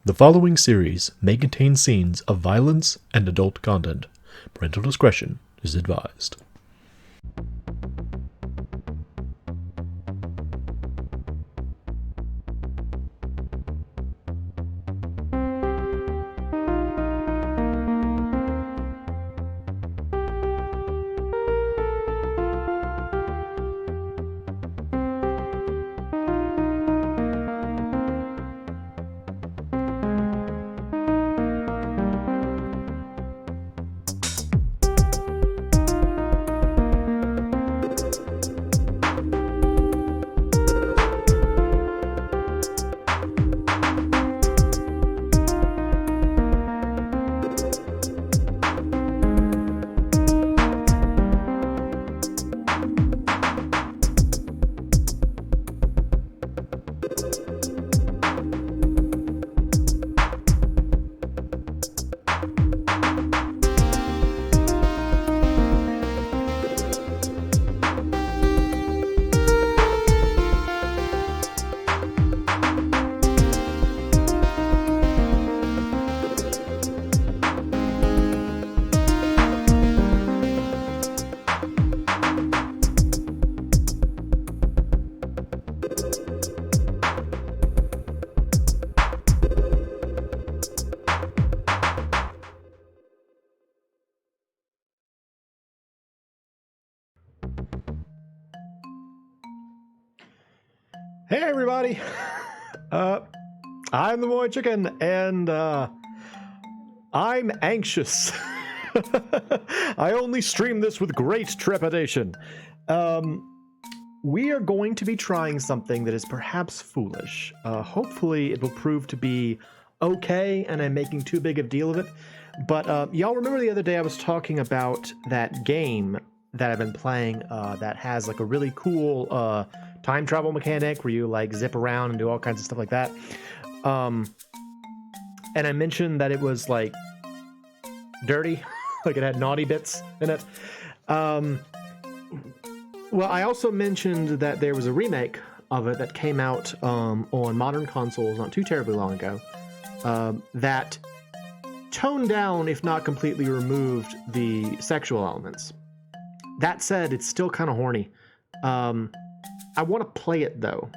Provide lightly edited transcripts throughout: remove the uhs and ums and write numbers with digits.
The following series may contain scenes of violence and adult content. Parental discretion is advised. Hey everybody, I'm the MoeChicken, and I'm anxious. I only stream this with great trepidation. We are going to be trying something that is perhaps foolish. Hopefully it will prove to be okay, and I'm making too big of a deal of it. But y'all remember the other day I was talking about that game that I've been playing that has like a really cool time travel mechanic where you like zip around and do all kinds of stuff like that. And I mentioned that it was like dirty, like it had naughty bits in it. Well, I also mentioned that there was a remake of it that came out on modern consoles not too terribly long ago that toned down, if not completely removed, the sexual elements. That said, it's still kind of horny. I want to play it though,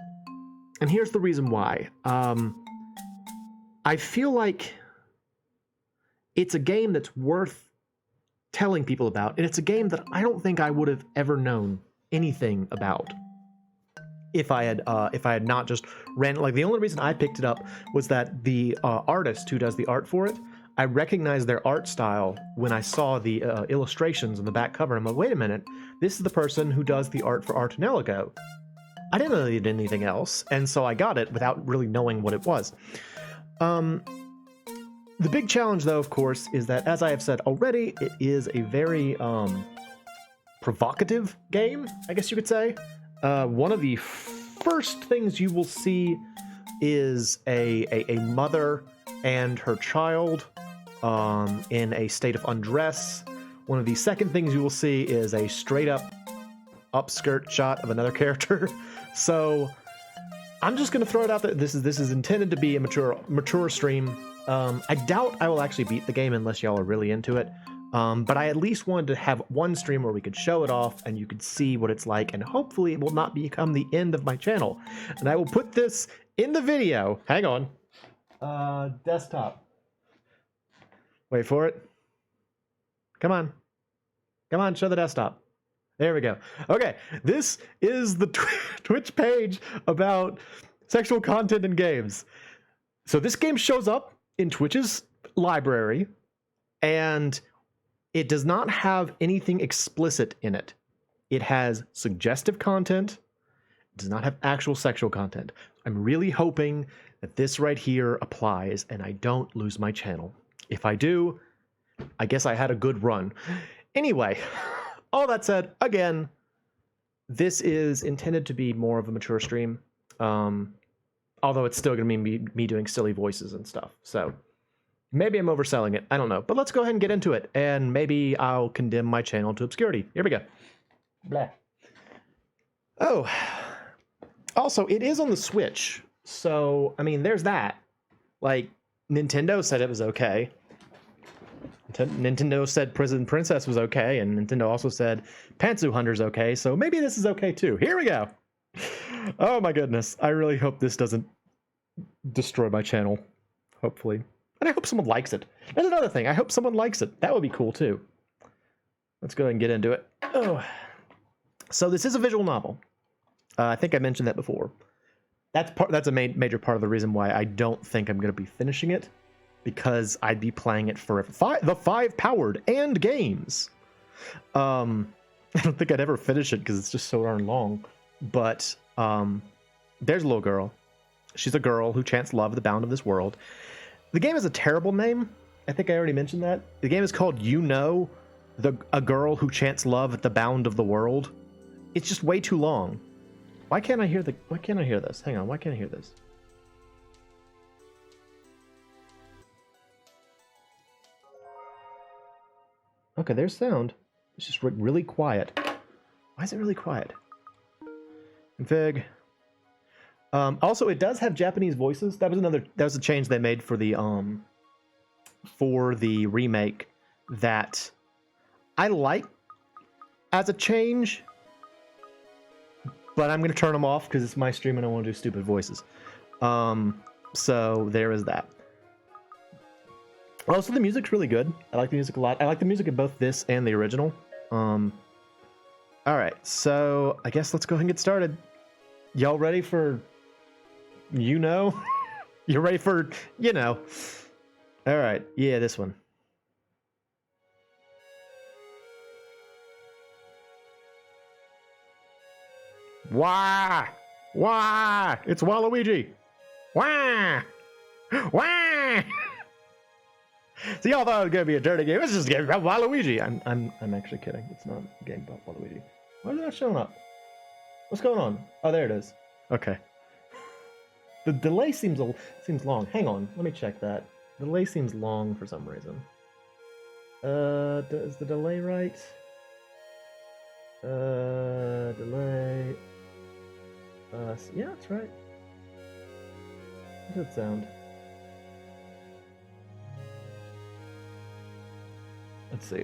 and here's the reason why. I feel like it's a game that's worth telling people about, and it's a game that I don't think I would have ever known anything about if I had not just ran. Like, the only reason I picked it up was that the artist who does the art for it, I recognized their art style when I saw the illustrations on the back cover. I'm like, wait a minute, this is the person who does the art for Artaneligo. I didn't know they did anything else, and so I got it without really knowing what it was. The big challenge, though, of course, is that, as I have said already, it is a very provocative game, I guess you could say. One of the first things you will see is a mother and her child in a state of undress. One of the second things you will see is a straight-up upskirt shot of another character. So I'm just going to throw it out there. This is intended to be a mature stream. I doubt I will actually beat the game unless y'all are really into it. But I at least wanted to have one stream where we could show it off and you could see what it's like, and hopefully it will not become the end of my channel. And I will put this in the video. Hang on. Desktop. Wait for it. Come on. Come on, show the desktop. There we go. Okay, this is the Twitch page about sexual content in games. So this game shows up in Twitch's library, and it does not have anything explicit in it. It has suggestive content. It does not have actual sexual content. I'm really hoping that this right here applies and I don't lose my channel. If I do, I guess I had a good run. Anyway, all that said, again, this is intended to be more of a mature stream, although it's still going to be me doing silly voices and stuff. So maybe I'm overselling it. I don't know. But let's go ahead and get into it, and maybe I'll condemn my channel to obscurity. Here we go. Blah. Oh, also, it is on the Switch. So, I mean, there's that. Like, Nintendo said it was okay. Nintendo said Prison Princess was okay, and Nintendo also said Pantsu Hunter's okay, so maybe this is okay too. Here we go. Oh my goodness. I really hope this doesn't destroy my channel. Hopefully. And I hope someone likes it. That's another thing. I hope someone likes it. That would be cool too. Let's go ahead and get into it. Oh. So this is a visual novel. I think I mentioned that before. That's a major part of the reason why I don't think I'm going to be finishing it, because I'd be playing it for the 5 powered and games. I don't think I'd ever finish it because it's just so darn long. But there's a little girl. She's a girl who chants love the bound of this world. The game has a terrible name. I think I already mentioned that. The game is called a girl who chants love at the bound of the world. It's just way too long. Why can't I hear this? Hang on, why can't I hear this? Okay, there's sound. It's just really quiet. Why is it really quiet? Config. Also, it does have Japanese voices. That was a change they made for the remake that I like as a change, but I'm going to turn them off because it's my stream and I want to do stupid voices. So there is that. Also, the music's really good. I like the music a lot. I like the music in both this and the original. All right, so I guess let's go ahead and get started. Y'all ready for, You're ready for, All right, yeah, this one. Why? It's Waluigi. Why? So y'all thought it was gonna be a dirty game. It's just a game about Waluigi. I'm actually kidding. It's not a game about Waluigi. Why is it not showing up? What's going on? Oh, there it is. Okay. The delay seems long. Hang on, let me check that. The delay seems long for some reason. Is the delay right? Delay. Yeah, that's right. How does it sound? Let's see.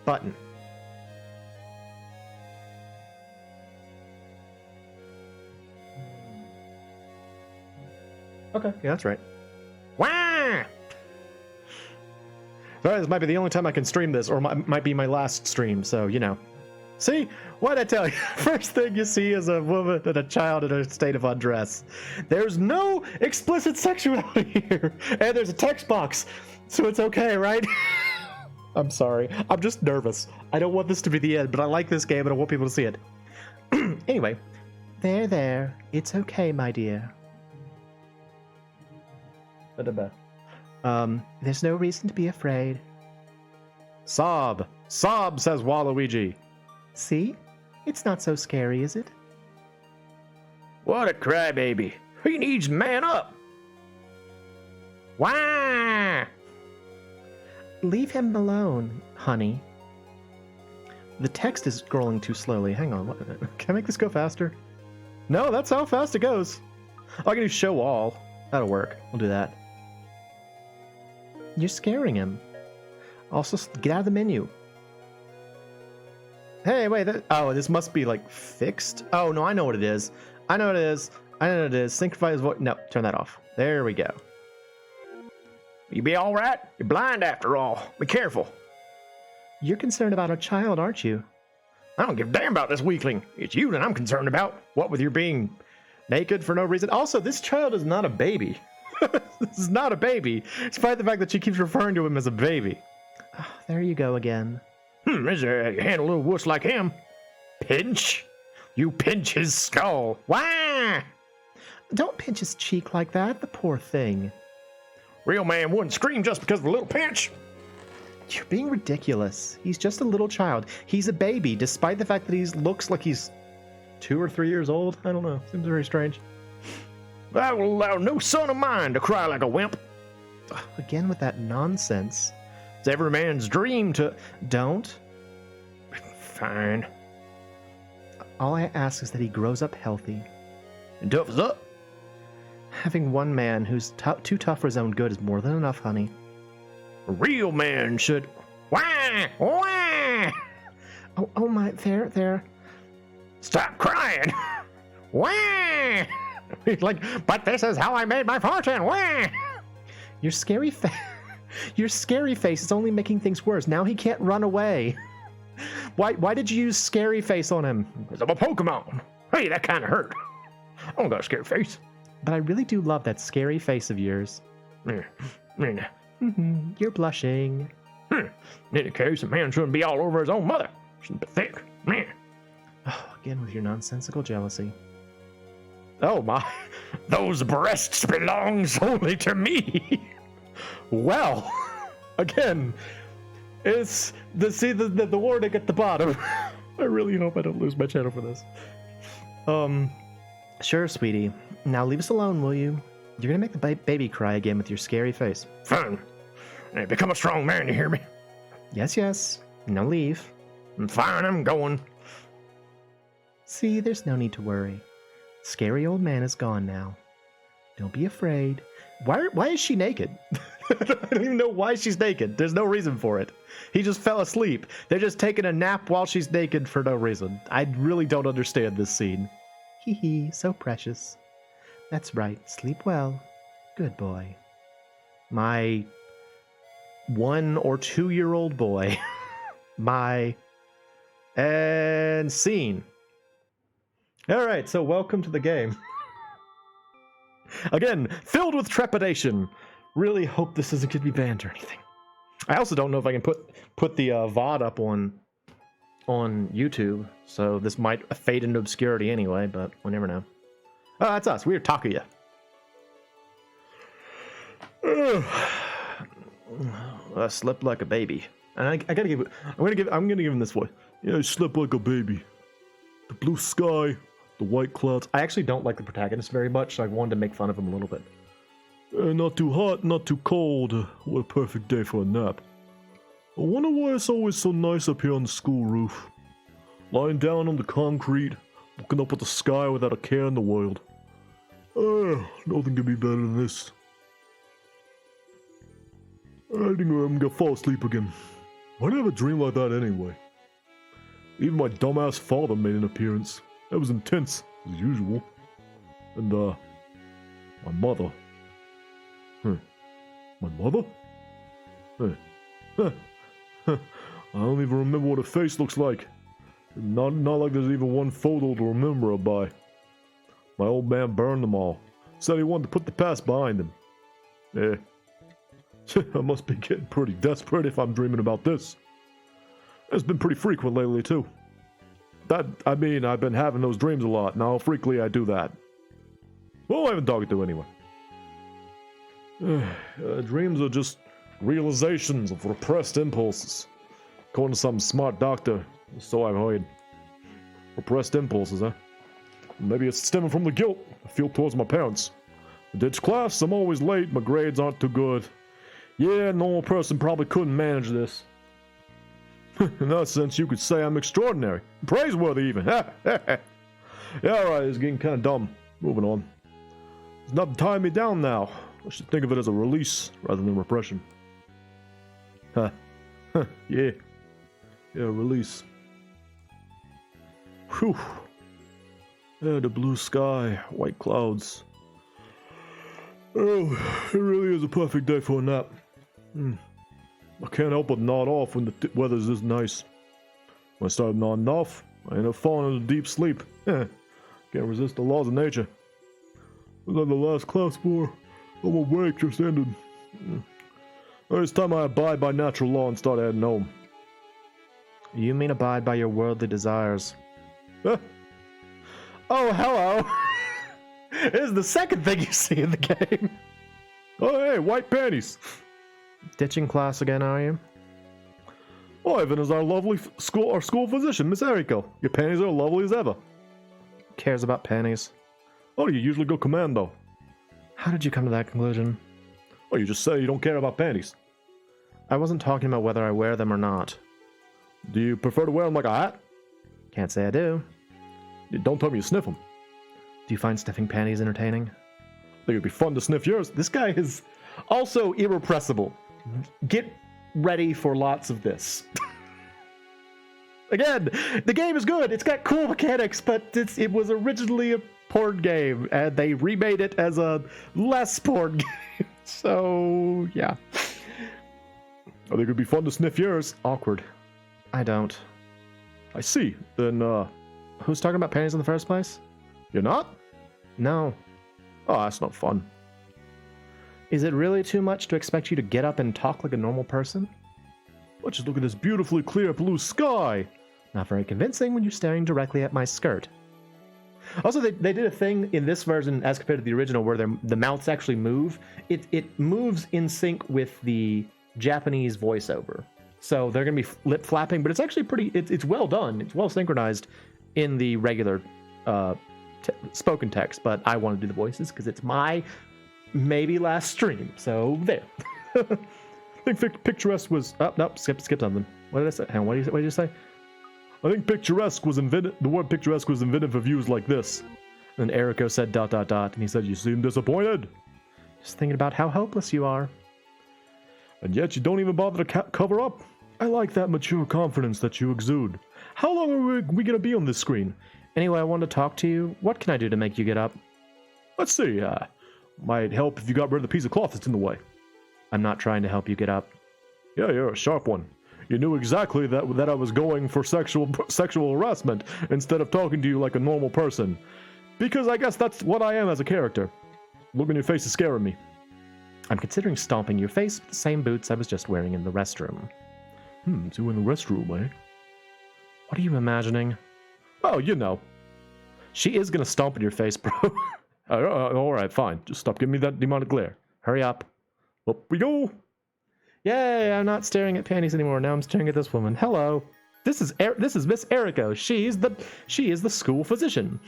Button. Okay, yeah, that's right. Wah! Sorry, this might be the only time I can stream this, or might be my last stream, so, See? What'd I tell you? First thing you see is a woman and a child in a state of undress. There's no explicit sexuality here, and there's a text box, so it's okay, right? I'm sorry. I'm just nervous. I don't want this to be the end, but I like this game and I want people to see it. Anyway. There. It's okay, my dear. There's no reason to be afraid. Sob, says Waluigi. See? It's not so scary, is it? What a crybaby. He needs man up. Why? Leave him alone, honey. The text is scrolling too slowly. Hang on. Can I make this go faster? No, that's how fast it goes. I can do show all. That'll work. We'll do that. You're scaring him. Also, get out of the menu. Hey, wait. This must be, fixed. Oh, no, I know what it is. I know what it is. Synchronize voice. No, turn that off. There we go. You be all right? You're blind after all. Be careful. You're concerned about a child, aren't you? I don't give a damn about this weakling. It's you that I'm concerned about. What with your being naked for no reason. Also, this child is not a baby. This is not a baby, despite the fact that she keeps referring to him as a baby. Oh, there you go again. Is there a handle a little wuss like him? Pinch? You pinch his skull. Why? Don't pinch his cheek like that, the poor thing. Real man wouldn't scream just because of a little pinch. You're being ridiculous. He's just a little child. He's a baby, despite the fact that he looks like he's 2 or 3 years old. I don't know. Seems very strange. I will allow no son of mine to cry like a wimp. Again with that nonsense. It's every man's dream to... Don't. Fine. All I ask is that he grows up healthy. And toughs up. Having one man who's too tough for his own good is more than enough, honey. A real man should... Wah! Wah! Oh my, there. Stop crying! Wah! Like, but this is how I made my fortune! Wah! Your scary face is only making things worse. Now he can't run away. Why did you use scary face on him? Because I'm a Pokemon. Hey, that kind of hurt. I don't got a scary face. But I really do love that scary face of yours. You're blushing. In any case, a man shouldn't be all over his own mother. She's pathetic. Oh, again with your nonsensical jealousy. Oh my, those breasts belong solely to me. Well, again, it's the warning at the bottom. I really hope I don't lose my channel for this. Sure, sweetie. Now leave us alone, will you? You're gonna make the baby cry again with your scary face. Fine. Hey, become a strong man, you hear me? Yes. Now leave. I'm fine, I'm going. See, there's no need to worry. Scary old man is gone now. Don't be afraid. Why is she naked? I don't even know why she's naked. There's no reason for it. He just fell asleep. They're just taking a nap while she's naked for no reason. I really don't understand this scene. Hee hee, so precious. That's right. Sleep well. Good boy. My 1 or 2 year old boy. And scene. Alright, so welcome to the game. Again, filled with trepidation. Really hope this isn't going to be banned or anything. I also don't know if I can put the VOD up on YouTube, so this might fade into obscurity anyway, but we'll never know. Oh, that's us. We're Takuya. I slept like a baby. And I gotta give it. I'm gonna give him this voice. Yeah, I slept like a baby. The blue sky, the white clouds. I actually don't like the protagonist very much, so I wanted to make fun of him a little bit. Not too hot, not too cold. What a perfect day for a nap. I wonder why it's always so nice up here on the school roof. Lying down on the concrete, looking up at the sky without a care in the world. Nothing could be better than this. I think I'm gonna fall asleep again. Why'd I have a dream like that anyway? Even my dumbass father made an appearance. That was intense, as usual. And, my mother. My mother? I don't even remember what her face looks like. Not like there's even one photo to remember her by. My old man burned them all. Said he wanted to put the past behind him. I must be getting pretty desperate if I'm dreaming about this. It's been pretty frequent lately, too. I've been having those dreams a lot, and how frequently I do that. Well, I haven't talked to anyway. Dreams are just realizations of repressed impulses. According to some smart doctor, so I've heard. Repressed impulses, huh? Maybe it's stemming from the guilt I feel towards my parents. I ditch class, I'm always late, my grades aren't too good. Yeah, a normal person probably couldn't manage this. In that sense, you could say I'm extraordinary. Praiseworthy, even. Yeah, alright, it's getting kind of dumb. Moving on. There's nothing tying me down now. I should think of it as a release rather than repression. Yeah. Yeah, release. Whew. Yeah, the blue sky, white clouds. Oh, it really is a perfect day for a nap. I can't help but nod off when the weather's this nice. When I start nodding off, I end up falling into deep sleep. Can't resist the laws of nature. It was like the last class for I'm awake just ended. It's time I abide by natural law and start heading home. You mean abide by your worldly desires? Oh, hello! This is the second thing you see in the game. Oh, hey, white panties. Ditching class again, are you? Oh, Ivan is our lovely school physician, Miss Eriko. Your panties are lovely as ever. Who cares about panties? Oh, you usually go commando. How did you come to that conclusion? Oh, you just say you don't care about panties. I wasn't talking about whether I wear them or not. Do you prefer to wear them like a hat? Can't say I do. Don't tell me you sniff them. Do you find sniffing panties entertaining? think it'd be fun to sniff yours. This guy is also irrepressible. Get ready for lots of this. Again, the game is good. It's got cool mechanics, but it was originally a porn game, and they remade it as a less porn game. So, yeah. I think it'd be fun to sniff yours. Awkward. I don't. I see. Then, who's talking about panties in the first place? You're not? No. Oh, that's not fun. Is it really too much to expect you to get up and talk like a normal person? Let's just look at this beautifully clear blue sky. Not very convincing when you're staring directly at my skirt. Also, they did a thing in this version as compared to the original where the mouths actually move. It moves in sync with the Japanese voiceover. So they're going to be lip flapping, but it's actually pretty, it's well done. It's well synchronized in the regular spoken text, but I want to do the voices because it's my maybe last stream. So there. I think picturesque was, oh, nope, skip something. What did I say? Hang on, what did you say? I think picturesque was invented, the word picturesque was invented for views like this. And Eriko said ... and he said, you seem disappointed. Just thinking about how hopeless you are. And yet you don't even bother to cover up. I like that mature confidence that you exude. How long are we going to be on this screen? Anyway, I wanted to talk to you. What can I do to make you get up? Let's see, might help if you got rid of the piece of cloth that's in the way. I'm not trying to help you get up. Yeah, you're a sharp one. You knew exactly that I was going for sexual harassment instead of talking to you like a normal person. Because I guess that's what I am as a character. Look in your face is scaring me. I'm considering stomping your face with the same boots I was just wearing in the restroom. So in the restroom, eh? What are you imagining? Oh, you know. She is gonna stomp in your face, bro. Alright, fine. Just stop giving me that demonic glare. Hurry up. Up we go! Yay, I'm not staring at panties anymore. Now I'm staring at this woman. Hello. This is Miss Eriko. She is the school physician.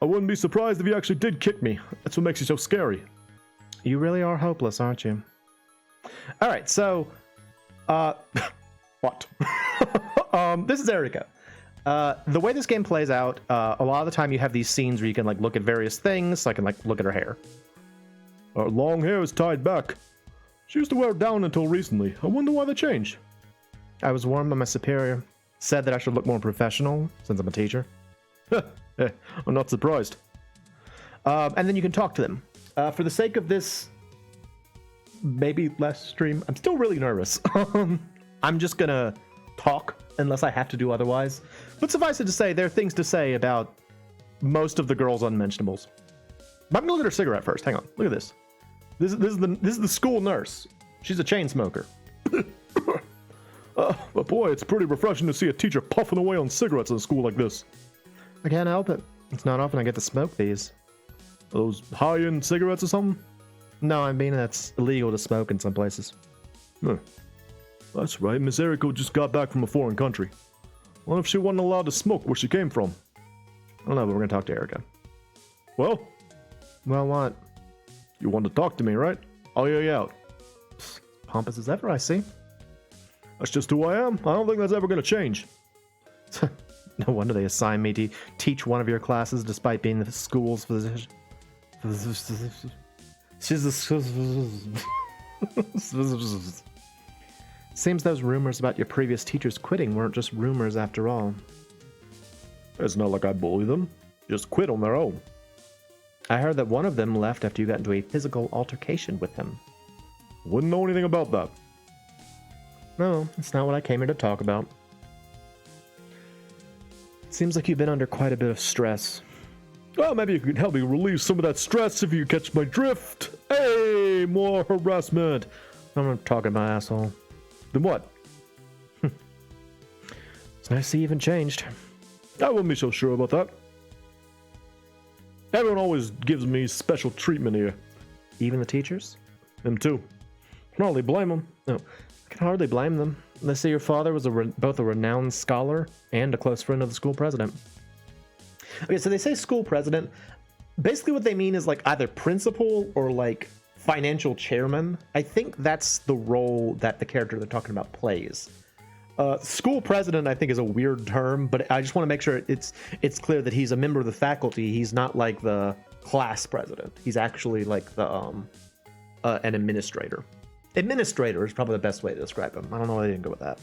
I wouldn't be surprised if you actually did kick me. That's what makes you so scary. You really are hopeless, aren't you? Alright, so what? This is Eriko. The way this game plays out, a lot of the time you have these scenes where you can like look at various things. So I can like look at her hair. Her long hair is tied back. She used to wear it down until recently. I wonder why they changed. I was warned by my superior. Said that I should look more professional since I'm a teacher. I'm not surprised. And then you can talk to them. For the sake of this maybe less stream, I'm still really nervous. I'm just gonna talk unless I have to do otherwise. But suffice it to say, there are things to say about most of the girls' unmentionables. But I'm gonna look at her cigarette first. Hang on. Look at this. This is the school nurse. She's a chain smoker. But boy, it's pretty refreshing to see a teacher puffing away on cigarettes in a school like this. I can't help it. It's not often I get to smoke these. Are those high-end cigarettes or something? No, I mean that's illegal to smoke in some places. That's right. Miss Eriko just got back from a foreign country. What if she wasn't allowed to smoke where she came from? I don't know, but we're gonna talk to Erika. Well, what? You want to talk to me, right? I'll hear you out. Pompous as ever, I see. That's just who I am. I don't think that's ever going to change. No wonder they assigned me to teach one of your classes despite being the school's physician. Seems those rumors about your previous teachers quitting weren't just rumors after all. It's not like I bully them. Just quit on their own. I heard that one of them left after you got into a physical altercation with them. Wouldn't know anything about that. No, it's not what I came here to talk about. Seems like you've been under quite a bit of stress. Well, maybe you could help me relieve some of that stress if you catch my drift. Hey, more harassment. I'm not talking about asshole. Then what? It's nice to see you even changed. I wouldn't be so sure about that. Everyone always gives me special treatment here. Even the teachers? Them too. Can hardly blame them. No, I can hardly blame them. They say your father was both a renowned scholar and a close friend of the school president. Okay, so they say school president. Basically what they mean is like either principal or like financial chairman. I think that's the role that the character they're talking about plays. School president, I think, is a weird term, but I just want to make sure it's clear that he's a member of the faculty. He's not like the class president. He's actually like the an administrator. Administrator is probably the best way to describe him. I don't know why I didn't go with that.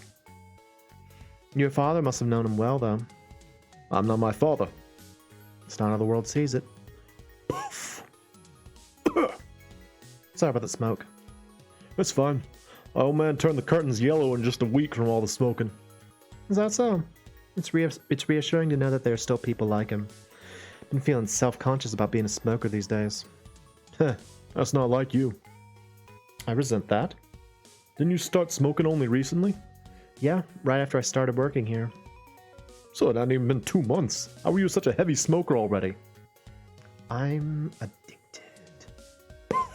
Your father must have known him well, though. I'm not my father. It's not how the world sees it. Poof. Sorry about the smoke. It's fine. My old man turned the curtains yellow in just a week from all the smoking. Is that so? It's reassuring to know that there are still people like him. Been feeling self-conscious about being a smoker these days. Heh, that's not like you. I resent that. Didn't you start smoking only recently? Yeah, right after I started working here. So it hadn't even been 2 months. How were you such a heavy smoker already? I'm addicted. Are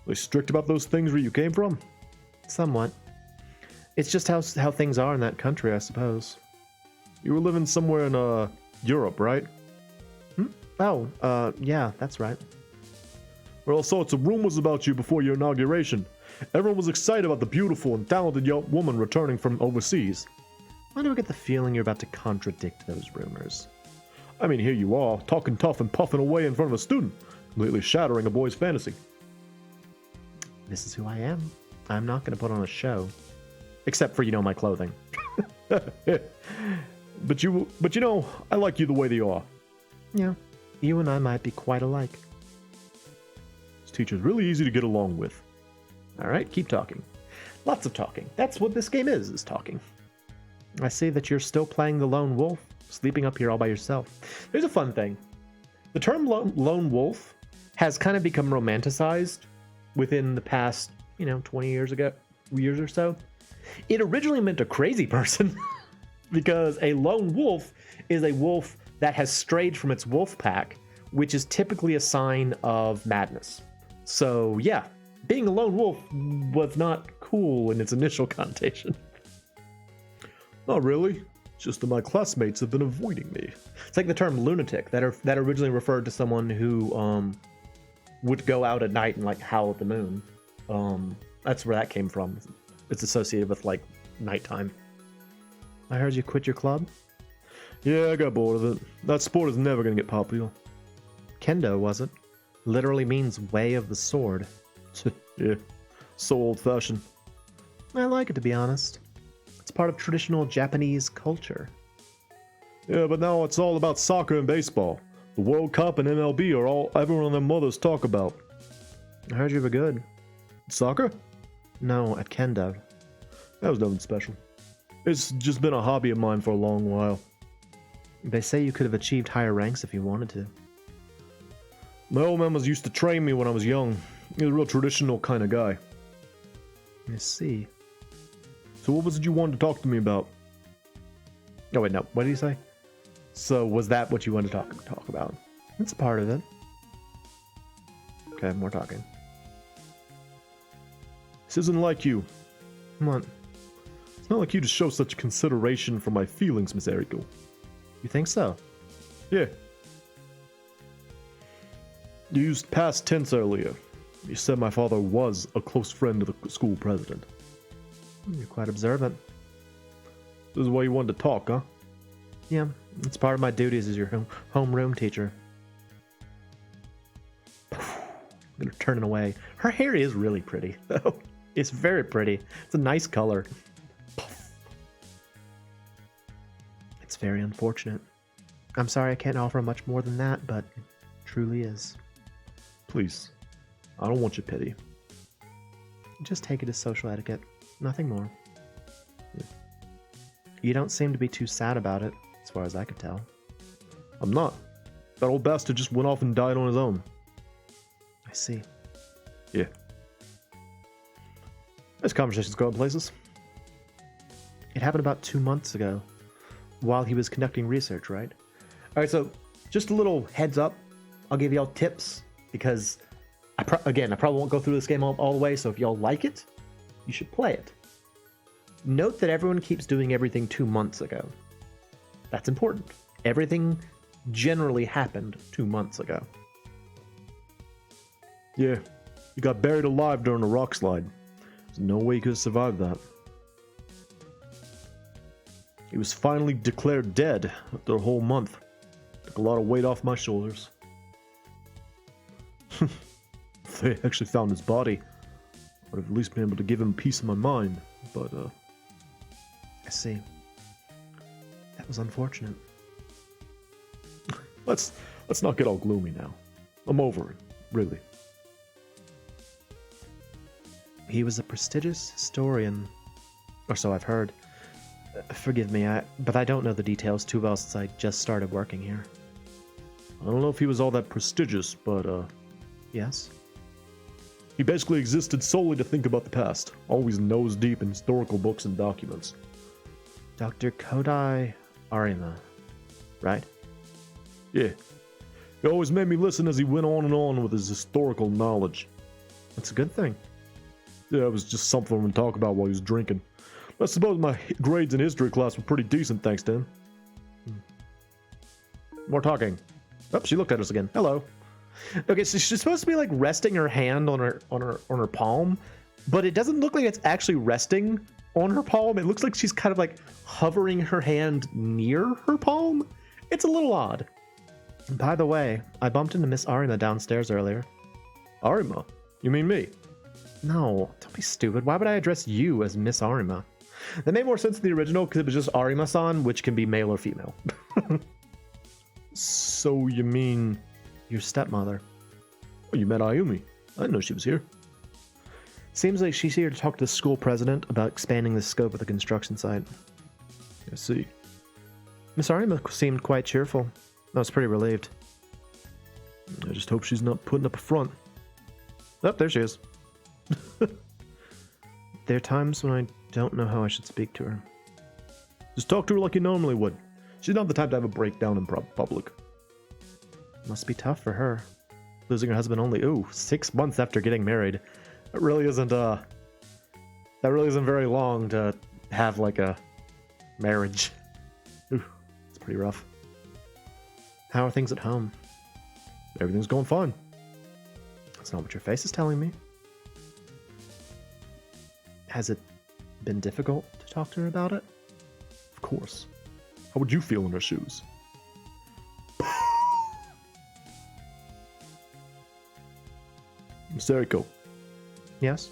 they strict about those things where you came from? Somewhat. It's just how things are in that country, I suppose. You were living somewhere in Europe, right? Oh, yeah, that's right. There were all sorts of rumors about you before your inauguration. Everyone was excited about the beautiful and talented young woman returning from overseas. Why do I get the feeling you're about to contradict those rumors? I mean, here you are, talking tough and puffing away in front of a student, completely shattering a boy's fantasy. This is who I am. I'm not going to put on a show. Except for, my clothing. But you know, I like you the way that you are. Yeah, you and I might be quite alike. This teacher's really easy to get along with. All right, keep talking. Lots of talking. That's what this game is talking. I see that you're still playing the lone wolf, sleeping up here all by yourself. There's a fun thing. The term lone wolf has kind of become romanticized within the past, 20 years or so. It originally meant a crazy person because a lone wolf is a wolf that has strayed from its wolf pack, which is typically a sign of madness. So yeah, being a lone wolf was not cool in its initial connotation. Not really. It's just that my classmates have been avoiding me. It's like the term lunatic that originally referred to someone who would go out at night and like howl at the moon. That's where that came from. It's associated with like nighttime. I heard you quit your club? Yeah, I got bored of it. That sport is never going to get popular. Kendo, was it? Literally means way of the sword. Yeah, so old-fashioned. I like it, to be honest. It's part of traditional Japanese culture. Yeah, but now it's all about soccer and baseball. The World Cup and MLB are all everyone and their mothers talk about. I heard you were good. Soccer? No, at Kendo. That was nothing special. It's just been a hobby of mine for a long while. They say you could have achieved higher ranks if you wanted to. My old man used to train me when I was young. He was a real traditional kind of guy. I see. So what was it you wanted to talk to me about? Oh wait, no. What did you say? So was that what you wanted to talk about? It's a part of it. Okay, more talking. This isn't like you. What? It's not like you to show such consideration for my feelings, Miss Eriko. You think so? Yeah. You used past tense earlier. You said my father was a close friend of the school president. You're quite observant. This is why you wanted to talk, huh? Yeah, it's part of my duties as your homeroom teacher. I'm gonna turn it away. Her hair is really pretty, though. It's very pretty. It's a nice color. It's very unfortunate. I'm sorry I can't offer much more than that, but it truly is. Please. I don't want your pity. Just take it as social etiquette. Nothing more. You don't seem to be too sad about it, as far as I could tell. I'm not. That old bastard just went off and died on his own. I see. Yeah. This conversation's going places. It happened about 2 months ago, while he was conducting research, right? Alright, so just a little heads up. I'll give y'all tips, because, I probably won't go through this game all the way, so if y'all like it, you should play it. Note that everyone keeps doing everything 2 months ago. That's important. Everything generally happened 2 months ago. Yeah. He got buried alive during a rock slide. There's no way he could have survived that. He was finally declared dead after a whole month. Took a lot of weight off my shoulders. If they actually found his body, I would have at least been able to give him peace of my mind, but, I see. That was unfortunate. Let's not get all gloomy now. I'm over it, really. He was a prestigious historian, or so I've heard. Forgive me, but I don't know the details too well since I just started working here. I don't know if he was all that prestigious, but, Yes? he basically existed solely to think about the past, always nose deep in historical books and documents. Dr. Kodai Arima, right? Yeah. He always made me listen as he went on and on with his historical knowledge. That's a good thing. Yeah, it was just something to talk about while he was drinking. I suppose my grades in history class were pretty decent, thanks to him. More talking. Oh, she looked at us again. Hello. Okay, so she's supposed to be like resting her hand on her palm, but it doesn't look like it's actually resting on her palm. It looks like she's kind of like hovering her hand near her palm. It's a little odd. By the way, I bumped into Miss Arima downstairs earlier. Arima? You mean me? No, don't be stupid. Why would I address you as Miss Arima? That made more sense in the original because it was just Arima-san, which can be male or female. So you mean... Your stepmother. Oh, you met Ayumi. I didn't know she was here. Seems like she's here to talk to the school president about expanding the scope of the construction site. I see. Miss Arima seemed quite cheerful. I was pretty relieved. I just hope she's not putting up a front. Oh, there she is. There are times when I don't know how I should speak to her. Just talk to her like you normally would. She's not the type to have a breakdown in public. Must be tough for her. Losing her husband only, 6 months after getting married. That really isn't very long to have like a marriage. It's pretty rough. How are things at home? Everything's going fine. That's not what your face is telling me. Has it been difficult to talk to her about it? Of course. How would you feel in her shoes? Miss Eriko. Yes?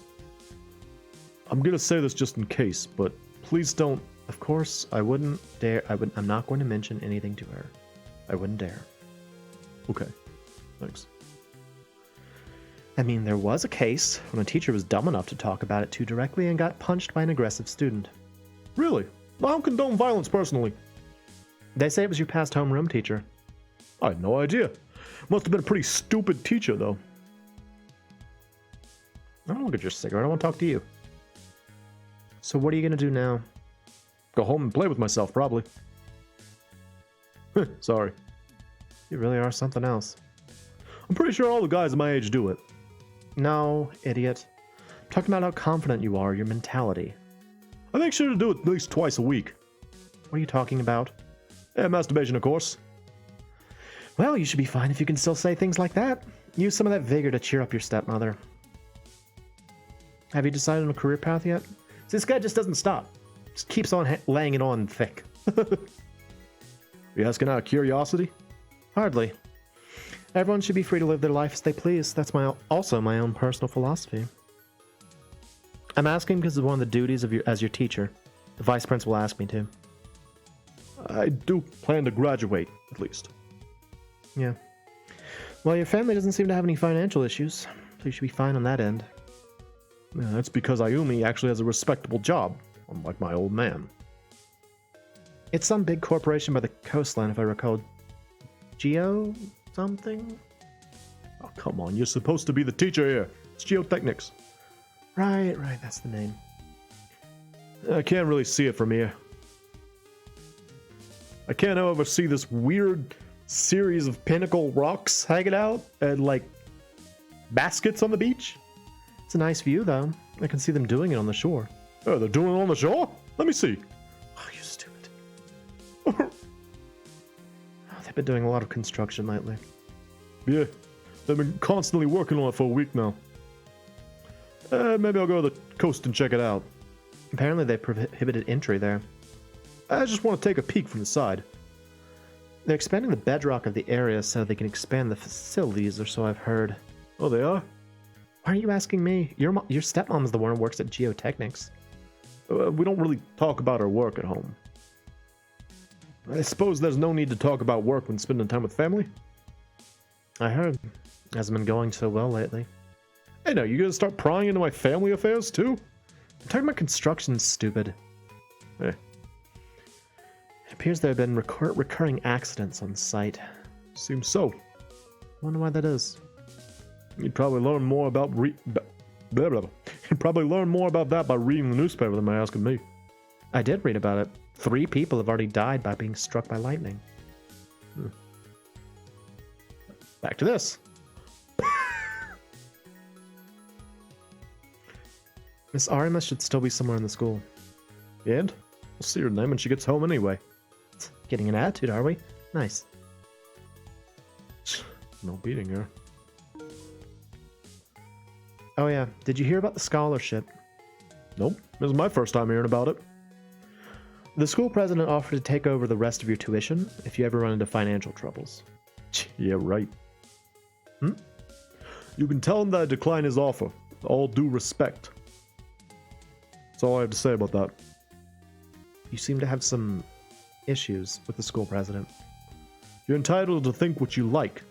I'm gonna say this just in case, but please don't... Of course, I wouldn't dare. I'm not going to mention anything to her. I wouldn't dare. Okay. Thanks. I mean, there was a case when a teacher was dumb enough to talk about it too directly and got punched by an aggressive student. Really? I don't condone violence personally. They say it was your past homeroom teacher. I had no idea. Must have been a pretty stupid teacher, though. I don't look at your cigarette. I want to talk to you. So what are you going to do now? Go home and play with myself, probably. Sorry. You really are something else. I'm pretty sure all the guys at my age do it. No, idiot. I'm talking about how confident you are, your mentality. I make sure to do it at least twice a week. What are you talking about? Yeah, masturbation, of course. Well, you should be fine if you can still say things like that. Use some of that vigor to cheer up your stepmother. Have you decided on a career path yet? This guy just doesn't stop. Just keeps on laying it on thick. You asking out of curiosity? Hardly. Everyone should be free to live their life as they please. That's also my own personal philosophy. I'm asking because it's one of the duties of as your teacher. The vice principal asked me to. I do plan to graduate, at least. Yeah. Well, your family doesn't seem to have any financial issues, so you should be fine on that end. Yeah, that's because Ayumi actually has a respectable job, unlike my old man. It's some big corporation by the coastline, if I recall. Geo something? Oh, come on, you're supposed to be the teacher here. It's geotechnics. Right, that's the name. I can't really see it from here. I can't, however, see this weird series of pinnacle rocks hanging out and, like, baskets on the beach. It's a nice view, though. I can see them doing it on the shore. Oh, they're doing it on the shore? Let me see. Oh, you stupid. Oh, they've been doing a lot of construction lately. Yeah, they've been constantly working on it for a week now. Maybe I'll go to the coast and check it out. Apparently they prohibited entry there. I just want to take a peek from the side. They're expanding the bedrock of the area so they can expand the facilities, or so I've heard. Oh, they are? Why are you asking me? Your stepmom's the one who works at Geotechnics. We don't really talk about our work at home. I suppose there's no need to talk about work when spending time with family? I heard. Hasn't been going so well lately. Hey, now, you gonna start prying into my family affairs, too? I'm talking about construction, stupid. Hey. It appears there have been recurring accidents on site. Seems so. Wonder why that is. You'd probably learn more about You'd probably learn more about that by reading the newspaper than by asking me. I did read about it. 3 people have already died by being struck by lightning. Back to this. Miss Arima should still be somewhere in the school. And? We'll see her name when she gets home anyway. Getting an attitude, are we? Nice. No beating her. Oh yeah, did you hear about the scholarship? Nope, this is my first time hearing about it. The school president offered to take over the rest of your tuition if you ever run into financial troubles. Yeah, right. You can tell him that I decline his offer, with all due respect. That's all I have to say about that. You seem to have some issues with the school president. You're entitled to think what you like,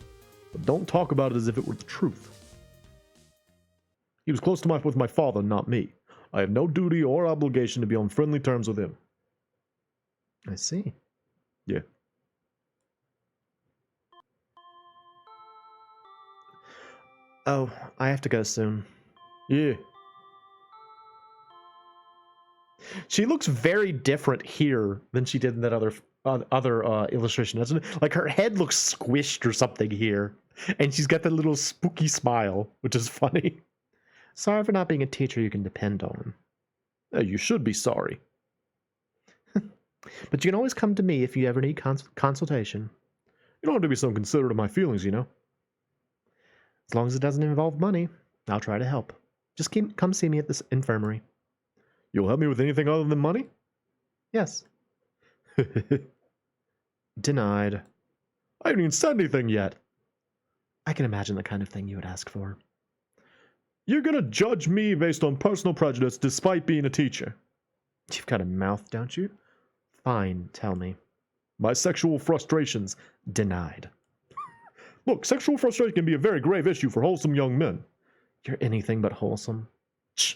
but don't talk about it as if it were the truth. He was close to with my father, not me. I have no duty or obligation to be on friendly terms with him. I see. Yeah. Oh, I have to go soon. Yeah. She looks very different here than she did in that other illustration, doesn't it? Like her head looks squished or something here, and she's got that little spooky smile, which is funny. Sorry for not being a teacher you can depend on. Yeah, you should be sorry. But you can always come to me if you ever need consultation. You don't have to be so considerate of my feelings, you know. As long as it doesn't involve money, I'll try to help. Just come see me at this infirmary. You'll help me with anything other than money? Yes. Denied. I haven't even said anything yet. I can imagine the kind of thing you would ask for. You're gonna judge me based on personal prejudice despite being a teacher. You've got a mouth, don't you? Fine, tell me. My sexual frustrations. Denied. Look, sexual frustration can be a very grave issue for wholesome young men. You're anything but wholesome. Shh.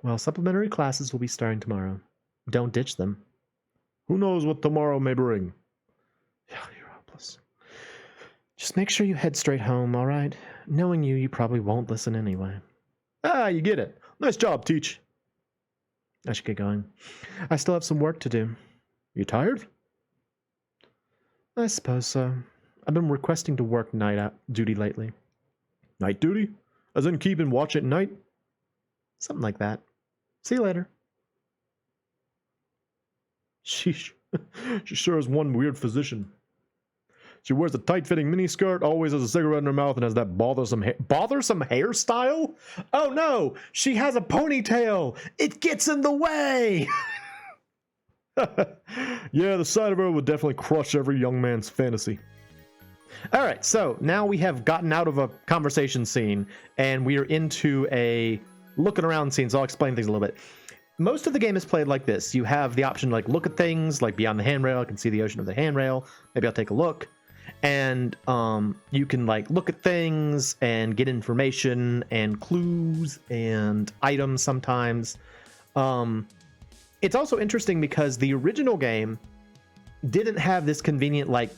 Well, supplementary classes will be starting tomorrow. Don't ditch them. Who knows what tomorrow may bring? Yeah, you're hopeless. Just make sure you head straight home, all right? Knowing you probably won't listen anyway. Ah, you get it. Nice job, Teach. I should get going. I still have some work to do. You tired? I suppose so. I've been requesting to work night duty lately. Night duty? As in keeping watch at night? Something like that. See you later. Sheesh. She sure is one weird physician. She wears a tight-fitting miniskirt, always has a cigarette in her mouth, and has that bothersome hairstyle? Oh no! She has a ponytail! It gets in the way! Yeah, the sight of her would definitely crush every young man's fantasy. Alright, so now we have gotten out of a conversation scene, and we are into a looking around scene, so I'll explain things a little bit. Most of the game is played like this. You have the option to like look at things, like beyond the handrail. I can see the ocean of the handrail. Maybe I'll take a look. And you can like look at things and get information and clues and items sometimes. It's also interesting because the original game didn't have this convenient like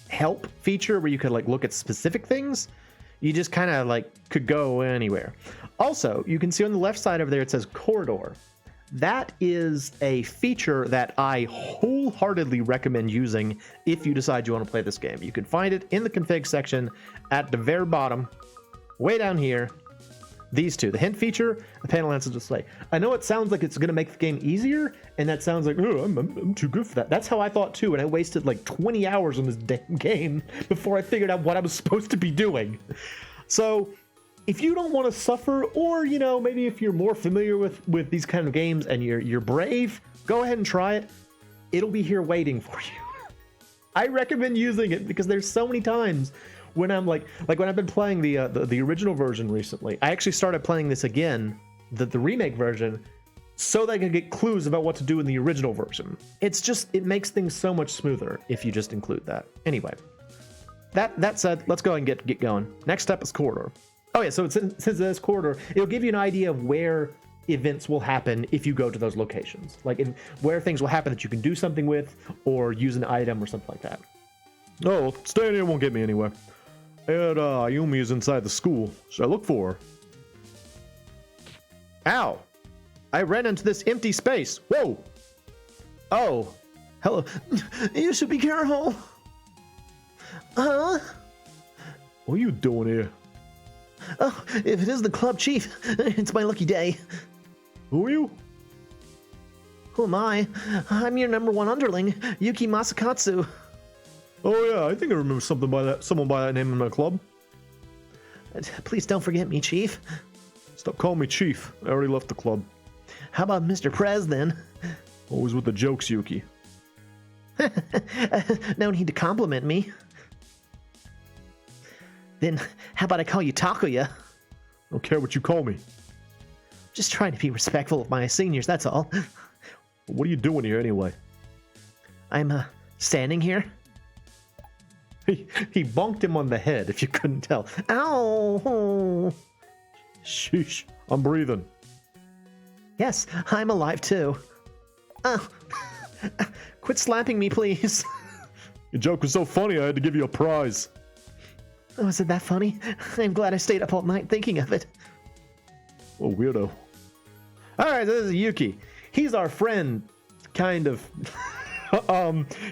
help feature where you could like look at specific things. You just kind of like could go anywhere. Also, you can see on the left side over there it says corridor. That is a feature that I wholeheartedly recommend using if you decide you want to play this game. You can find it in the config section at the very bottom, way down here. These two, the hint feature, the panel answer display. I know it sounds like it's going to make the game easier, and that sounds like, oh, I'm too good for that. That's how I thought too, and I wasted like 20 hours on this damn game before I figured out what I was supposed to be doing. So if you don't want to suffer, or, you know, maybe if you're more familiar with these kind of games and you're brave, go ahead and try it. it'll be here waiting for you. I recommend using it because there's so many times when I'm like when I've been playing the original version recently. I actually started playing this again, the remake version, so that I can get clues about what to do in the original version. It makes things so much smoother if you just include that. Anyway, that said, let's go ahead and get going. Next step is corridor. Oh yeah, so since it's corridor, it'll give you an idea of where events will happen if you go to those locations, like in where things will happen that you can do something with or use an item or something like that. Oh, staying here won't get me anywhere. And Ayumi is inside the school. Should I look for her? Ow! I ran into this empty space. Whoa! Oh, hello. You should be careful. Huh? What are you doing here? Oh, if it is the club chief, it's my lucky day. Who are you? Who am I? I'm your #1 underling, Yuki Masakatsu. Oh yeah, I think I remember someone by that name in my club. Please don't forget me, Chief. Stop calling me Chief. I already left the club. How about Mr. Prez then? Always with the jokes, Yuki. No need to compliment me. Then how about I call you Takuya? I don't care what you call me. Just trying to be respectful of my seniors, that's all. What are you doing here anyway? I'm standing here. He bonked him on the head, if you couldn't tell. Ow! Sheesh, I'm breathing. Yes, I'm alive too. Oh. Quit slapping me, please. Your joke was so funny I had to give you a prize. Oh, is it that funny? I'm glad I stayed up all night thinking of it. Oh, weirdo. Alright, this is Yuki. He's our friend, kind of.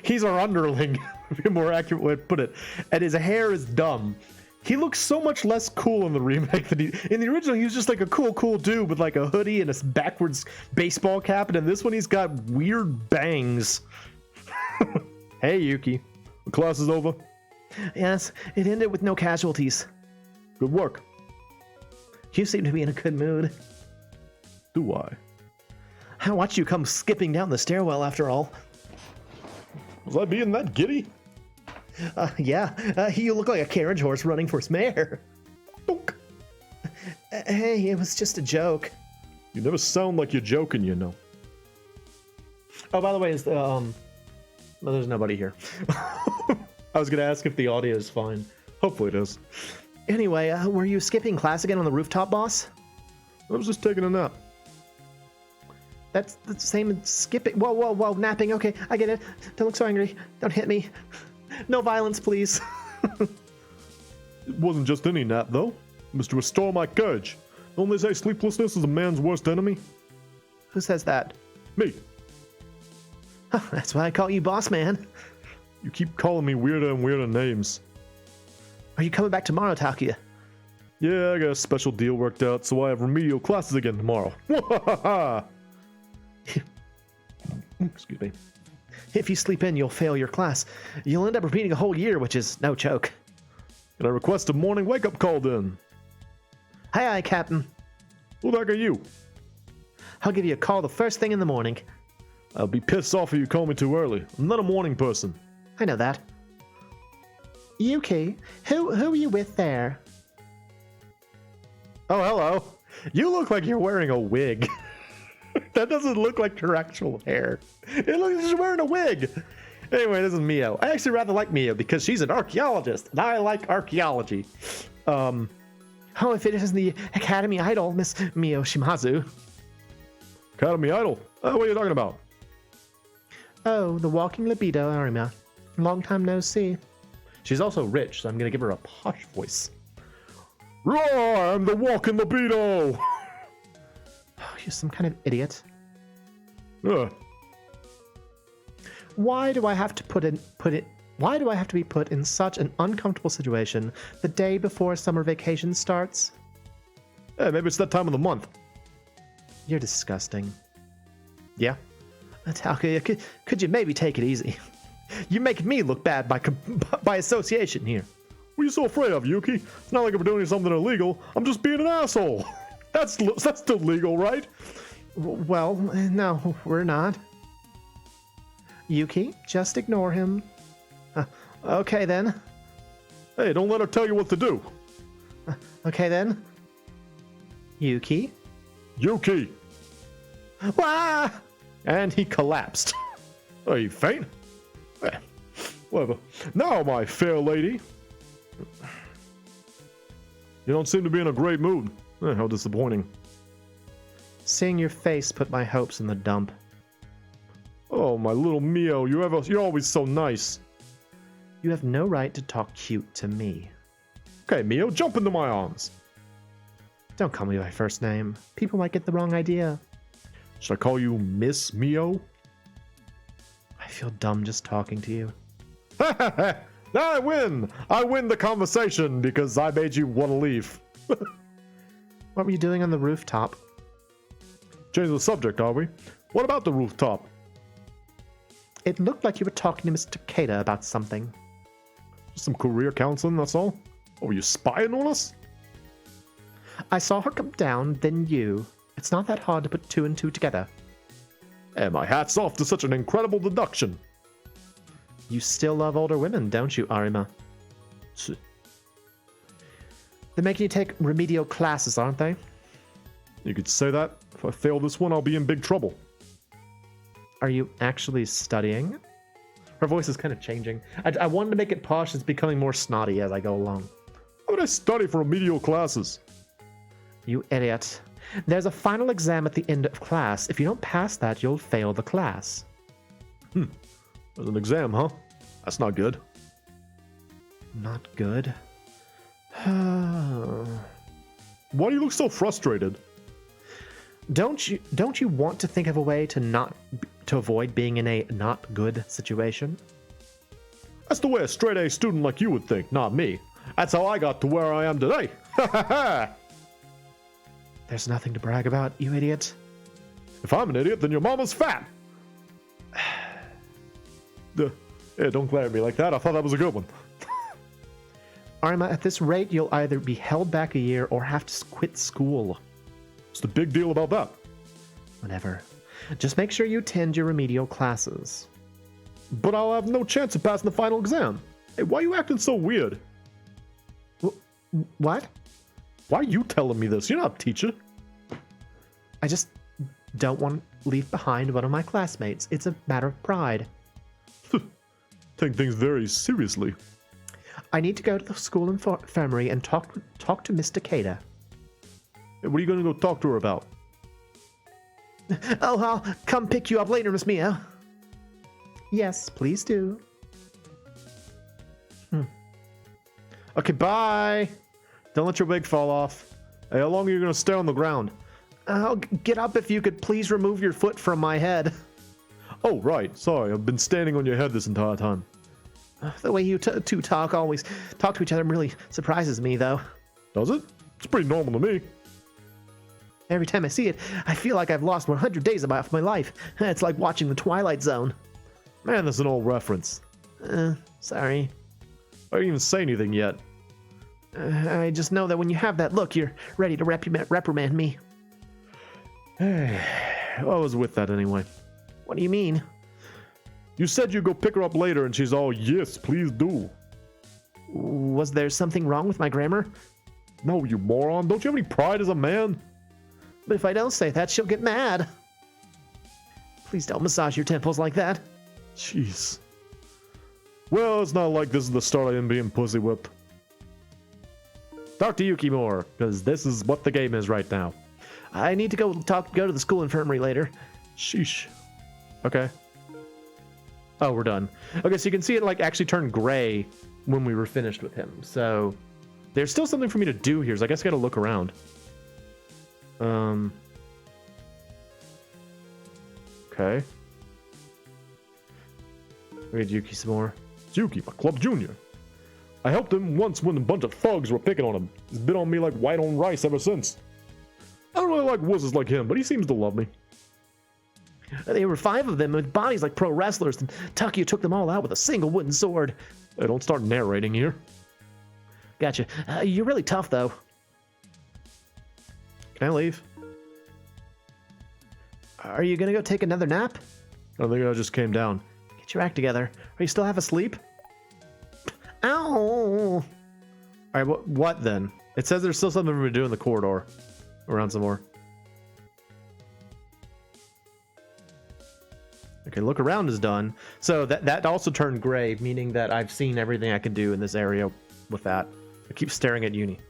He's our underling, to be a more accurate way to put it. And his hair is dumb. He looks so much less cool in the remake than in the original. He was just like a cool dude with like a hoodie and a backwards baseball cap. And in this one, he's got weird bangs. Hey, Yuki. The class is over? Yes, it ended with no casualties. Good work. You seem to be in a good mood. Do I? I watched you come skipping down the stairwell after all. Was I being that giddy? Yeah, you look like a carriage horse running for its mare. Hey, it was just a joke. You never sound like you're joking, you know. Oh, by the way, well, there's nobody here. I was gonna ask if the audio is fine. Hopefully it is. Anyway, were you skipping class again on the rooftop, boss? I was just taking a nap. That's the same as skipping. Whoa, napping. Okay, I get it. Don't look so angry. Don't hit me. No violence, please. It wasn't just any nap, though. It was to restore my courage. Don't they say sleeplessness is a man's worst enemy? Who says that? Me. That's why I call you boss man. You keep calling me weirder and weirder names. Are you coming back tomorrow, Takuya? Yeah, I got a special deal worked out, so I have remedial classes again tomorrow. Excuse me. If you sleep in, you'll fail your class. You'll end up repeating a whole year, which is no joke. Can I request a morning wake-up call then? Aye, Captain. Who the heck are you? I'll give you a call the first thing in the morning. I'll be pissed off if you call me too early. I'm not a morning person. I know that. Yuki, who are you with there? Oh, hello. You look like you're wearing a wig. That doesn't look like her actual hair. It looks like she's wearing a wig. Anyway, this is Mio. I actually rather like Mio because she's an archaeologist, and I like archaeology. Oh, if it isn't the Academy Idol, Miss Mio Shimazu. Academy Idol? What are you talking about? Oh, the walking libido, Arima. Long time no see. She's also rich, so I'm gonna give her a posh voice. Roar! I'm the walking libido! You're some kind of idiot. Yeah. Why do I have to be put in such an uncomfortable situation the day before summer vacation starts? Hey, maybe it's that time of the month. You're disgusting. Yeah? Takuya, could you maybe take it easy? You're making me look bad by association here. What are you so afraid of, Yuki? It's not like I'm doing something illegal. I'm just being an asshole. That's still legal, right? Well, no, we're not. Yuki, just ignore him. Okay then. Hey, don't let her tell you what to do. Okay then. Yuki. Yuki! Wah! And he collapsed. Are you faint? Eh, whatever. Now, my fair lady. You don't seem to be in a great mood. How disappointing. Seeing your face put my hopes in the dump. Oh, my little Mio, you're always so nice. You have no right to talk cute to me. Okay, Mio, jump into my arms. Don't call me by first name. People might get the wrong idea. Should I call you Miss Mio? I feel dumb just talking to you. I win! I win the conversation because I made you want to leave. What were you doing on the rooftop? Change the subject, are we? What about the rooftop? It looked like you were talking to Mr. Takeda about something. Just some career counseling, that's all? Oh, were you spying on us? I saw her come down, then you. It's not that hard to put two and two together. And my hat's off to such an incredible deduction. You still love older women, don't you, Arima? They're making you take remedial classes, aren't they? You could say that. If I fail this one, I'll be in big trouble. Are you actually studying? Her voice is kind of changing. I wanted to make it posh. It's becoming more snotty as I go along. Why would I study for remedial classes? You idiot. There's a final exam at the end of class. If you don't pass that, you'll fail the class. There's an exam, huh? That's not good. Not good. Why do you look so frustrated? Don't you want to think of a way to avoid being in a not good situation? That's the way a straight-A student like you would think, not me. That's how I got to where I am today. Ha ha ha! There's nothing to brag about, you idiot. If I'm an idiot, then your mama's fat. Yeah, don't glare at me like that. I thought that was a good one. Arima, at this rate, you'll either be held back a year or have to quit school. What's the big deal about that? Whatever. Just make sure you attend your remedial classes. But I'll have no chance of passing the final exam. Hey, why are you acting so weird? What? Why are you telling me this? You're not a teacher. I just don't want to leave behind one of my classmates. It's a matter of pride. Take things very seriously. I need to go to the school infirmary and talk to Mr. Takeda. Hey, what are you going to go talk to her about? Oh, I'll come pick you up later, Miss Mia. Yes, please do. Okay, bye. Don't let your wig fall off. Hey, how long are you going to stay on the ground? I'll get up if you could please remove your foot from my head. Oh, right. Sorry, I've been standing on your head this entire time. The way you two talk to each other really surprises me, though. Does it? It's pretty normal to me. Every time I see it, I feel like I've lost 100 days of my life. It's like watching The Twilight Zone. Man, that's an old reference. Sorry. I didn't even say anything yet. I just know that when you have that look, you're ready to reprimand me. I was with that anyway. What do you mean? You said you'd go pick her up later, and she's all, yes, please do. Was there something wrong with my grammar? No, you moron. Don't you have any pride as a man? But if I don't say that, she'll get mad. Please don't massage your temples like that. Jeez. Well, it's not like this is the start of him being pussy whipped. Talk to Yuki more, because this is what the game is right now. I need to go to the school infirmary later. Sheesh. Okay. Oh, we're done. Okay, so you can see it like actually turned gray when we were finished with him. So there's still something for me to do here. So I guess I gotta look around. Okay. Read Yuki some more. It's Yuki, my club junior. I helped him once when a bunch of thugs were picking on him. He's been on me like white on rice ever since. I don't really like wusses like him, but he seems to love me. There were 5 of them with bodies like pro wrestlers, and Takuya took them all out with a single wooden sword. Hey, don't start narrating here. Gotcha. You're really tough, though. Can I leave? Are you gonna go take another nap? I think I just came down. Get your act together. Are you still half asleep? Ow! Alright, what then? It says there's still something for me to do in the corridor. Around some more. Okay, look around is done. So that also turned gray, meaning that I've seen everything I can do in this area with that. I keep staring at Yuki.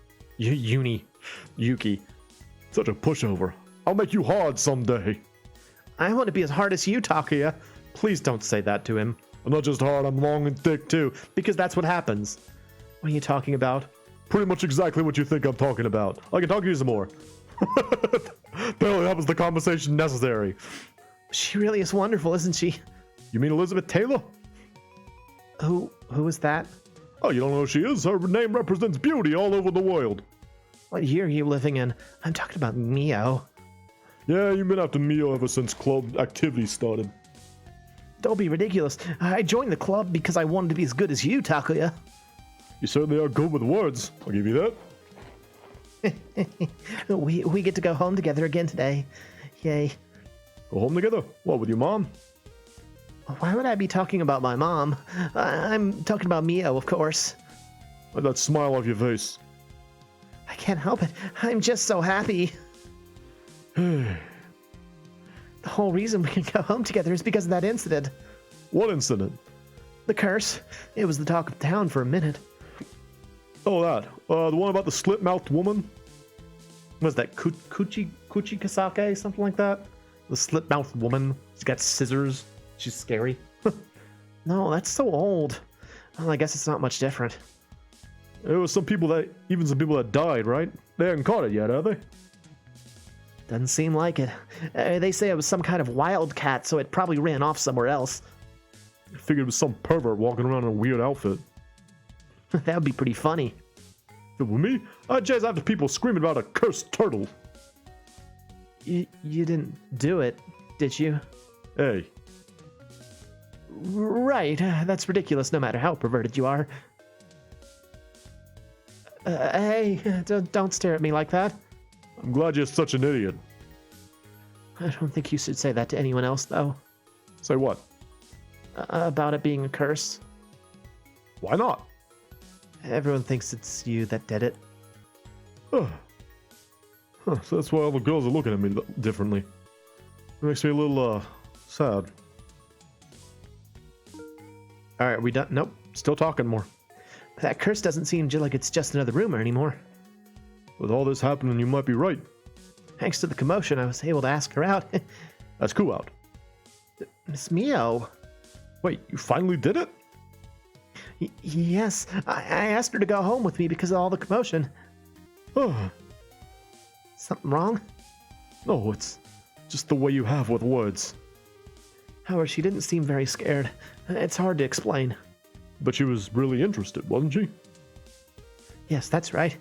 Such a pushover. I'll make you hard someday. I want to be as hard as you, Takuya. Please don't say that to him. I'm not just hard, I'm long and thick too. Because that's what happens. What are you talking about? Pretty much exactly what you think I'm talking about. I can talk to you some more. Barely that was the conversation necessary. She really is wonderful, isn't she? You mean Elizabeth Taylor? Who is that? Oh, you don't know who she is? Her name represents beauty all over the world. What year are you living in? I'm talking about Mio. Yeah, you've been after Mio ever since club activity started. Don't be ridiculous. I joined the club because I wanted to be as good as you, Takuya. You certainly are good with words. I'll give you that. we get to go home together again today. Yay. Go home together? What, with your mom? Why would I be talking about my mom? I'm talking about Mio, of course. Like that smile off your face. I can't help it. I'm just so happy. The whole reason we can go home together is because of that incident. What incident? The curse. It was the talk of town for a minute. Oh, that. The one about the slit-mouthed woman? Was that Kuchi Kasake? Something like that? The slit-mouthed woman. She's got scissors. She's scary. No, that's so old. Well, I guess it's not much different. There was some people that died, right? They haven't caught it yet, have they? Doesn't seem like it. They say it was some kind of wildcat, so it probably ran off somewhere else. I figured it was some pervert walking around in a weird outfit. That would be pretty funny. If it were me, I'd chase after people screaming about a cursed turtle. You didn't do it, did you? Hey. Right, that's ridiculous no matter how perverted you are. Hey, don't stare at me like that. I'm glad you're such an idiot. I don't think you should say that to anyone else, though. Say what? About it being a curse. Why not? Everyone thinks it's you that did it. So that's why all the girls are looking at me differently. It makes me a little, sad. Alright, are we done? Nope, still talking more. That curse doesn't seem like it's just another rumor anymore. With all this happening, you might be right. Thanks to the commotion, I was able to ask her out. That's cool out. Miss Mio. Wait, you finally did it? Yes, I asked her to go home with me because of all the commotion. Something wrong? No, it's just the way you have with words. However, she didn't seem very scared. It's hard to explain. But she was really interested, wasn't she? Yes, that's right.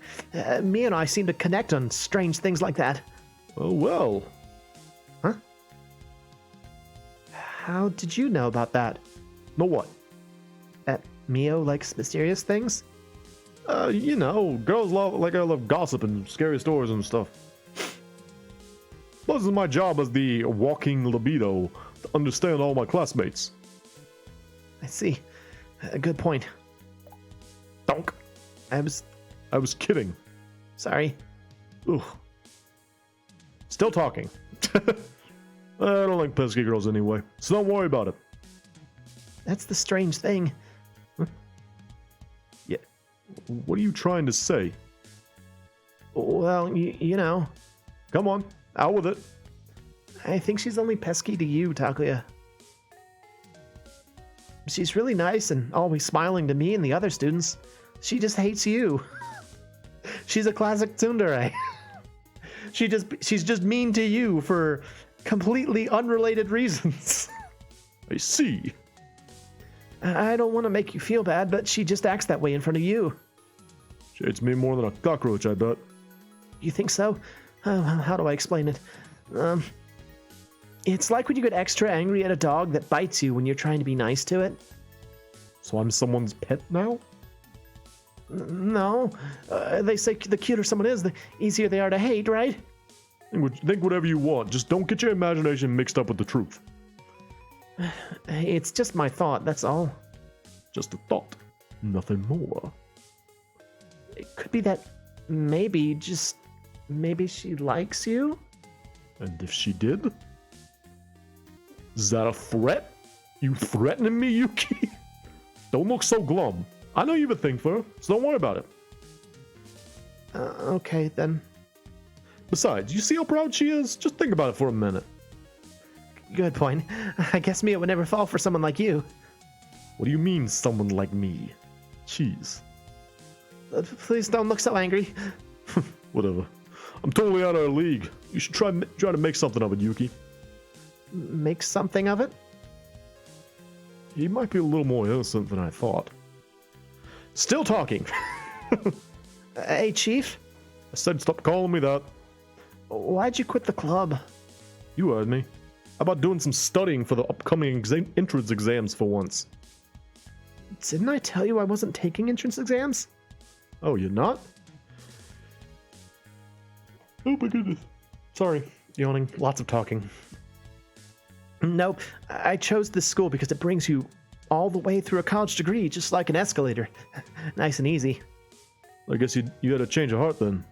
Me and I seem to connect on strange things like that. Oh, well. Huh? How did you know about that? Know what? That Mio likes mysterious things? You know, girls love gossip and scary stories and stuff. Plus, it's my job as the walking libido to understand all my classmates. I see. Good point. Donk. I was kidding. sorry. Ugh. Still talking. I don't like pesky girls anyway, so don't worry about it. That's the strange thing. Huh? Yeah. What are you trying to say? Well, you know. Come on, out with it. I think she's only pesky to you, Takuya. She's really nice and always smiling to me and the other students. She just hates you. She's a classic tsundere. She's just mean to you for completely unrelated reasons. I see. I don't want to make you feel bad, but she just acts that way in front of you. She hates me more than a cockroach, I bet. You think so? How do I explain it? It's like when you get extra angry at a dog that bites you when you're trying to be nice to it. So I'm someone's pet now? No. They say the cuter someone is, the easier they are to hate, right? Think whatever you want, just don't get your imagination mixed up with the truth. It's just my thought, that's all. Just a thought, nothing more. It could be that maybe she likes you? And if she did? Is that a threat? You threatening me, Yuki? Don't look so glum. I know you have a thing for her, so don't worry about it. Okay, then. Besides, you see how proud she is? Just think about it for a minute. Good point. I guess Mia would never fall for someone like you. What do you mean, someone like me? Jeez. Please don't look so angry. Whatever. I'm totally out of our league. You should try to make something of it, Yuki. Make something of it? He might be a little more innocent than I thought. Still talking. Hey, Chief. I said stop calling me that. Why'd you quit the club? You heard me. How about doing some studying for the upcoming entrance exams for once? Didn't I tell you I wasn't taking entrance exams? Oh, you're not? Oh my goodness. Sorry, yawning. Lots of talking. Nope. I chose this school because it brings you all the way through a college degree, just like an escalator. Nice and easy. I guess you had a change of heart then.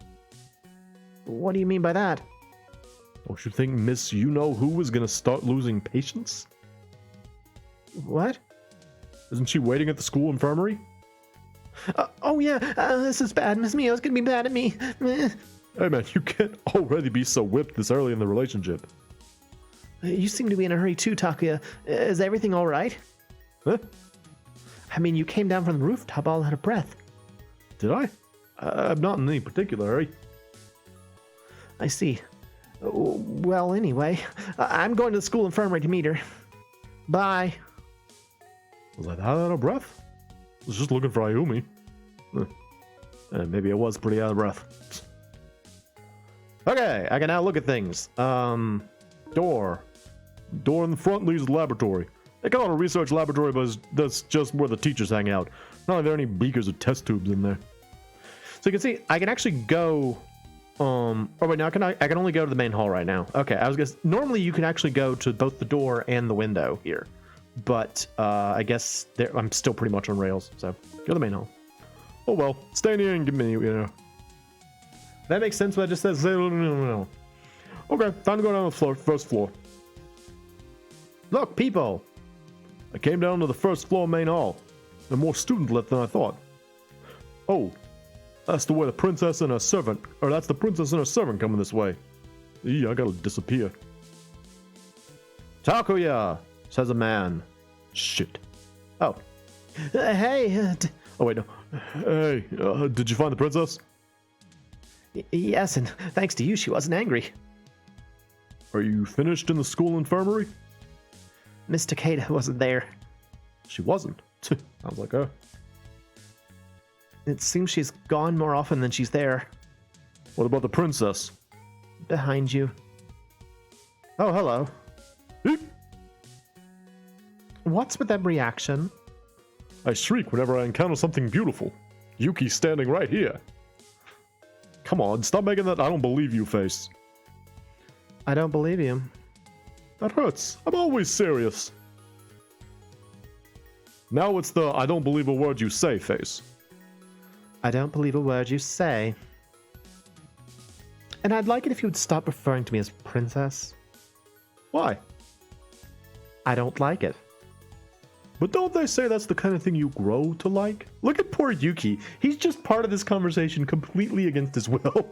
What do you mean by that? Don't you think Miss You-Know-Who is gonna start losing patience? What? Isn't she waiting at the school infirmary? Oh yeah, this is bad. Miss Mio's gonna be mad at me. Hey man, you can't already be so whipped this early in the relationship. You seem to be in a hurry too, Takuya. Is everything all right? Huh? I mean, you came down from the rooftop all out of breath. Did I? I'm not in any particular hurry. I see. Well, anyway, I'm going to the school infirmary to meet her. Bye. Was I that out of breath? I was just looking for Ayumi. Maybe I was pretty out of breath. Okay, I can now look at things. Door. Door in the front leads to the laboratory. They call it a research laboratory, but that's just where the teachers hang out. Not like there are any beakers or test tubes in there. So you can see, I can actually go. Oh wait, no, I can only go to the main hall right now. Okay, I was gonna. Normally, you can actually go to both the door and the window here, but I guess I'm still pretty much on rails. So go to the main hall. Oh well, stay in here and give me, That makes sense. What I just said. No. Okay, time to go down the first floor. Look, people. I came down to the first floor main hall. There are more students left than I thought. Oh, that's the way the princess and her servant, or that's the princess and her servant coming this way. Yeah, I gotta disappear. Takuya, says a man. Shit. Oh. Hey. Oh wait, no. Hey, did you find the princess? Yes, and thanks to you, she wasn't angry. Are you finished in the school infirmary? Miss Takeda wasn't there. She wasn't. Sounds like her. It seems she's gone more often than she's there. What about the princess? Behind you. Oh, hello. Beep. What's with that reaction? I shriek whenever I encounter something beautiful. Yuki's standing right here. Come on, stop making that I don't believe you face. I don't believe you. That hurts. I'm always serious. Now it's the I don't believe a word you say face. I don't believe a word you say. And I'd like it if you would stop referring to me as princess. Why? I don't like it. But don't they say that's the kind of thing you grow to like? Look at poor Yuki. He's just part of this conversation completely against his will.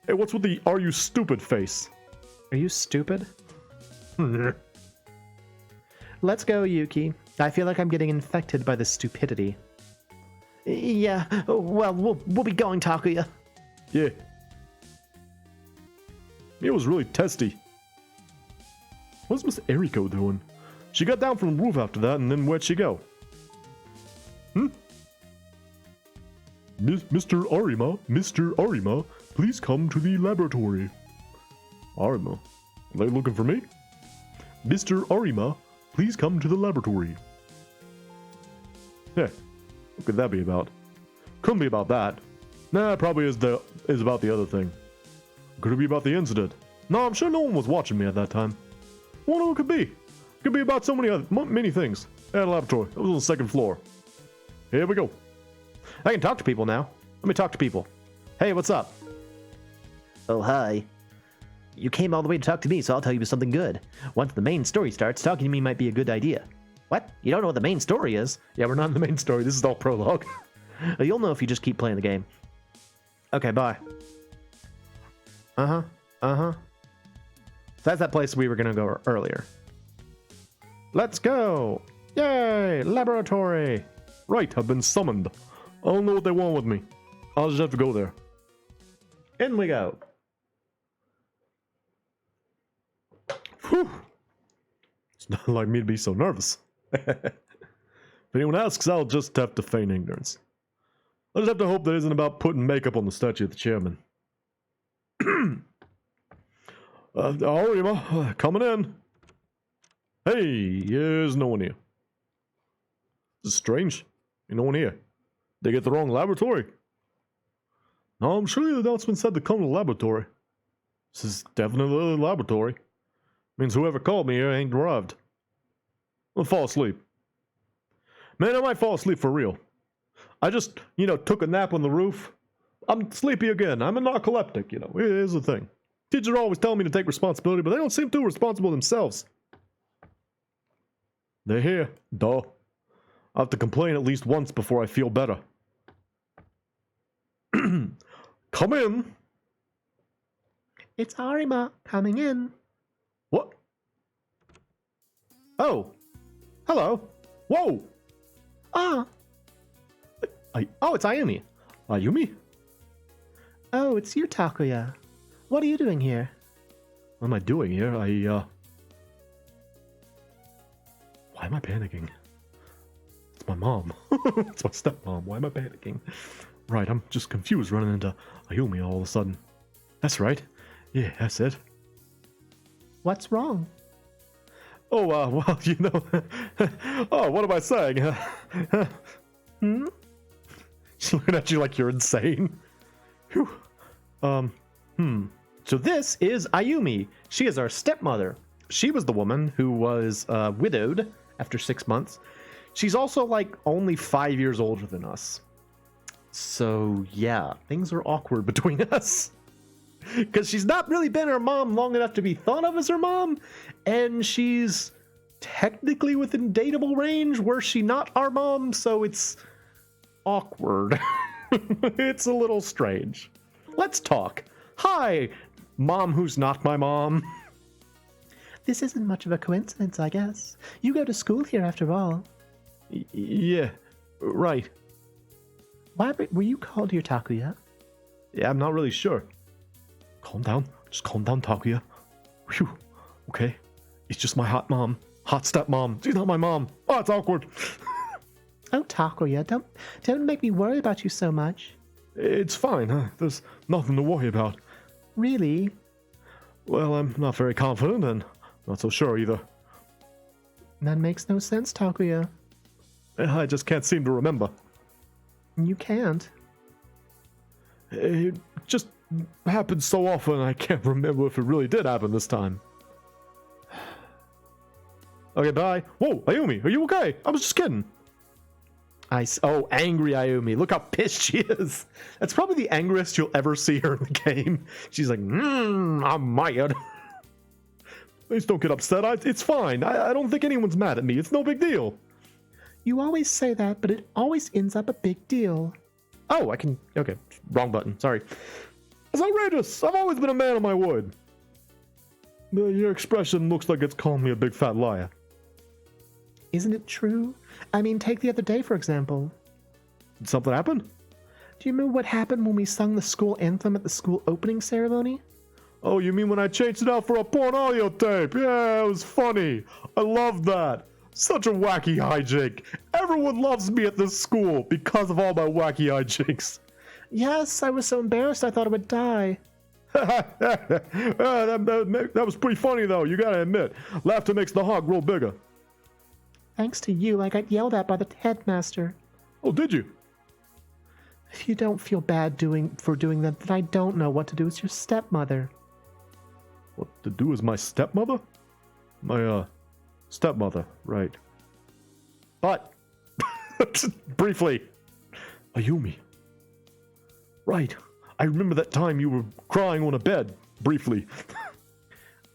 Hey, what's with the are you stupid face? Are you stupid? Let's go, Yuki. I feel like I'm getting infected by this stupidity. Yeah, well, we'll be going, Takuya. Yeah. It was really testy. What's Miss Eriko doing? She got down from the roof after that, and then where'd she go? Mr. Arima, please come to the laboratory. Arima? Are they looking for me? Mr. Arima, please come to the laboratory. Yeah, what could that be about? Couldn't be about that. Nah, it probably is about the other thing. Could it be about the incident? No, I'm sure no one was watching me at that time. Wonder who it could be. Could be about so many things. At a laboratory. It was on the second floor. Here we go. I can talk to people now. Let me talk to people. Hey, what's up? Oh, hi. You came all the way to talk to me, so I'll tell you something good. Once the main story starts, talking to me might be a good idea. What? You don't know what the main story is? Yeah, we're not in the main story. This is all prologue. You'll know if you just keep playing the game. Okay, bye. Uh-huh. Uh-huh. So that's that place we were gonna go earlier. Let's go! Yay! Laboratory! Right, I've been summoned. I don't know what they want with me. I'll just have to go there. In we go. Whew! It's not like me to be so nervous. If anyone asks, I'll just have to feign ignorance. I just have to hope that isn't about putting makeup on the statue of the chairman. Ayumi, coming in. Hey, there's no one here. This is strange. Ain't no one here. They get the wrong laboratory. No, I'm sure the announcement said to come to the laboratory. This is definitely the laboratory. Means whoever called me here ain't arrived. I'll fall asleep. Man, I might fall asleep for real. I just, took a nap on the roof. I'm sleepy again. I'm a narcoleptic, Here's the thing. Teachers always tell me to take responsibility, but they don't seem too responsible themselves. They're here. Duh. I'll have to complain at least once before I feel better. Come in. It's Arima coming in. What? Oh. Hello. Whoa. Ah. Oh, it's Ayumi. Ayumi? Oh, it's you, Takuya. What are you doing here? What am I doing here? Why am I panicking? It's my mom. It's my stepmom. Why am I panicking? Right, I'm just confused running into Ayumi all of a sudden. That's right. Yeah, that's it. What's wrong? Oh, well, oh, what am I saying? Hmm? She's looking at you like you're insane. Whew. So this is Ayumi. She is our stepmother. She was the woman who was widowed after 6 months. She's also only 5 years older than us. So yeah, things are awkward between us. Because she's not really been our mom long enough to be thought of as her mom. And she's technically within dateable range. Were she not our mom? So it's awkward. It's a little strange. Let's talk. Hi, mom who's not my mom. This isn't much of a coincidence, I guess. You go to school here after all. Yeah, right. Why were you called here, Takuya? Yeah, I'm not really sure. Calm down. Just calm down, Takuya. Whew. Okay. It's just my hot mom. Hot stepmom. She's not my mom. Oh, it's awkward. Oh, Takuya, don't make me worry about you so much. It's fine. Huh? There's nothing to worry about. Really? Well, I'm not very confident and not so sure either. That makes no sense, Takuya. I just can't seem to remember. You can't. It just happens so often I can't remember if it really did happen this time. Okay, bye. Whoa, Ayumi, are you okay? I was just kidding. Oh, angry Ayumi. Look how pissed she is. That's probably the angriest you'll ever see her in the game. She's like, I'm mad. Please don't get upset. It's fine. I don't think anyone's mad at me. It's no big deal. You always say that, but it always ends up a big deal. Oh, okay, wrong button. Sorry. It's outrageous. I've always been a man of my word. Your expression looks like it's calling me a big fat liar. Isn't it true? I mean, take the other day, for example. Did something happen? Do you remember what happened when we sung the school anthem at the school opening ceremony? Oh, you mean when I changed it out for a porn audio tape? Yeah, it was funny. I love that. Such a wacky hijink. Everyone loves me at this school because of all my wacky hijinks. Yes, I was so embarrassed I thought I would die. That was pretty funny, though. You gotta admit. Laughter makes the heart grow bigger. Thanks to you, I got yelled at by the headmaster. Oh, did you? If you don't feel bad for doing that, then I don't know what to do as your stepmother. What to do as my stepmother? My, Stepmother, right. But, briefly, Ayumi. Right. I remember that time you were crying on a bed, briefly.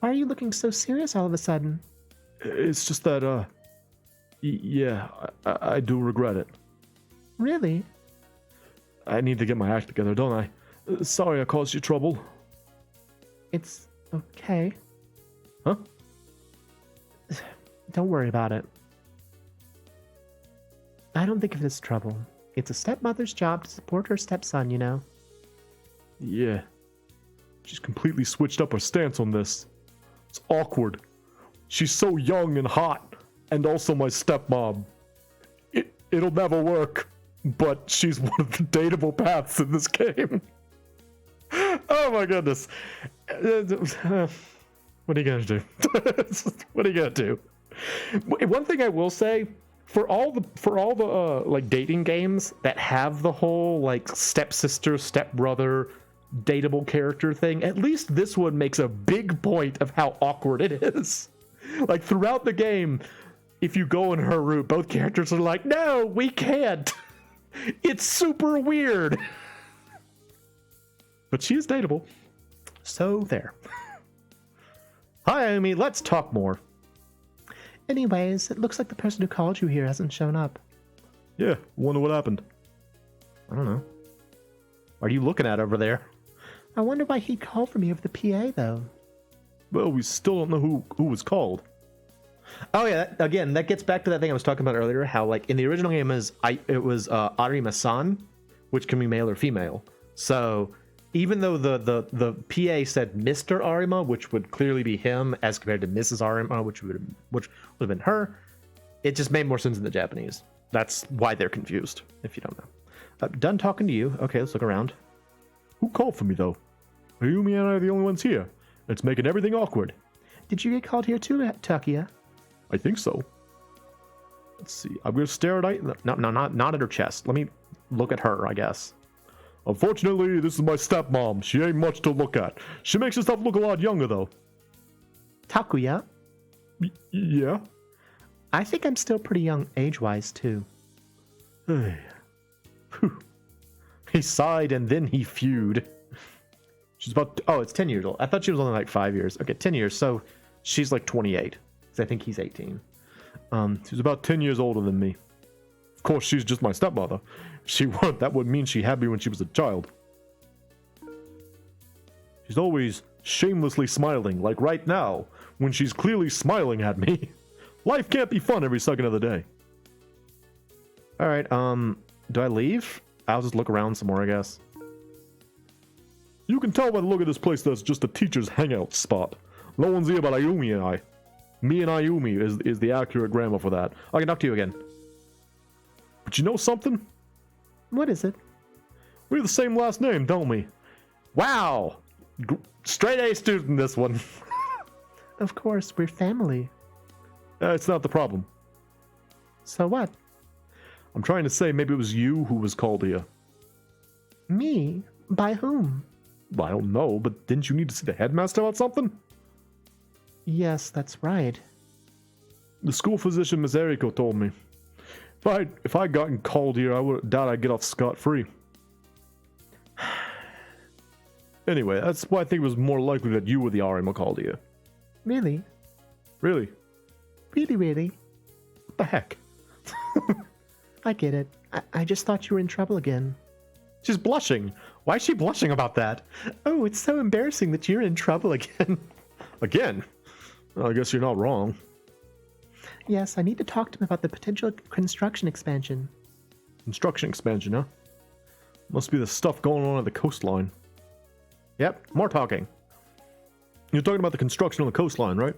Why are you looking so serious all of a sudden? It's just that, yeah, I do regret it. Really? I need to get my act together, don't I? Sorry I caused you trouble. It's okay. Huh? Don't worry about it. I don't think of it as trouble. It's a stepmother's job to support her stepson, you know? Yeah. She's completely switched up her stance on this. It's awkward. She's so young and hot, and also my stepmom. It'll never work, but she's one of the dateable paths in this game. Oh my goodness. What are you gonna do? What are you gonna do? One thing I will say, for all the like dating games that have the whole like stepsister, stepbrother, dateable character thing, at least this one makes a big point of how awkward it is. Like throughout the game, if you go in her route, both characters are like, no, we can't. It's super weird. But she is dateable. So there. Hi, Ayumi, let's talk more. Anyways, it looks like the person who called you here hasn't shown up. Yeah, wonder what happened. I don't know. What are you looking at over there? I wonder why he called for me over the PA, though. Well, we still don't know who was called. Oh yeah, again, that gets back to that thing I was talking about earlier, how like in the original game it was Arima-san, which can be male or female. So even though the PA said Mr. Arima, which would clearly be him, as compared to Mrs. Arima, which would have been her, it just made more sense in the Japanese. That's why they're confused, if you don't know. Done talking to you. Okay, let's look around. Who called for me, though? Ayumi and I are the only ones here. It's making everything awkward. Did you get called here too, Takia? I think so. Let's see. I'm going to stare at No, not at her chest. Let me look at her, I guess. Unfortunately, this is my stepmom. She ain't much to look at. She makes herself look a lot younger, though. Takuya? Yeah? I think I'm still pretty young age-wise, too. He sighed and then he fewed. She's about... Oh, it's 10 years old. I thought she was only like 5 years. Okay, 10 years. So she's like 28. Because I think he's 18. She's about 10 years older than me. Of course, she's just my stepmother. If she weren't, that would mean she had me when she was a child. She's always shamelessly smiling, like right now, when she's clearly smiling at me. Life can't be fun every second of the day. Alright, do I leave? I'll just look around some more, I guess. You can tell by the look of this place that's just a teacher's hangout spot. No one's here but Ayumi and I. Me and Ayumi is the accurate grammar for that. I can talk to you again. But you know something? What is it? We have the same last name, don't we? Wow! Straight A student, this one. Of course, we're family. It's not the problem. So what? I'm trying to say maybe it was you who was called here. Me? By whom? I don't know, but didn't you need to see the headmaster about something? Yes, that's right. The school physician, Miss Eriko, told me. If I'd gotten called here, I would have doubt I'd get off scot-free. Anyway, that's why I think it was more likely that you were the Arima called here. Really? Really? Really? What the heck? I get it. I just thought you were in trouble again. She's blushing. Why is she blushing about that? Oh, it's so embarrassing that you're in trouble again. Again? Well, I guess you're not wrong. Yes, I need to talk to him about the potential construction expansion. Construction expansion, huh? Must be the stuff going on at the coastline. Yep, more talking. You're talking about the construction on the coastline, right?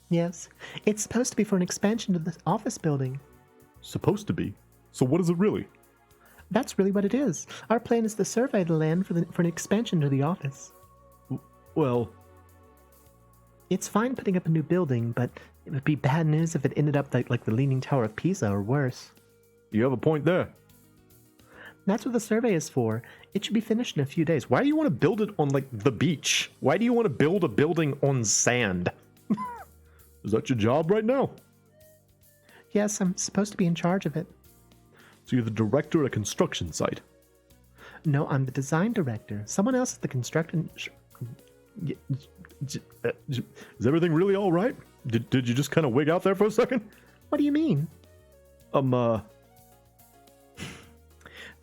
Yes, it's supposed to be for an expansion to the office building. Supposed to be. So what is it really? That's really what it is. Our plan is to survey the land for an expansion to the office. Well... It's fine putting up a new building, but it would be bad news if it ended up like the Leaning Tower of Pisa or worse. You have a point there. That's what the survey is for. It should be finished in a few days. Why do you want to build it on, like, the beach? Why do you want to build a building on sand? Is that your job right now? Yes, I'm supposed to be in charge of it. So you're the director at a construction site? No, I'm the design director. Someone else is the construction... Is everything really all right? Did you just kind of wig out there for a second? What do you mean? Do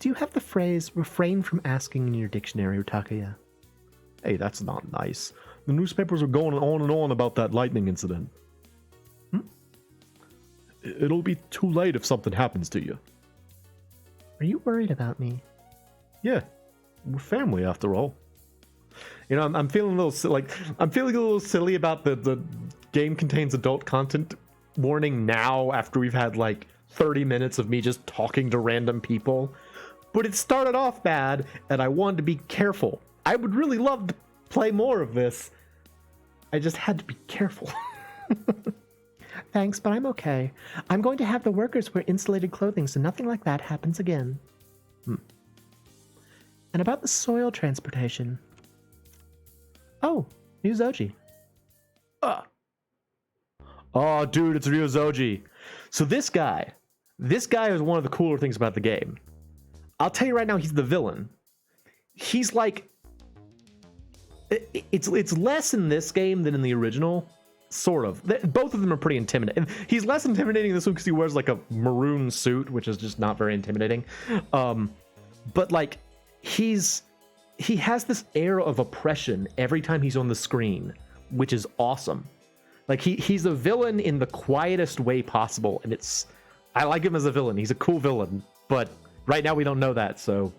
you have the phrase, refrain from asking in your dictionary, Takuya? Hey, that's not nice. The newspapers are going on and on about that lightning incident. It'll be too late if something happens to you. Are you worried about me? Yeah, we're family after all. You know, I'm feeling a little I'm feeling a little silly about the game contains adult content warning now after we've had like 30 minutes of me just talking to random people. But it started off bad, and I wanted to be careful. I would really love to play more of this. I just had to be careful. Thanks, but I'm okay. I'm going to have the workers wear insulated clothing so nothing like that happens again. And about the soil transportation. Oh, Ryozoji. Oh, dude, it's Ryozoji. So this guy is one of the cooler things about the game. I'll tell you right now, he's the villain. He's like... It's less in this game than in the original. Sort of. Both of them are pretty intimidating. He's less intimidating in this one because he wears like a maroon suit, which is just not very intimidating. But like, he has this air of oppression every time he's on the screen, which is awesome. Like he's a villain in the quietest way possible, and I like him as a villain. He's a cool villain, but right now we don't know that, so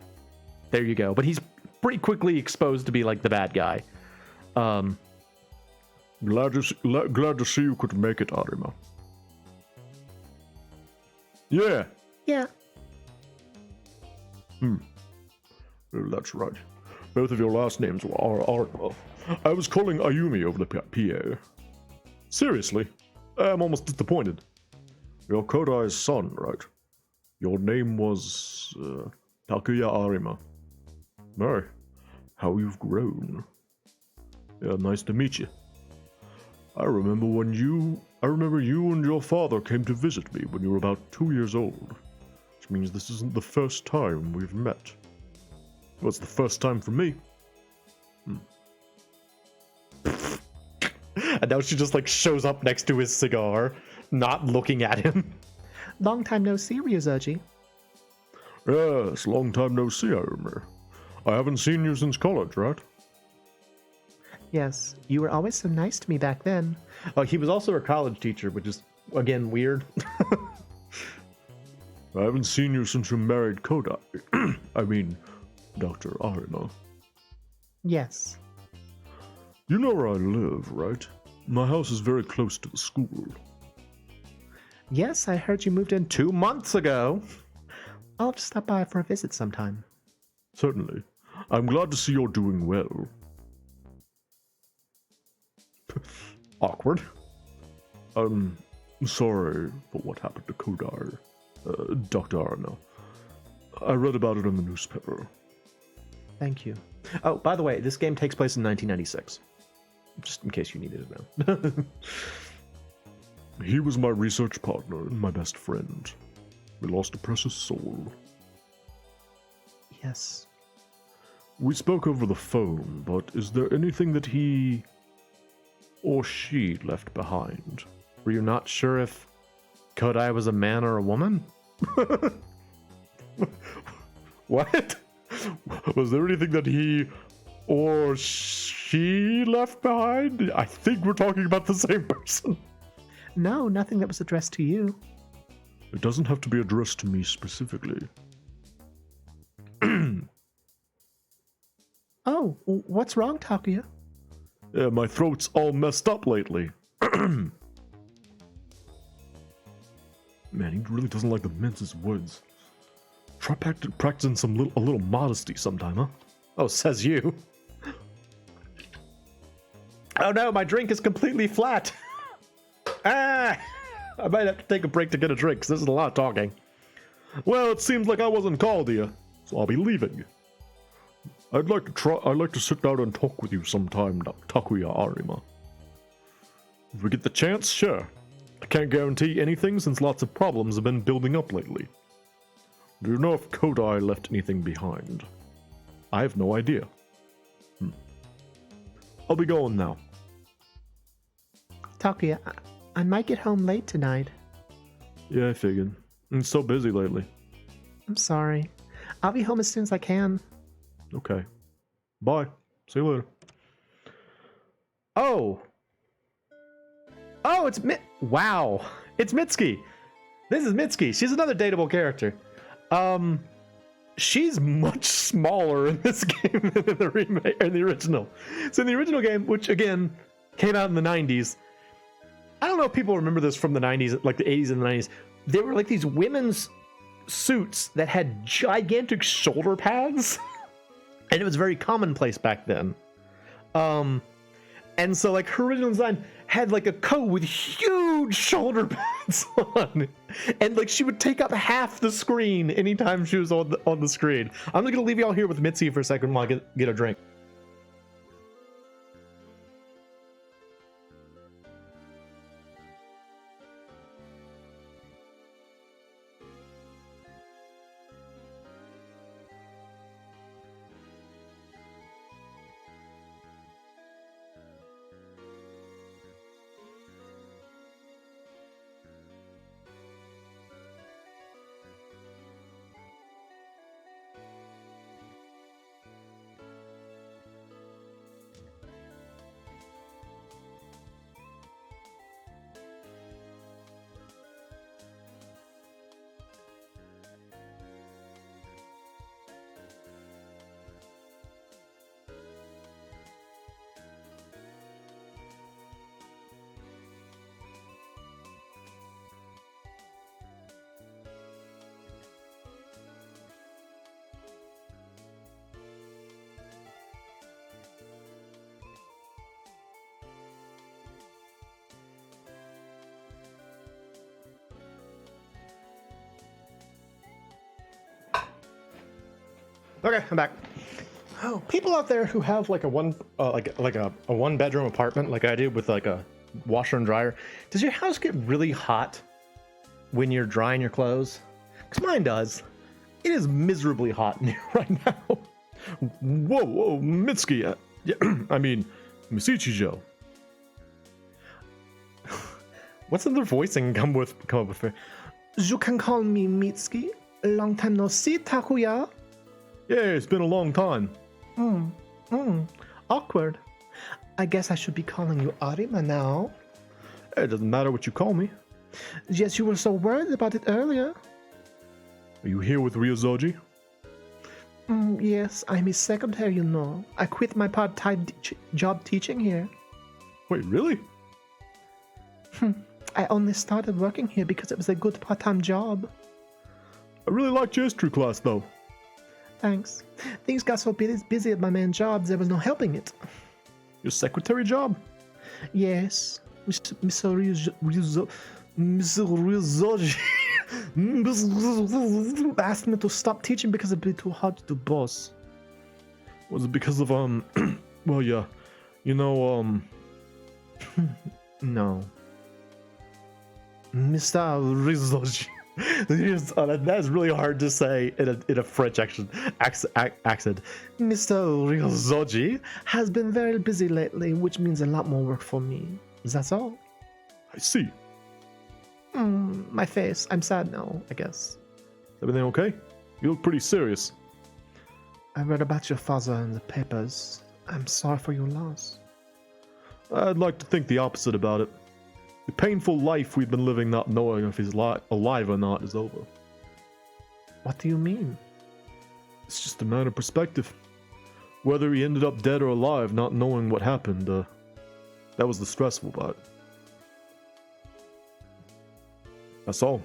there you go. But he's pretty quickly exposed to be like the bad guy. Glad to see you could make it, Arima. Yeah. Yeah. That's right. Both of your last names are Arima. I was calling Ayumi over the PA. Seriously, I'm almost disappointed. You're Kodai's son, right? Your name was Takuya Arima. No. How you've grown. Yeah, nice to meet you. I remember you and your father came to visit me when you were about 2 years old. Which means this isn't the first time we've met. Well, it's the first time for me. And now she just like shows up next to his cigar, not looking at him. Long time no see, Ryozoji. Yes, long time no see, Ayumi. I haven't seen you since college, right? Yes, you were always so nice to me back then. Oh, he was also a college teacher, which is, again, weird. I haven't seen you since you married Kodai. I mean, Dr. Arima. Yes. You know where I live, right? My house is very close to the school. Yes, I heard you moved in 2 months ago. I'll have to stop by for a visit sometime. Certainly. I'm glad to see you're doing well. Awkward. I'm sorry for what happened to Kodai, Dr. Arima. I read about it in the newspaper. Thank you. Oh, by the way, this game takes place in 1996. Just in case you needed to know. He was my research partner and my best friend. We lost a precious soul. Yes. We spoke over the phone, but is there anything that he or she left behind? Were you not sure if Kodai was a man or a woman? What? Was there anything that he or she left behind? I think we're talking about the same person. No, nothing that was addressed to you. It doesn't have to be addressed to me specifically. Oh, what's wrong, Takuya? Yeah, my throat's all messed up lately. Man, he really doesn't like to mince his words. Try practicing a little modesty sometime, huh? Oh, says you. Oh no, my drink is completely flat. I might have to take a break to get a drink, because this is a lot of talking. Well, it seems like I wasn't called here, so I'll be leaving. I'd like to sit down and talk with you sometime, Takuya Arima. If we get the chance, sure. I can't guarantee anything since lots of problems have been building up lately. Do you know if Kodai left anything behind? I have no idea. I'll be going now. Takuya, I might get home late tonight. Yeah, I figured. I'm so busy lately. I'm sorry. I'll be home as soon as I can. Okay. Bye. See you later. Oh! Oh, it's wow. It's Mitsuki. This is Mitsuki. She's another dateable character. She's much smaller in this game than in the remake or the original. So in the original game, which again came out in the 90s, I don't know if people remember this from the 90s, like the 80s and the 90s. There were like these women's suits that had gigantic shoulder pads, and it was very commonplace back then. And so like her original design had like a coat with huge shoulder pads on, and like she would take up half the screen anytime she was on the screen. I'm just gonna leave y'all here with Mitsuki for a second while I get a drink. Okay, I'm back. Oh, people out there who have like a one one bedroom apartment like I do with like a washer and dryer, does your house get really hot when you're drying your clothes? Because mine does. It is miserably hot in here right now. Whoa, Mitsuki. Yeah, I mean, Mitsuki. What's another voicing come up with? You can call me Mitsuki. Long time no see, Takuya. Yeah, it's been a long time. Awkward. I guess I should be calling you Arima now. It doesn't matter what you call me. Yes, you were so worried about it earlier. Are you here with Ryozoji? Yes, I'm his secretary, you know. I quit my part-time job teaching here. Wait, really? I only started working here because it was a good part-time job. I really liked your history class, though. Thanks. Things got so busy at my main job, there was no helping it. Your secretary job? Yes. Mr. Ryozoji asked me to stop teaching because it'd be too hard to do boss. Was it because of, well, yeah. You know, No. Mr. Ryozoji. That's really hard to say in a French accent. Mr. Ryozoji has been very busy lately, which means a lot more work for me. That's all. I see. My face. I'm sad now, I guess. Everything okay? You look pretty serious. I read about your father in the papers. I'm sorry for your loss. I'd like to think the opposite about it. The painful life we've been living not knowing if he's alive or not is over. What do you mean? It's just a matter of perspective. Whether he ended up dead or alive, not knowing what happened, that was the stressful part. That's all.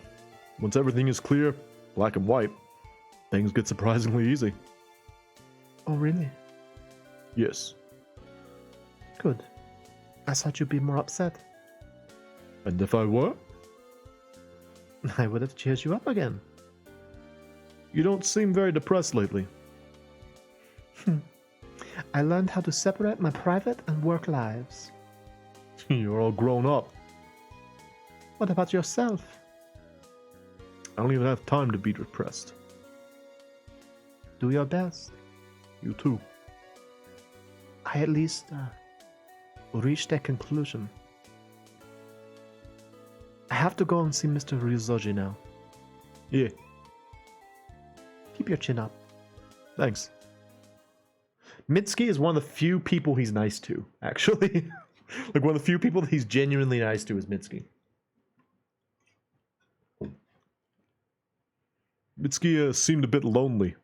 Once everything is clear, black and white, things get surprisingly easy. Oh, really? Yes. Good. I thought you'd be more upset. And if I were? I would have cheered you up again. You don't seem very depressed lately. I learned how to separate my private and work lives. You're all grown up. What about yourself? I don't even have time to be depressed. Do your best. You too. I at least reached a conclusion. I have to go and see Mr. Ryozoji now. Yeah, Keep your chin up. thanks. Mitsuki is one of the few people he's nice to, actually. Like, one of the few people that he's genuinely nice to is Mitsuki. Mitsuki seemed a bit lonely.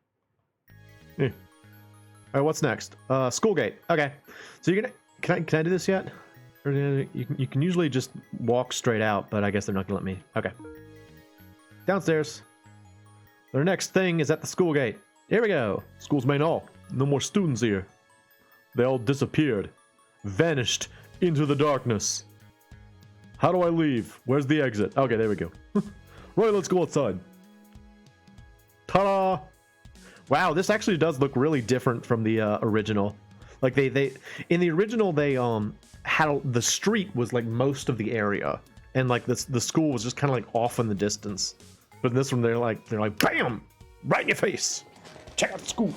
All right, what's next? Schoolgate. Okay. So you're gonna... Can I do this yet? Or you can usually just walk straight out, but I guess they're not gonna let me. Okay. Downstairs. Their next thing is at the school gate. Here we go. School's main hall. No more students here. They all disappeared. Vanished into the darkness. How do I leave? Where's the exit? Okay, there we go. Right, let's go outside. Ta-da! Wow, this actually does look really different from the original. Like they in the original they had the street was like most of the area, and like the school was just kind of like off in the distance. But in this one they're like bam, right in your face. Check out the school.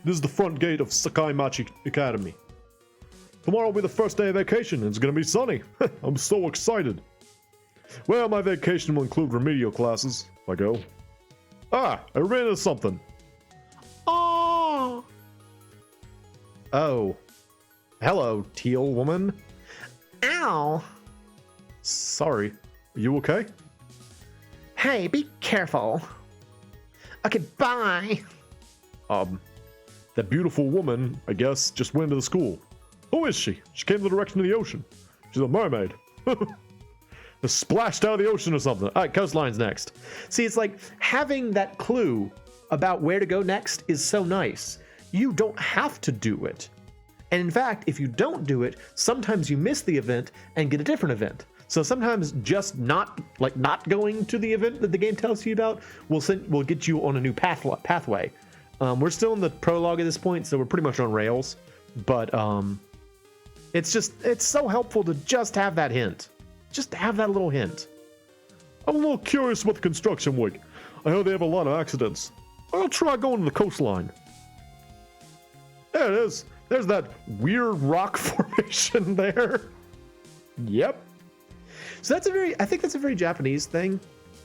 This is the front gate of Sakaimachi Academy. Tomorrow will be the first day of vacation, and it's gonna be sunny. I'm so excited. Well, my vacation will include remedial classes, if I go. Ah, I ran into something. Oh. Hello, teal woman. Ow. Sorry. Are you okay? Hey, be careful. Okay, bye. That beautiful woman, I guess, just went into the school. Who is she? She came in the direction of the ocean. She's a mermaid. Just splashed out of the ocean or something. All right, coastline's next. See, it's like having that clue about where to go next is so nice. You don't have to do it. And in fact, if you don't do it, sometimes you miss the event and get a different event. So sometimes just not going to the event that the game tells you about will get you on a new pathway. We're still in the prologue at this point, so we're pretty much on rails. But it's so helpful to just have that hint. Just have that little hint. I'm a little curious about the construction work. I heard they have a lot of accidents. I'll try going to the coastline. There it is. There's that weird rock formation there. Yep. So I think that's a very Japanese thing,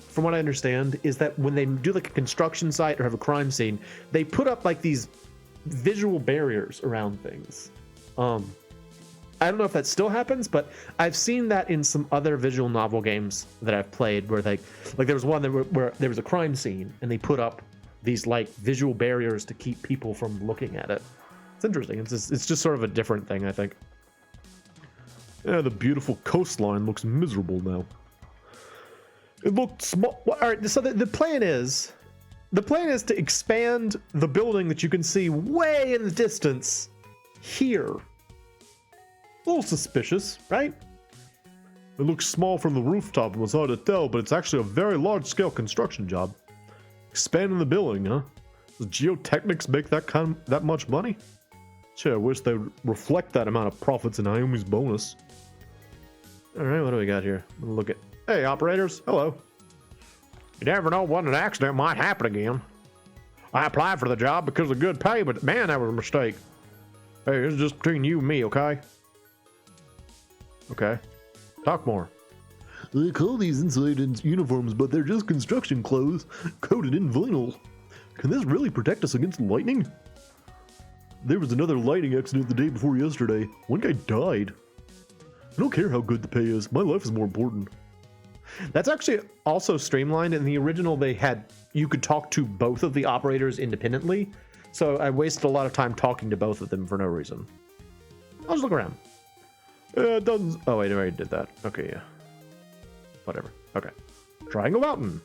from what I understand, is that when they do like a construction site or have a crime scene, they put up like these visual barriers around things. I don't know if that still happens, but I've seen that in some other visual novel games that I've played where like there was one where there was a crime scene and they put up these like visual barriers to keep people from looking at it. It's interesting. It's just sort of a different thing, I think. Yeah, the beautiful coastline looks miserable now. It looked small. Well, all right, so the plan is to expand the building that you can see way in the distance here. A little suspicious, right? It looks small from the rooftop and was hard to tell, but it's actually a very large-scale construction job. Expanding the building, huh? Does Geotechnics make that much money? Gee, I wish they would reflect that amount of profits in Ayumi's bonus. All right, what do we got here? Look at... Hey, operators. Hello. You never know when an accident might happen again. I applied for the job because of good pay, but man, that was a mistake. Hey, this is just between you and me, okay? Okay. Talk more. They call these insulated uniforms, but they're just construction clothes coated in vinyl. Can this really protect us against lightning? There was another lightning accident the day before yesterday. One guy died. I don't care how good the pay is. My life is more important. That's actually also streamlined. In the original, you could talk to both of the operators independently. So I wasted a lot of time talking to both of them for no reason. I'll just look around. It doesn't... Oh, wait, I already did that. Okay, yeah. Whatever. Okay. Triangle Mountain.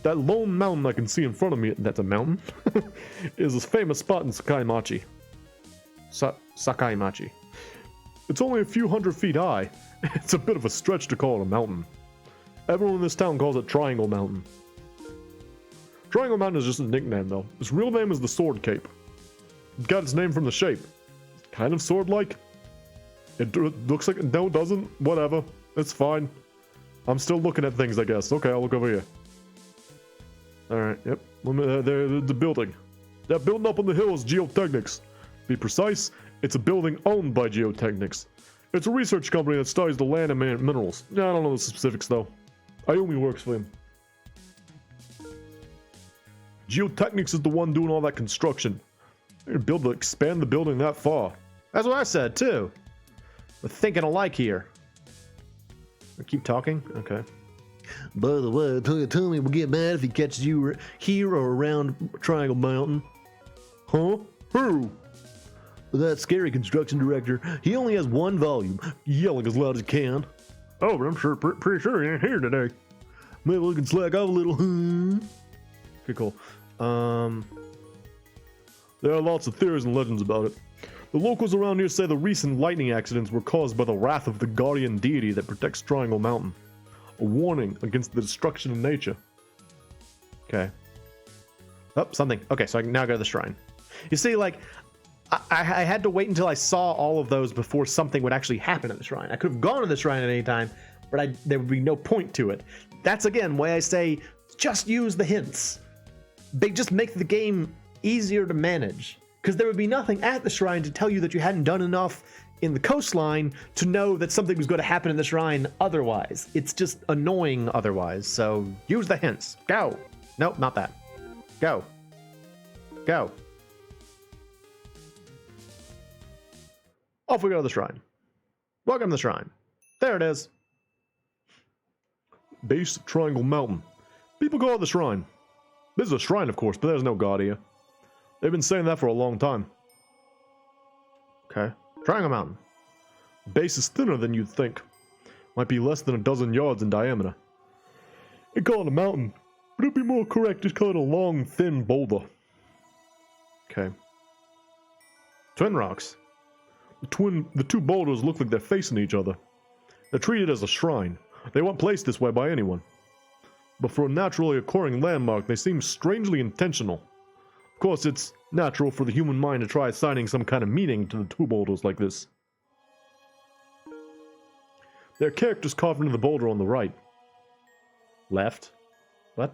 That lone mountain I can see in front of me, that's a mountain, is a famous spot in Sakaimachi. Sakaimachi. It's only a few hundred feet high. It's a bit of a stretch to call it a mountain. Everyone in this town calls it Triangle Mountain. Triangle Mountain is just a nickname, though. Its real name is the Sword Cape. It got its name from the shape. Kind of sword-like. looks like no, it doesn't. Whatever, it's fine. I'm still looking at things, I guess. Okay, I'll look over here. All right. Yep. The building. That building up on the hill is Geotechnics. Be precise, it's a building owned by Geotechnics. It's a research company that studies the land and minerals. Yeah, I don't know the specifics though. Ayumi works for him. Geotechnics is the one doing all that construction. They're gonna build to expand the building that far. That's what I said too. We're thinking alike here. We keep talking? Okay. By the way, Tommy will get mad if he catches you here or around Triangle Mountain. Huh? Who? That scary construction director. He only has one volume, yelling as loud as he can. Oh, but I'm sure, pretty sure he ain't here today. Maybe we can slack off a little. Okay, cool. There are lots of theories and legends about it. The locals around here say the recent lightning accidents were caused by the wrath of the guardian deity that protects Triangle Mountain. A warning against the destruction of nature. Okay. Oh, something. Okay, so I can now go to the shrine. You see, like, I had to wait until I saw all of those before something would actually happen at the shrine. I could have gone to the shrine at any time, but there would be no point to it. That's, again, why I say just use the hints. They just make the game easier to manage. Because there would be nothing at the shrine to tell you that you hadn't done enough in the coastline to know that something was going to happen in the shrine otherwise. It's just annoying otherwise, so use the hints. Go! Nope, not that. Go. Go. Off we go to the shrine. Welcome to the shrine. There it is. Base of Triangle Mountain. People call it the shrine. This is a shrine, of course, but there's no god here. They've been saying that for a long time. Okay. Triangle Mountain. Base is thinner than you'd think. Might be less than a dozen yards in diameter. They call it a mountain, but it'd be more correct to call it a long, thin boulder. Okay. Twin rocks. The two boulders look like they're facing each other. They're treated as a shrine. They weren't placed this way by anyone. But for a naturally occurring landmark, they seem strangely intentional. Of course, it's natural for the human mind to try assigning some kind of meaning to the two boulders like this. There are characters carved into the boulder on the right. Left. What?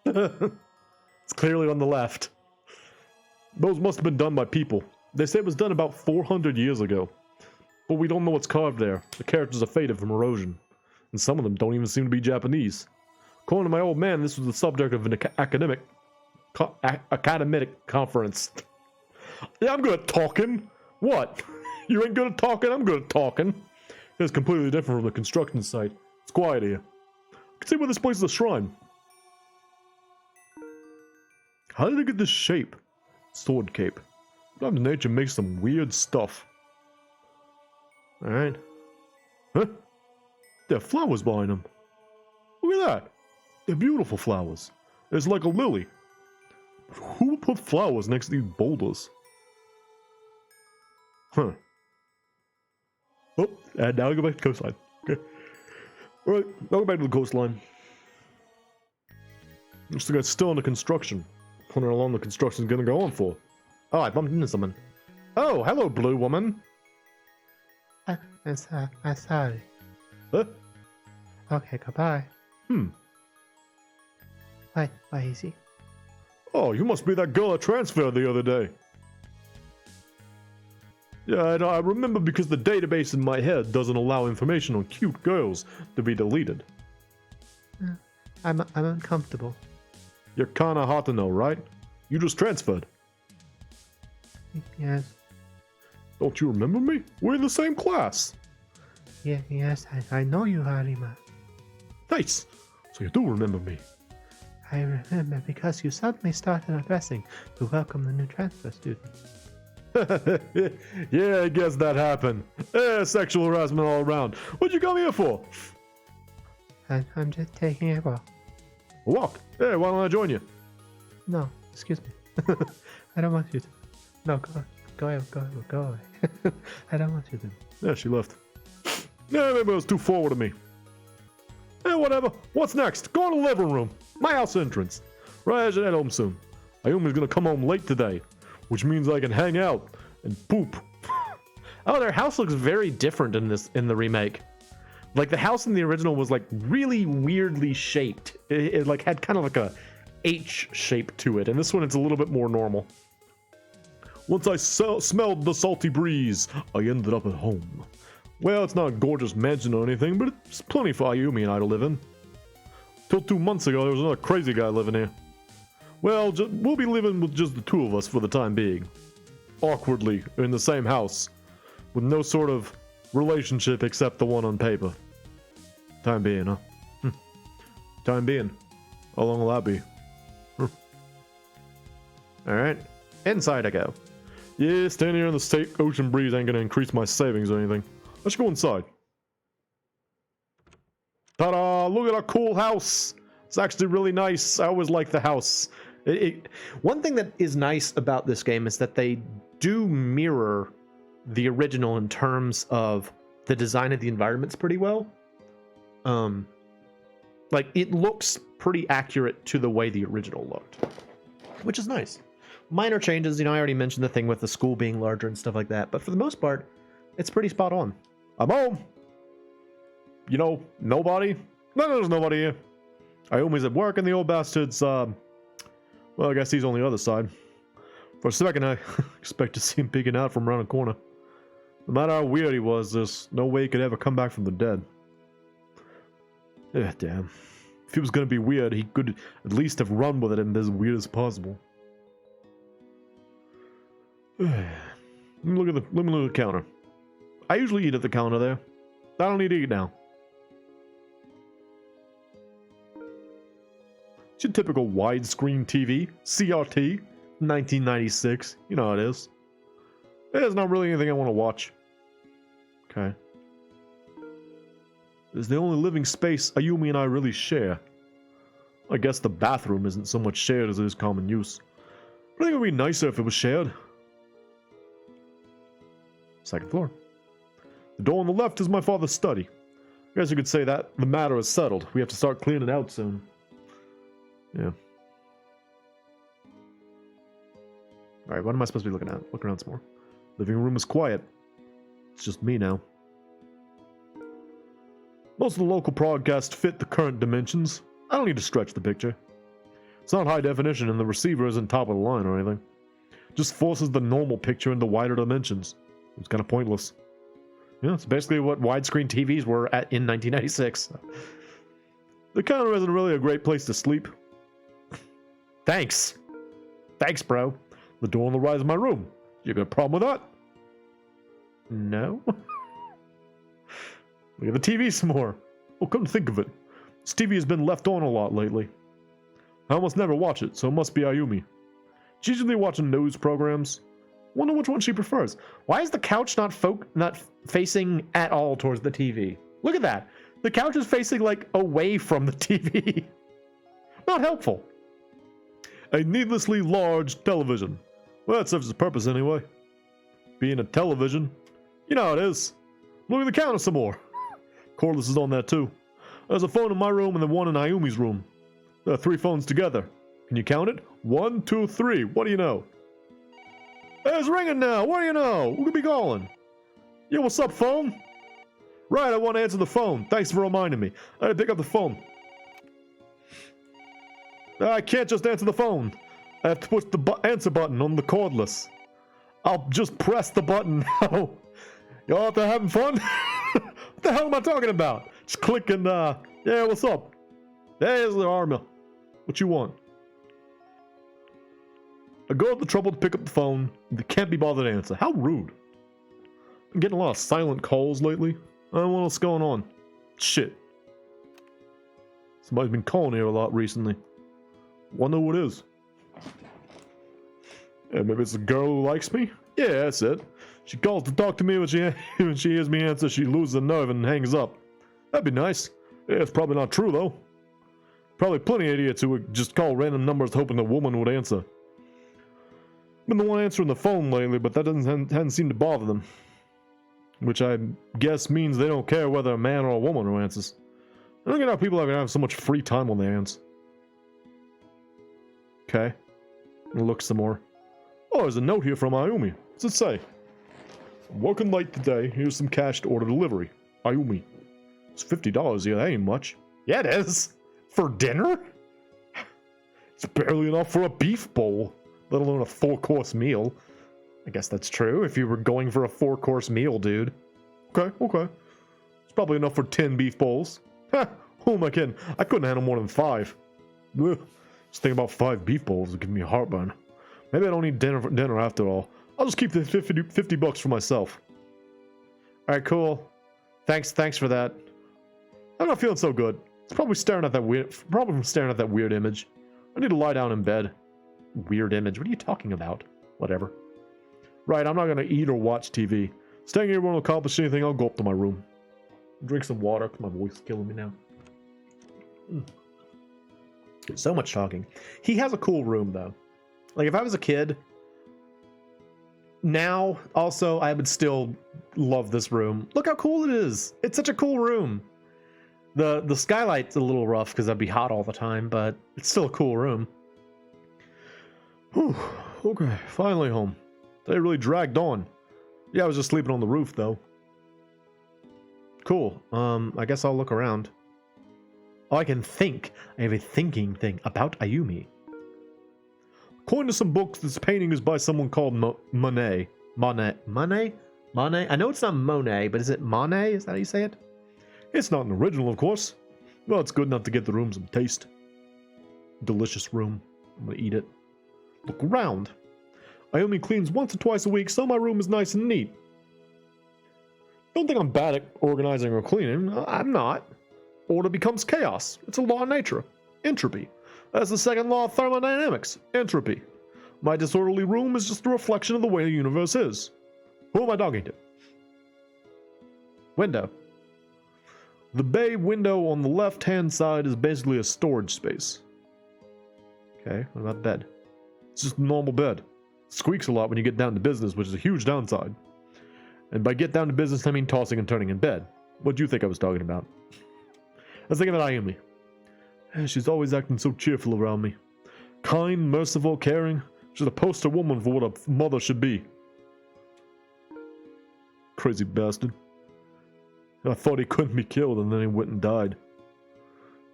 It's clearly on the left. Those must have been done by people. They say it was done about 400 years ago. But we don't know what's carved there. The characters are faded from erosion. And some of them don't even seem to be Japanese. According to my old man, this was the subject of an academic conference. Yeah, I'm good at talking. What? You ain't good at talking? I'm good at talking. It's completely different from the construction site. It's quiet here. I can see where this place is a shrine. How did it get this shape? Sword cape. Sometimes nature makes some weird stuff. Alright. Huh? There are flowers behind them. Look at that. They're beautiful flowers. It's like a lily. Who would put flowers next to these boulders? Huh. Oh, and now I go back to the coastline. Okay. Alright, I'll go back to the coastline. Looks like it's still under construction. Wondering how long the construction's gonna go on for. Oh, I bumped into someone. Oh, hello, blue woman. I'm sorry. Huh? Okay, goodbye. Bye, easy. Oh, you must be that girl I transferred the other day. Yeah, I remember because the database in my head doesn't allow information on cute girls to be deleted. I'm uncomfortable. You're kinda hot to know, right? You just transferred. Yes. Don't you remember me? We're in the same class. Yeah, yes, I know you, Harima. Nice. So you do remember me. I remember because you suddenly started undressing to welcome the new transfer student. Yeah, I guess that happened. Sexual harassment all around. What'd you come here for? I'm just taking a walk. A walk? Hey, why don't I join you? No, excuse me. I don't want you to. No, go away. I don't want you to. Yeah, she left. Yeah, maybe it was too forward of me. Eh, whatever. What's next? Go to the living room. My house entrance. Right, I should head home soon. Ayumi's gonna come home late today, which means I can hang out and poop. Oh, their house looks very different in the remake. Like the house in the original was like really weirdly shaped. It like had kind of like a H shape to it, and this one it's a little bit more normal. Once I smelled the salty breeze, I ended up at home. Well, it's not a gorgeous mansion or anything, but it's plenty for Ayumi and I to live in. Till 2 months ago, there was another crazy guy living here. Well, we'll be living with just the two of us for the time being. Awkwardly, in the same house. With no sort of relationship except the one on paper. Time being, huh? Time being. How long will that be? Alright, inside I go. Yeah, standing here in the ocean breeze ain't gonna increase my savings or anything. Let's go inside. Ta-da! Look at our cool house! It's actually really nice. I always like the house. One thing that is nice about this game is that they do mirror the original in terms of the design of the environments pretty well. Like it looks pretty accurate to the way the original looked, which is nice. Minor changes, you know, I already mentioned the thing with the school being larger and stuff like that, but for the most part, it's pretty spot on. I'm home. You know, nobody? No, there's nobody here. Ayumi's at work and the old bastard's, well, I guess he's on the other side. For a second, I expect to see him peeking out from around the corner. No matter how weird he was, there's no way he could ever come back from the dead. Damn. If he was gonna be weird, he could at least have run with it and as weird as possible. Let me look at the counter. I usually eat at the counter there. I don't need to eat now. It's your typical widescreen TV, CRT, 1996. You know how it is. There's not really anything I want to watch. Okay. It's the only living space Ayumi and I really share. I guess the bathroom isn't so much shared as it is common use. But I think it would be nicer if it was shared. Second floor. The door on the left is my father's study. I guess you could say that the matter is settled. We have to start cleaning out soon. Yeah. Alright, what am I supposed to be looking at? Look around some more. Living room is quiet. It's just me now. Most of the local broadcasts fit the current dimensions. I don't need to stretch the picture. It's not high definition and the receiver isn't top of the line or anything. Just forces the normal picture into wider dimensions. It's kind of pointless. Yeah, it's basically what widescreen TVs were in 1996. The counter isn't really a great place to sleep. Thanks. Thanks, bro. The door on the right is my room. You got a problem with that? No. Look at the TV some more. Oh, come to think of it. This TV has been left on a lot lately. I almost never watch it, so it must be Ayumi. She's usually watching news programs. Wonder which one she prefers. Why is the couch not facing at all towards the TV? Look at that. The couch is facing like away from the TV. Not helpful. A needlessly large television. Well, that serves its purpose anyway. Being a television, you know how it is. Look at the counter some more. Cordless is on there too. There's a phone in my room and then one in Ayumi's room. There are 3 phones together. Can you count it? 1, 2, 3. What do you know? Hey, it's ringing now. What do you know? Who could be calling? Yo, what's up, phone? Right, I want to answer the phone. Thanks for reminding me. I had to pick up the phone. I can't just answer the phone. I have to push the answer button on the cordless. I'll just press the button now. Y'all out there having fun? What the hell am I talking about? Just click and, yeah, what's up? There's the armor. What you want? I go to the trouble to pick up the phone. They can't be bothered to answer. How rude. I'm getting a lot of silent calls lately. I don't know what's going on. Shit. Somebody's been calling here a lot recently. Wonder who it is. Yeah, maybe it's a girl who likes me? Yeah, that's it. She calls to talk to me when she hears me answer, she loses a nerve and hangs up. That'd be nice. Yeah, it's probably not true, though. Probably plenty of idiots who would just call random numbers hoping the woman would answer. Been the one answering the phone lately, but that hasn't seemed to bother them. Which I guess means they don't care whether a man or a woman who answers. I don't get how people have so much free time on their hands. Okay. Look some more. Oh, there's a note here from Ayumi. What's it say? Working late today. Here's some cash to order delivery. Ayumi. It's $50 here. That ain't much. Yeah, it is. For dinner? It's barely enough for a beef bowl, Let alone a 4-course meal. I guess that's true if you were going for a 4-course meal, dude. Okay. It's probably enough for 10 beef bowls. Ha! Who am I kidding? I couldn't handle more than 5. Ugh. Just thinking about 5 beef bowls would give me a heartburn. Maybe I don't need dinner after all. I'll just keep the $50 for myself. Alright, cool. Thanks for that. I'm not feeling so good. It's probably staring at that weird image. I need to lie down in bed. Weird image. What are you talking about? Whatever. Right, I'm not gonna eat or watch TV. Staying here won't accomplish anything. I'll go up to my room. Drink some water, 'cause my voice is killing me now. So much talking. He has a cool room though. Like if I was a kid, now also I would still love this room. Look how cool it is. It's such a cool room. The skylight's a little rough because I'd be hot all the time, but it's still a cool room. Whew. Okay, finally home. They really dragged on. Yeah, I was just sleeping on the roof though. Cool. I guess I'll look around. Oh, I can think. I have a thinking thing about Ayumi. According to some books, this painting is by someone called Monet. Monet? I know it's not Monet, but is it Monet? Is that how you say it? It's not an original, of course. Well, it's good enough to get the room some taste. Delicious room. I'm gonna eat it. Look around. I only cleans once or twice a week, so my room is nice and neat. Don't think I'm bad at organizing or cleaning. I'm not. Order becomes chaos. It's a law of nature. Entropy. That's the second law of thermodynamics. Entropy. My disorderly room is just a reflection of the way the universe is. Who am I talking to? Window. The bay window on the left-hand side is basically a storage space. Okay, what about bed? It's just a normal bed. It squeaks a lot when you get down to business, which is a huge downside. And by get down to business, I mean tossing and turning in bed. What do you think I was talking about? I was thinking about Ayumi. She's always acting so cheerful around me. Kind, merciful, caring. She's a poster woman for what a mother should be. Crazy bastard. I thought he couldn't be killed, and then he went and died.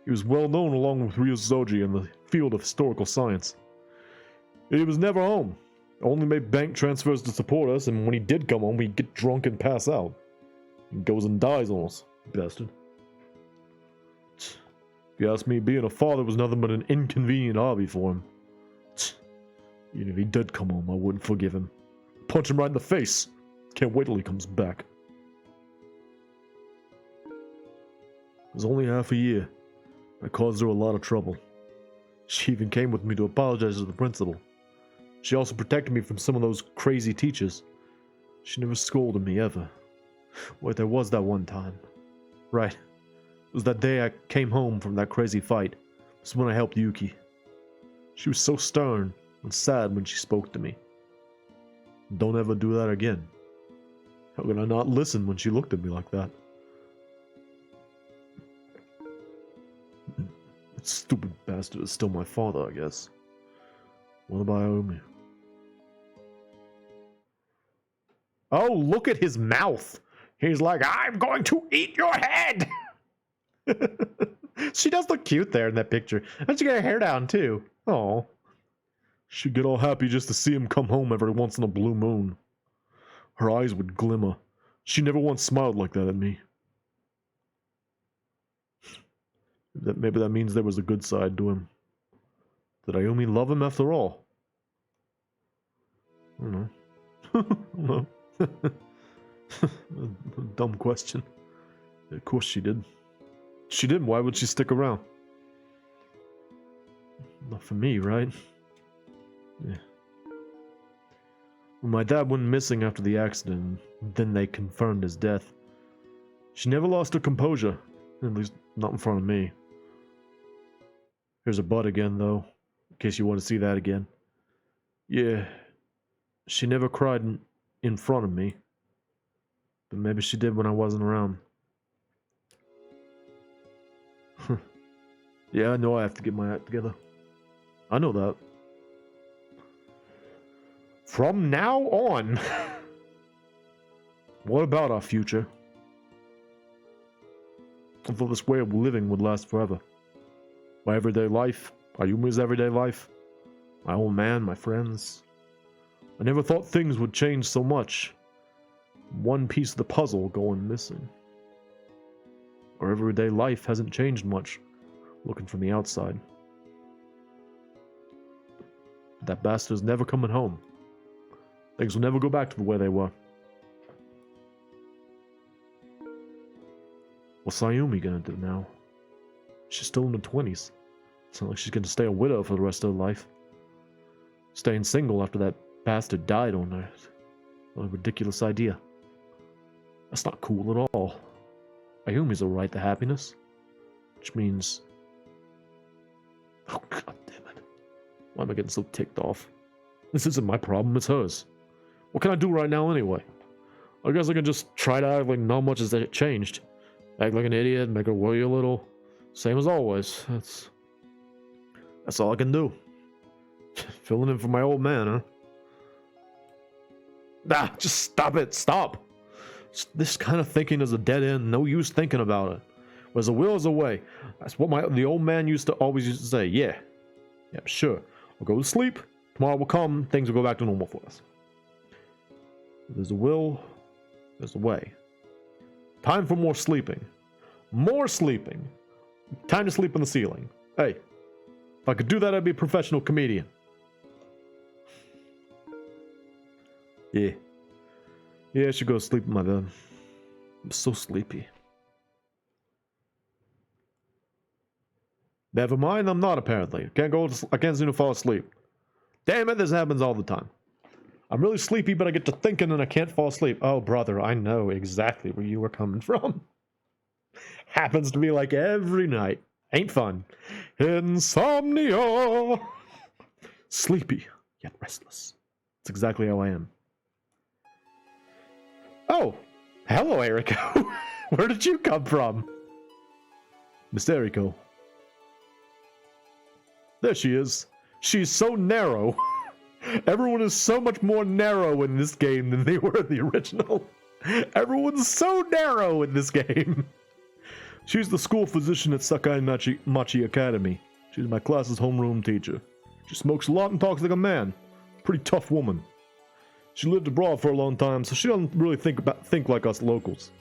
He was well known along with Ryozoji in the field of historical science. He was never home. Only made bank transfers to support us, and when he did come home, he'd get drunk and pass out. He goes and dies on us, bastard. If you ask me, being a father was nothing but an inconvenient hobby for him. Even if he did come home, I wouldn't forgive him. Punch him right in the face. Can't wait till he comes back. It was only half a year. I caused her a lot of trouble. She even came with me to apologize to the principal. She also protected me from some of those crazy teachers. She never scolded me, ever. Wait, there was that one time. Right. It was that day I came home from that crazy fight. It was when I helped Yuki. She was so stern and sad when she spoke to me. Don't ever do that again. How could I not listen when she looked at me like that? That stupid bastard is still my father, I guess. What about Ayumi? Oh, look at his mouth. He's like, I'm going to eat your head. She does look cute there in that picture. And she got her hair down too. Oh. She'd get all happy just to see him come home every once in a blue moon. Her eyes would glimmer. She never once smiled like that at me. Maybe that means there was a good side to him. Did Ayumi love him after all? I don't know. I don't know. A dumb question. Of course she did. She didn't. Why would she stick around? Not for me, right? Yeah. When my dad went missing after the accident, then they confirmed his death. She never lost her composure. At least not in front of me. Here's her butt again, though. In case you want to see that again. Yeah. She never cried in front of me. But maybe she did when I wasn't around. Yeah, I know I have to get my act together. I know that. From now on. What about our future? I thought this way of living would last forever. My everyday life, Ayumi's everyday life, my old man, my friends. I never thought things would change so much. One piece of the puzzle going missing. Our everyday life hasn't changed much, looking from the outside. That bastard's never coming home. Things will never go back to the way they were. What's Ayumi gonna do now? She's still in her 20s. It's not like she's gonna stay a widow for the rest of her life. Staying single after that bastard died on her. What a ridiculous idea. That's not cool at all. Ayumi's a right to happiness. Which means... Oh, god damn it. Why am I getting so ticked off? This isn't my problem, it's hers. What can I do right now anyway? I guess I can just try to act like not much has changed. Act like an idiot, make her worry a little. Same as always. That's all I can do. Filling in for my old man, huh? Ah, just stop it, stop! This kind of thinking is a dead end, no use thinking about it. Where's a will is a way. That's what the old man always used to say. Yeah, sure. We'll go to sleep. Tomorrow will come. Things will go back to normal for us. There's a will. There's a way. Time for more sleeping. More sleeping. Time to sleep on the ceiling. Hey, if I could do that, I'd be a professional comedian. Yeah. Yeah, I should go to sleep in my bed. I'm so sleepy. Never mind, I'm not apparently. I can't seem to fall asleep. Damn it, this happens all the time. I'm really sleepy, but I get to thinking and I can't fall asleep. Oh, brother, I know exactly where you were coming from. Happens to me like every night. Ain't fun. Insomnia. Sleepy, yet restless. That's exactly how I am. Oh, hello, Eriko. Where did you come from? Miss Eriko. There she is. She's so narrow. Everyone is so much more narrow in this game than they were in the original. Everyone's so narrow in this game. She's the school physician at Sakai Machi Academy. She's my class's homeroom teacher. She smokes a lot and talks like a man. Pretty tough woman. She lived abroad for a long time, so she doesn't really think like us locals.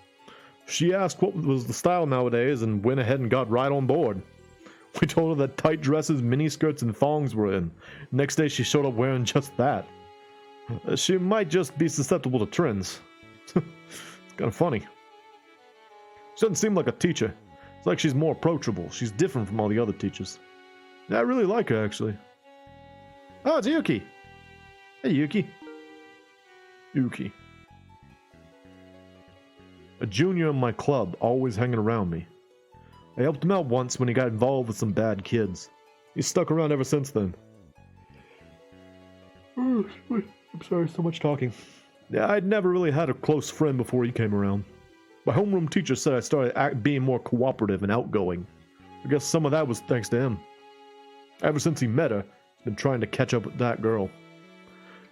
She asked what was the style nowadays and went ahead and got right on board. We told her that tight dresses, miniskirts, and thongs were in. Next day she showed up wearing just that. She might just be susceptible to trends. It's kind of funny. She doesn't seem like a teacher. It's like she's more approachable. She's different from all the other teachers. Yeah, I really like her, actually. Oh, it's Yuki. Hey, Yuki. Yuki. A junior in my club, always hanging around me. I helped him out once when he got involved with some bad kids. He's stuck around ever since then. Oh, I'm sorry, so much talking. Yeah, I'd never really had a close friend before he came around. My homeroom teacher said I started being more cooperative and outgoing. I guess some of that was thanks to him. Ever since he met her, he's been trying to catch up with that girl.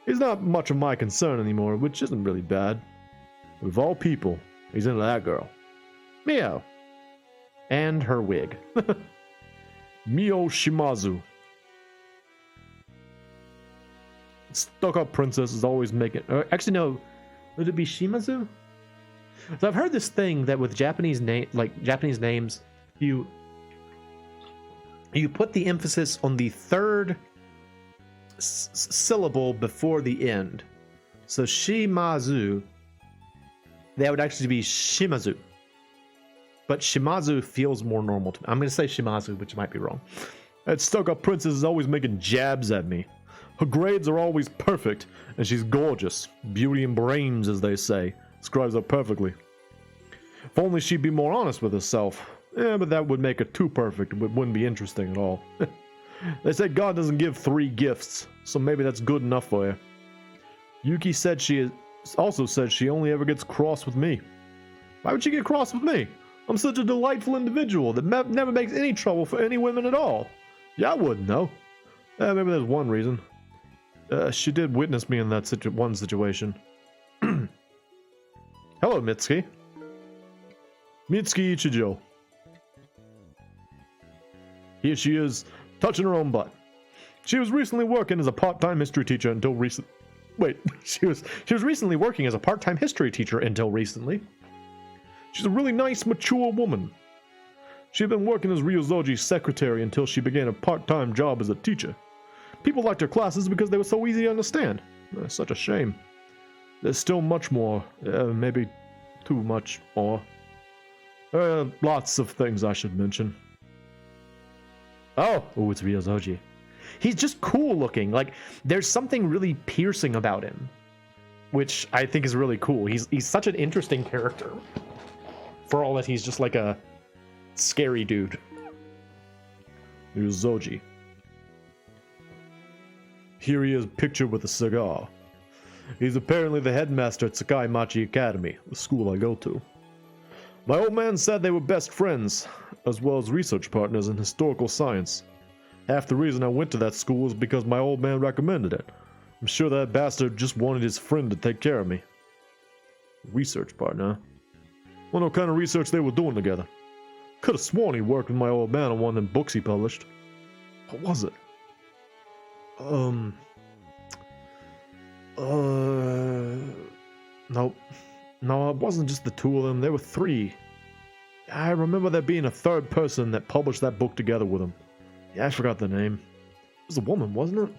He's not much of my concern anymore, which isn't really bad. Of all people, he's into that girl. Mio. And her wig. Mio Shimazu. Stuck-up princess is always making... actually, no. Would it be Shimazu? So I've heard this thing that with Japanese names, you put the emphasis on the third syllable before the end. So Shimazu, that would actually be Shimazu. But Shimazu feels more normal to me. I'm going to say Shimazu, which might be wrong. That stuck-up princess is always making jabs at me. Her grades are always perfect, and she's gorgeous. Beauty and brains, as they say. Describes her perfectly. If only she'd be more honest with herself. Yeah, but that would make her too perfect. It wouldn't be interesting at all. They say God doesn't give 3 gifts, so maybe that's good enough for her. Yuki said also said she only ever gets cross with me. Why would she get cross with me? I'm such a delightful individual that never makes any trouble for any women at all. Yeah, I wouldn't know. Maybe there's one reason. She did witness me in that one situation. Hello, Mitsuki. Mitsuki Ichijo. Here she is, touching her own butt. She was recently working as a part-time history teacher until recent. Wait, she was recently working as a part-time history teacher until recently. She's a really nice, mature woman. She had been working as Ryozoji's secretary until she began a part-time job as a teacher. People liked her classes because they were so easy to understand. Such a shame. There's still much more, maybe too much more. Lots of things I should mention. Oh, it's Ryozoji. He's just cool looking. Like, there's something really piercing about him, which I think is really cool. He's such an interesting character. For all that he's just like a scary dude. Ryozoji. Here he is pictured with a cigar. He's apparently the headmaster at Sakai Machi Academy, the school I go to. My old man said they were best friends, as well as research partners in historical science. Half the reason I went to that school was because my old man recommended it. I'm sure that bastard just wanted his friend to take care of me. Research partner? Wonder what kind of research they were doing together. Could have sworn he worked with my old man on one of them books he published. What was it? Nope. No, it wasn't just the two of them. There were three. I remember there being a third person that published that book together with him. Yeah, I forgot the name. It was a woman, wasn't it?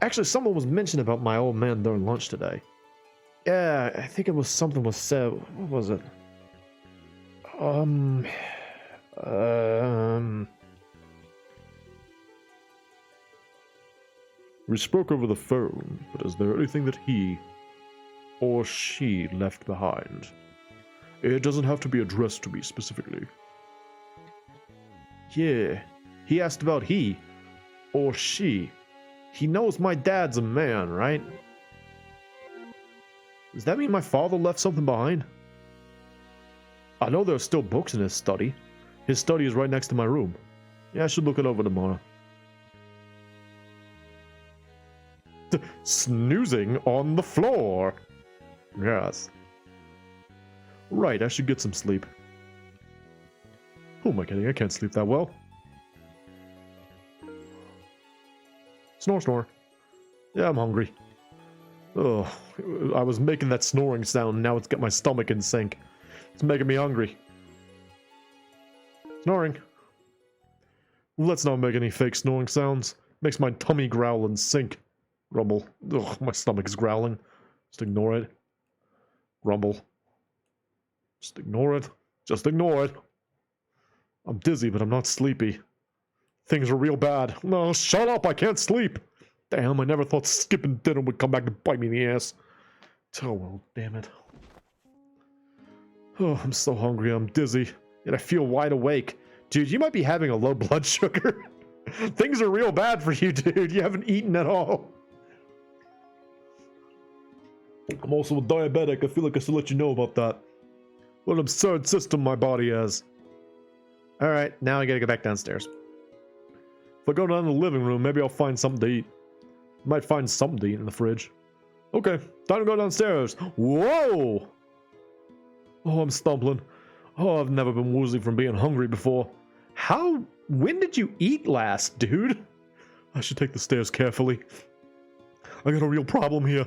Actually, someone was mentioning about my old man during lunch today. Yeah, I think it was something was said. What was it? We spoke over the phone, but is there anything that he or she left behind? It doesn't have to be addressed to me specifically. Yeah, he asked about he or she. He knows my dad's a man, right? Does that mean my father left something behind? I know there are still books in his study. His study is right next to my room. Yeah, I should look it over tomorrow. Snoozing on the floor. Yes. Right, I should get some sleep. Who am I kidding? I can't sleep that well. Snore, snore. Yeah, I'm hungry. Ugh, I was making that snoring sound, now it's got my stomach in sync. It's making me hungry. Snoring. Let's not make any fake snoring sounds. Makes my tummy growl and sink. Rumble. Ugh, my stomach is growling. Just ignore it. Rumble. Just ignore it. Just ignore it. I'm dizzy, but I'm not sleepy. Things are real bad. No, shut up, I can't sleep. Damn, I never thought skipping dinner would come back to bite me in the ass. Oh well, damn it. Oh, I'm so hungry, I'm dizzy, yet I feel wide awake. Dude, you might be having a low blood sugar. Things are real bad for you, dude. You haven't eaten at all. I'm also a diabetic. I feel like I should let you know about that. What an absurd system my body has. Alright, now I gotta go back downstairs. If I go down to the living room, maybe I'll find something to eat. Might find something to eat in the fridge. Okay, time to go downstairs. Whoa! Oh, I'm stumbling. Oh, I've never been woozy from being hungry before. When did you eat last, dude? I should take the stairs carefully. I got a real problem here.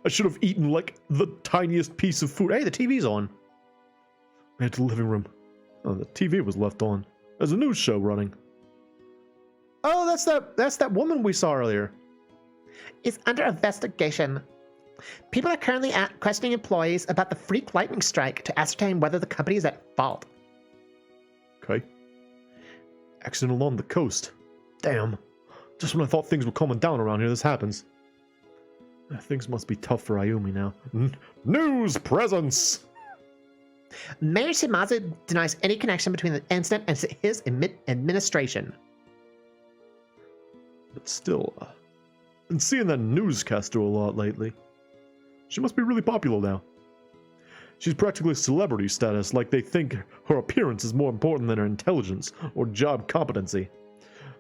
I should have eaten like the tiniest piece of food. Hey, the TV's on. I head to the living room. Oh, the TV was left on. There's a news show running. Oh, that's that woman we saw earlier. Is under investigation. People are currently questioning employees about the freak lightning strike to ascertain whether the company is at fault. Okay. Accident along the coast. Damn. Just when I thought things were calming down around here, this happens. Things must be tough for Ayumi now. News presence! Mayor Shimazu denies any connection between the incident and his administration. But still, been seeing that newscaster a lot lately. She must be really popular now. She's practically celebrity status, like they think her appearance is more important than her intelligence or job competency.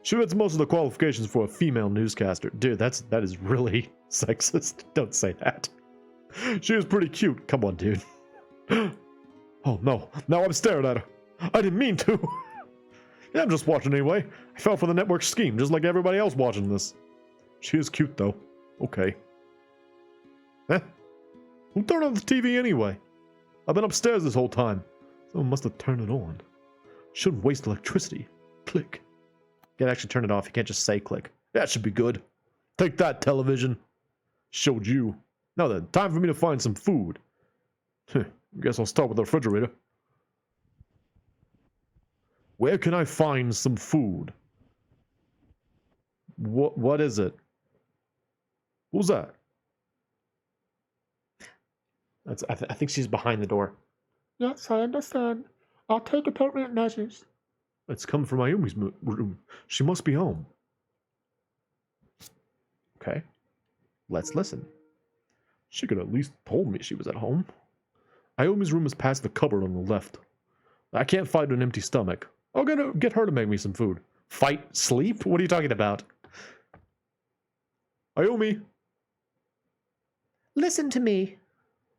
She fits most of the qualifications for a female newscaster. Dude, that is really sexist. Don't say that. She was pretty cute. Come on, dude. Oh, no. Now I'm staring at her. I didn't mean to. Yeah, I'm just watching anyway. I fell for the network scheme, just like everybody else watching this. She is cute, though. Okay. Eh? Who turned on the TV anyway? I've been upstairs this whole time. Someone must have turned it on. Shouldn't waste electricity. Click. You can actually turn it off. You can't just say click. That should be good. Take that, television. Showed you. Now then, time for me to find some food. Guess I'll start with the refrigerator. Where can I find some food? What is it? Who's that? I think she's behind the door. Yes, I understand. I'll take appropriate measures. It's come from Ayumi's room. She must be home. Okay. Let's listen. She could at least told me she was at home. Ayumi's room is past the cupboard on the left. I can't fight an empty stomach. I'll get her to make me some food. Fight? Sleep? What are you talking about? Ayumi! Listen to me.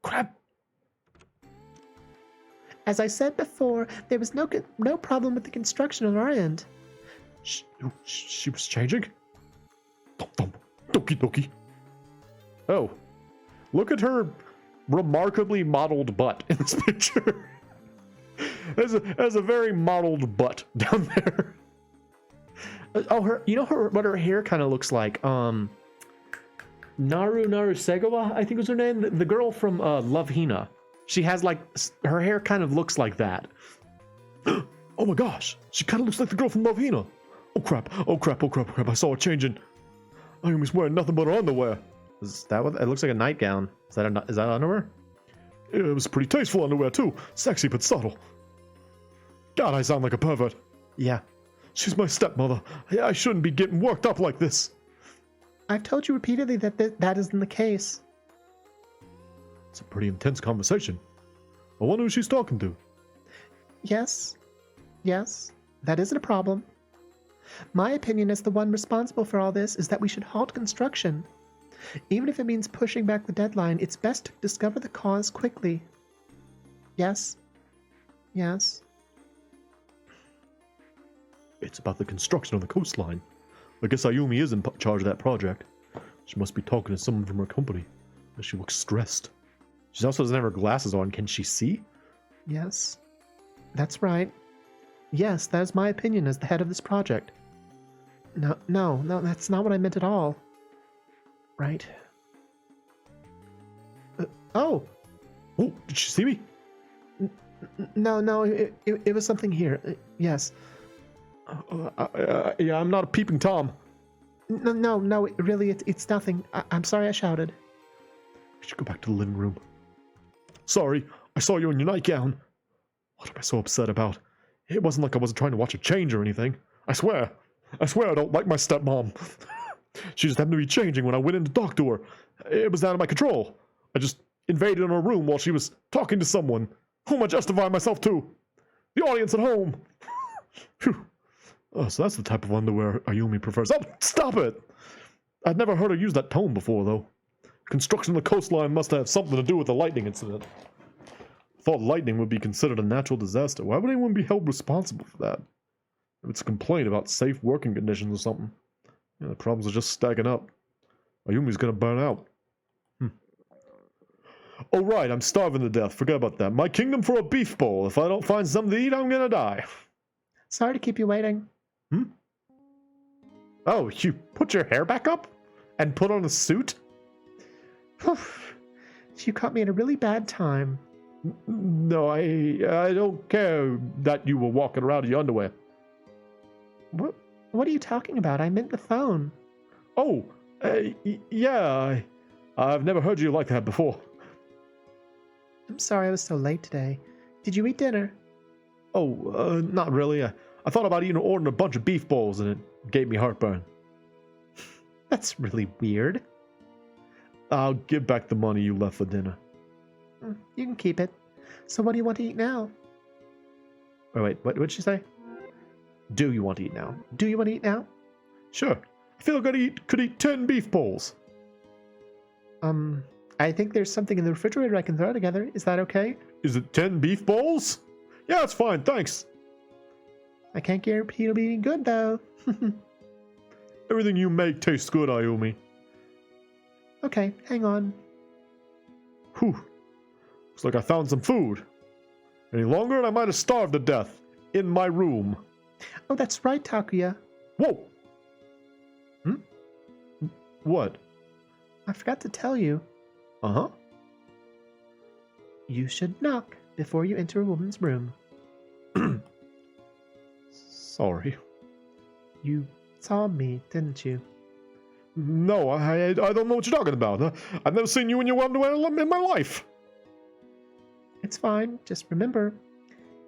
Crap! As I said before, there was no problem with the construction on our end. She was changing? Thump thump. Doki doki. Oh. Look at her remarkably modeled butt in this picture. There's a very modeled butt down there. Oh, what her hair kind of looks like? Naru Segawa, I think was her name. The girl from Love Hina. She has like, her hair kind of looks like that. Oh my gosh, she kind of looks like the girl from Love Hina. Oh crap, oh crap, oh crap, oh crap, I saw her changing. Ayumi's wearing nothing but her underwear. Is that what? It looks like a nightgown. Is that underwear? It was pretty tasteful underwear too. Sexy but subtle. God, I sound like a pervert. Yeah. She's my stepmother. I shouldn't be getting worked up like this. I've told you repeatedly that that isn't the case. It's a pretty intense conversation. I wonder who she's talking to. Yes, that isn't a problem. My opinion as the one responsible for all this is that we should halt construction. Even if it means pushing back the deadline, it's best to discover the cause quickly. Yes. It's about the construction of the coastline. I guess Ayumi is in charge of that project. She must be talking to someone from her company. She looks stressed. She also doesn't have her glasses on. Can she see? Yes, that's right. Yes, that is my opinion as the head of this project. No, that's not what I meant at all. Right. Oh, did she see me? No, it was something here. Yes. Yeah, I'm not a peeping Tom. No, really, it's nothing. I'm sorry I shouted. We should go back to the living room. Sorry, I saw you in your nightgown. What am I so upset about? It wasn't like I wasn't trying to watch a change or anything. I swear I don't like my stepmom. She just happened to be changing when I went in to talk to her. It was out of my control. I just invaded her room while she was talking to someone. Who am I justifying myself to? The audience at home. Phew. Oh, so that's the type of underwear Ayumi prefers. Oh, stop it! I'd never heard her use that tone before, though. Construction of the coastline must have something to do with the lightning incident. Thought lightning would be considered a natural disaster. Why would anyone be held responsible for that? If it's a complaint about safe working conditions or something. Yeah, the problems are just stacking up. Ayumi's gonna burn out. Oh right, I'm starving to death. Forget about that. My kingdom for a beef bowl. If I don't find something to eat, I'm gonna die. Sorry to keep you waiting. Oh, you put your hair back up? And put on a suit? You caught me at a really bad time. No, I don't care that you were walking around in your underwear. What are you talking about? I meant the phone. Oh, yeah, I've never heard you like that before. I'm sorry I was so late today. Did you eat dinner? Oh, not really. I thought about ordering a bunch of beef bowls and it gave me heartburn. That's really weird. I'll give back the money you left for dinner. You can keep it. So what do you want to eat now? Wait, what did she say? Do you want to eat now? Do you want to eat now? Sure. I feel like I could eat 10 beef bowls. I think there's something in the refrigerator I can throw together. Is that okay? Is it 10 beef bowls? Yeah, it's fine, thanks. I can't guarantee it'll be any good, though. Everything you make tastes good, Ayumi. Okay, hang on. Whew. Looks like I found some food. Any longer and I might have starved to death. In my room. Oh, that's right, Takuya. Whoa! What? I forgot to tell you. Uh-huh. You should knock before you enter a woman's room. Sorry. You saw me, didn't you? No, I don't know what you're talking about. I've never seen you in your underwear in my life. It's fine. Just remember,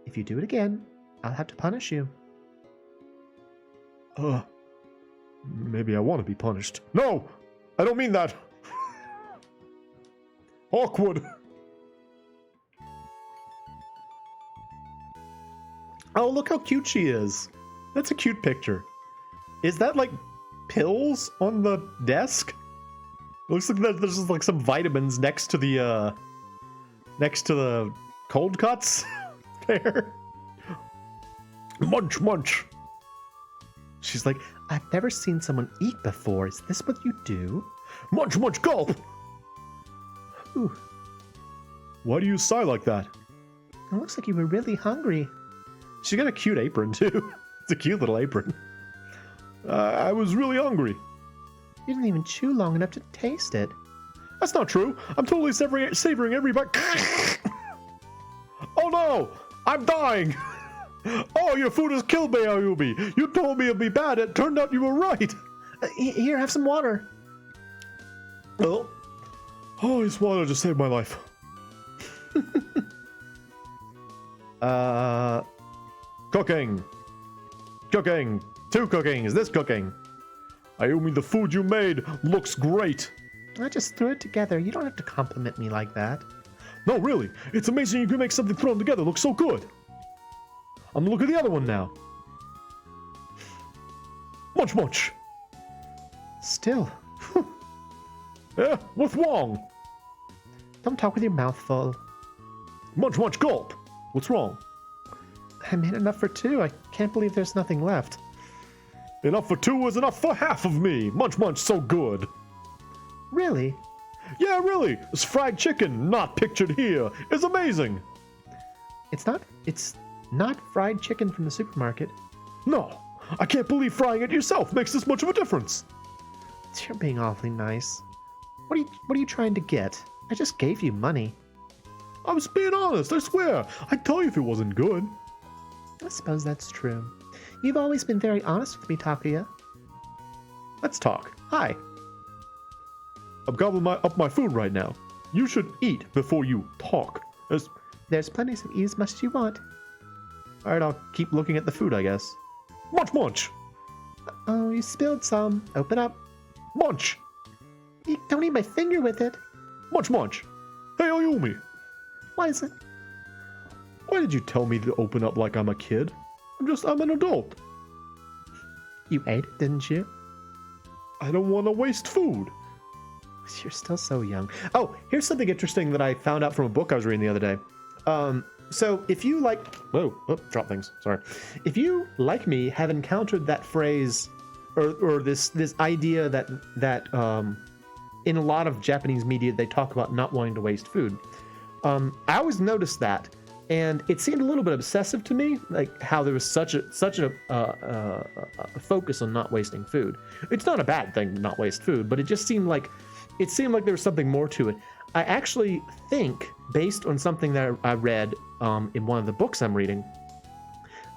if you do it again, I'll have to punish you. Maybe I want to be punished. No! I don't mean that. Awkward. Oh, look how cute she is. That's a cute picture. Is that like pills on the desk? It looks like there's just like some vitamins next to the cold cuts there. Munch, munch. She's like, I've never seen someone eat before. Is this what you do? Munch, munch, gulp. Ooh, Why do you sigh like that? it looks like you were really hungry. She's got a cute apron too. It's a cute little apron. I was really hungry. You didn't even chew long enough to taste it. That's not true. I'm totally savoring every bite. Oh no! I'm dying! Oh, your food has killed me, Ayumi! You told me it'd be bad. It turned out you were right. Here, have some water. Oh, this water just saved my life. Cooking. Cooking. 2 cooking. Is this cooking? Ayumi, the food you made looks great. I just threw it together. You don't have to compliment me like that. No, really. It's amazing you can make something thrown together look so good. I'm gonna look at the other one now. Munch, munch. Still, Yeah, what's wrong? don't talk with your mouth full. Munch, munch, gulp. What's wrong? I made enough for 2. I can't believe there's nothing left. Enough for 2 is enough for half of me. Munch, munch, so good. Really? Yeah, really. This fried chicken, not pictured here, is amazing. It's not fried chicken from the supermarket. No, I can't believe frying it yourself makes this much of a difference. You're being awfully nice. What are you trying to get? I just gave you money. I was being honest, I swear. I'd tell you if it wasn't good. I suppose that's true. You've always been very honest with me, Takuya. Let's talk. Hi. I'm gobbling up my food right now. You should eat before you talk. There's plenty, so eat as much as you want. All right, I'll keep looking at the food, I guess. Munch, munch. Oh, you spilled some. Open up. Munch. Don't eat my finger with it. Munch, munch. Hey, Ayumi. What is it? Why did you tell me to open up like I'm a kid? I'm an adult. You ate it, didn't you? I don't want to waste food. You're still so young. Oh, here's something interesting that I found out from a book I was reading the other day. So if you drop things. Sorry. If you, like me, have encountered that phrase or this idea that in a lot of Japanese media they talk about not wanting to waste food. I always noticed that, and it seemed a little bit obsessive to me, like how there was such a focus on not wasting food. It's not a bad thing to not waste food, but it just seemed like there was something more to it. I actually think, based on something that I read in one of the books I'm reading,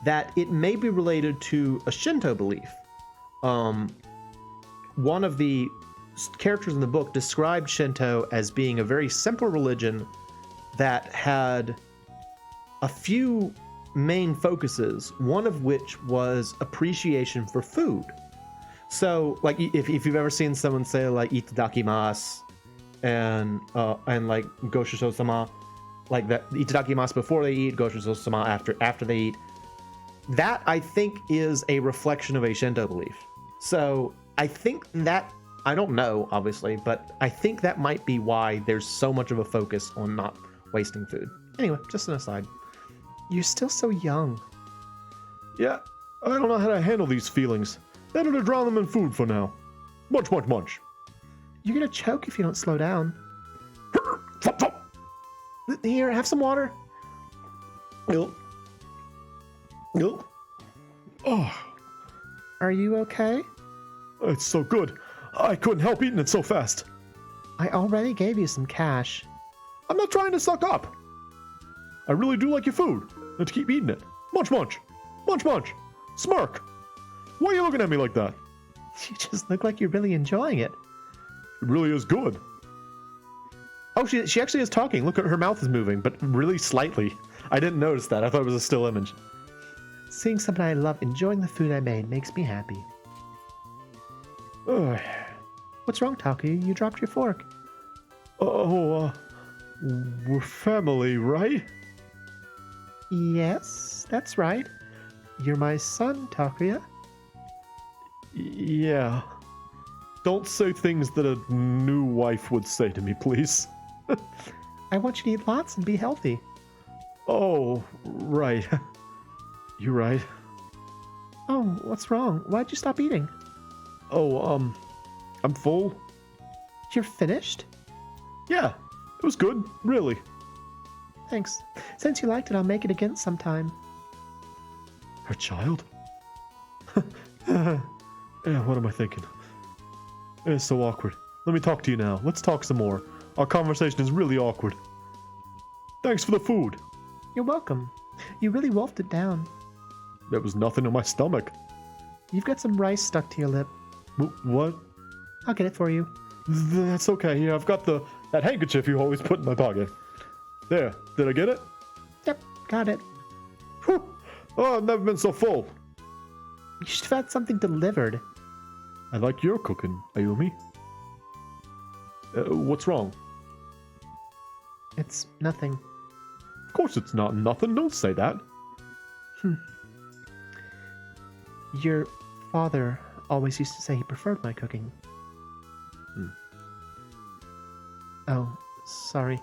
that it may be related to a Shinto belief. One of the characters in the book described Shinto as being a very simple religion that had a few main focuses, one of which was appreciation for food. So, like, if you've ever seen someone say, like, itadakimasu, and like, goshisho-sama, like that, itadakimasu before they eat, goshisho-sama after they eat, that, I think, is a reflection of a Shinto belief. So, I think that I don't know, obviously, but I think that might be why there's so much of a focus on not wasting food. Anyway, just an aside. You're still so young. Yeah, I don't know how to handle these feelings. Better to drown them in food for now. Munch, munch, munch. You're gonna choke if you don't slow down. Flop, flop. Here, have some water. Nope. Nope. Oh, Are you okay? it's so good. I couldn't help eating it so fast. I already gave you some cash. I'm not trying to suck up. I really do like your food, and to keep eating it. Munch, munch. Munch, munch. Smirk. Why are you looking at me like that? You just look like you're really enjoying it. It really is good. Oh, she actually is talking. Look, at her mouth is moving, but really slightly. I didn't notice that. I thought it was a still image. Seeing someone I love enjoying the food I made makes me happy. Ugh. What's wrong, Taki? You dropped your fork. Oh, we're family, right? Yes, that's right. You're my son, Takuya. Yeah. Don't say things that a new wife would say to me, please. I want you to eat lots and be healthy. Oh, right. You're right. Oh, what's wrong? Why'd you stop eating? Oh, I'm full. You're finished? Yeah, it was good, really. Thanks. Since you liked it, I'll make it again sometime. Her child? Yeah, what am I thinking? It's so awkward. Let me talk to you now. Let's talk some more. Our conversation is really awkward. Thanks for the food. You're welcome. You really wolfed it down. There was nothing in my stomach. You've got some rice stuck to your lip. What? I'll get it for you. That's okay. Here, I've got that handkerchief you always put in my pocket. There. Did I get it? Yep, got it. Whew. Oh, I've never been so full. You should have had something delivered. I like your cooking, Ayumi. What's wrong? It's nothing. Of course it's not nothing. Don't say that. Your father always used to say he preferred my cooking. Oh, sorry.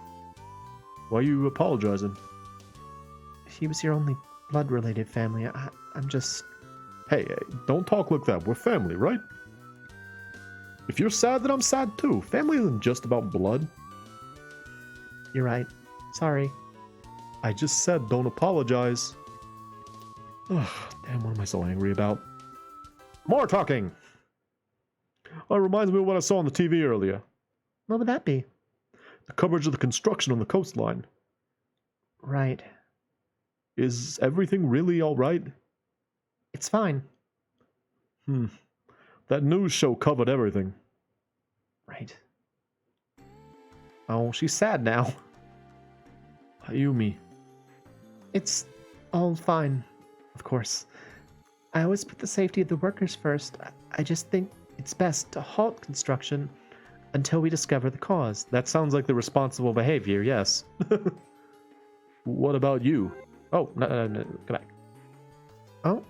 Why are you apologizing? He was your only blood-related family. I'm just... Hey, don't talk like that. We're family, right? If you're sad, then I'm sad too. Family isn't just about blood. You're right. Sorry. I just said don't apologize. Ugh, damn, what am I so angry about? More talking! Oh, it reminds me of what I saw on the TV earlier. What would that be? The coverage of the construction on the coastline. Right. Is everything really alright? It's fine. That news show covered everything. Right. Oh, she's sad now. Ayumi. It's all fine, of course. I always put the safety of the workers first. I just think it's best to halt construction until we discover the cause. That sounds like the responsible behavior, yes. What about you? Oh, no, come back. Oh,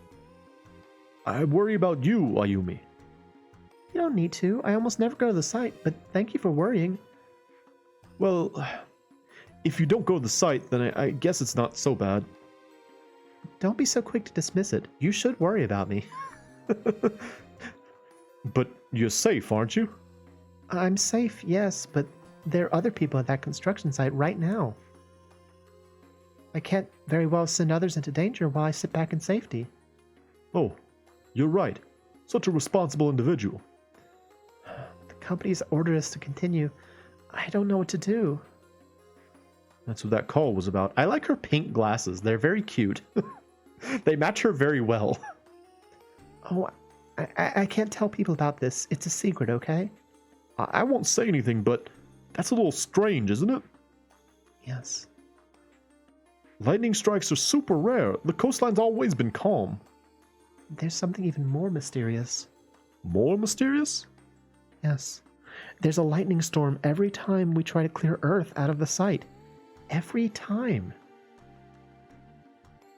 I worry about you, Ayumi. you don't need to. I almost never go to the site, but thank you for worrying. Well, if you don't go to the site, then I guess it's not so bad. Don't be so quick to dismiss it. You should worry about me. But you're safe, aren't you? I'm safe, yes, but there are other people at that construction site right now. I can't very well send others into danger while I sit back in safety. Oh, you're right. Such a responsible individual. The company's ordered us to continue. I don't know what to do. That's what that call was about. I like her pink glasses. They're very cute. They match her very well. Oh, I can't tell people about this. It's a secret, okay? I won't say anything, but that's a little strange, isn't it? Yes. Lightning strikes are super rare. The coastline's always been calm. There's something even more mysterious. More mysterious? Yes. There's a lightning storm every time we try to clear Earth out of the site. Every time.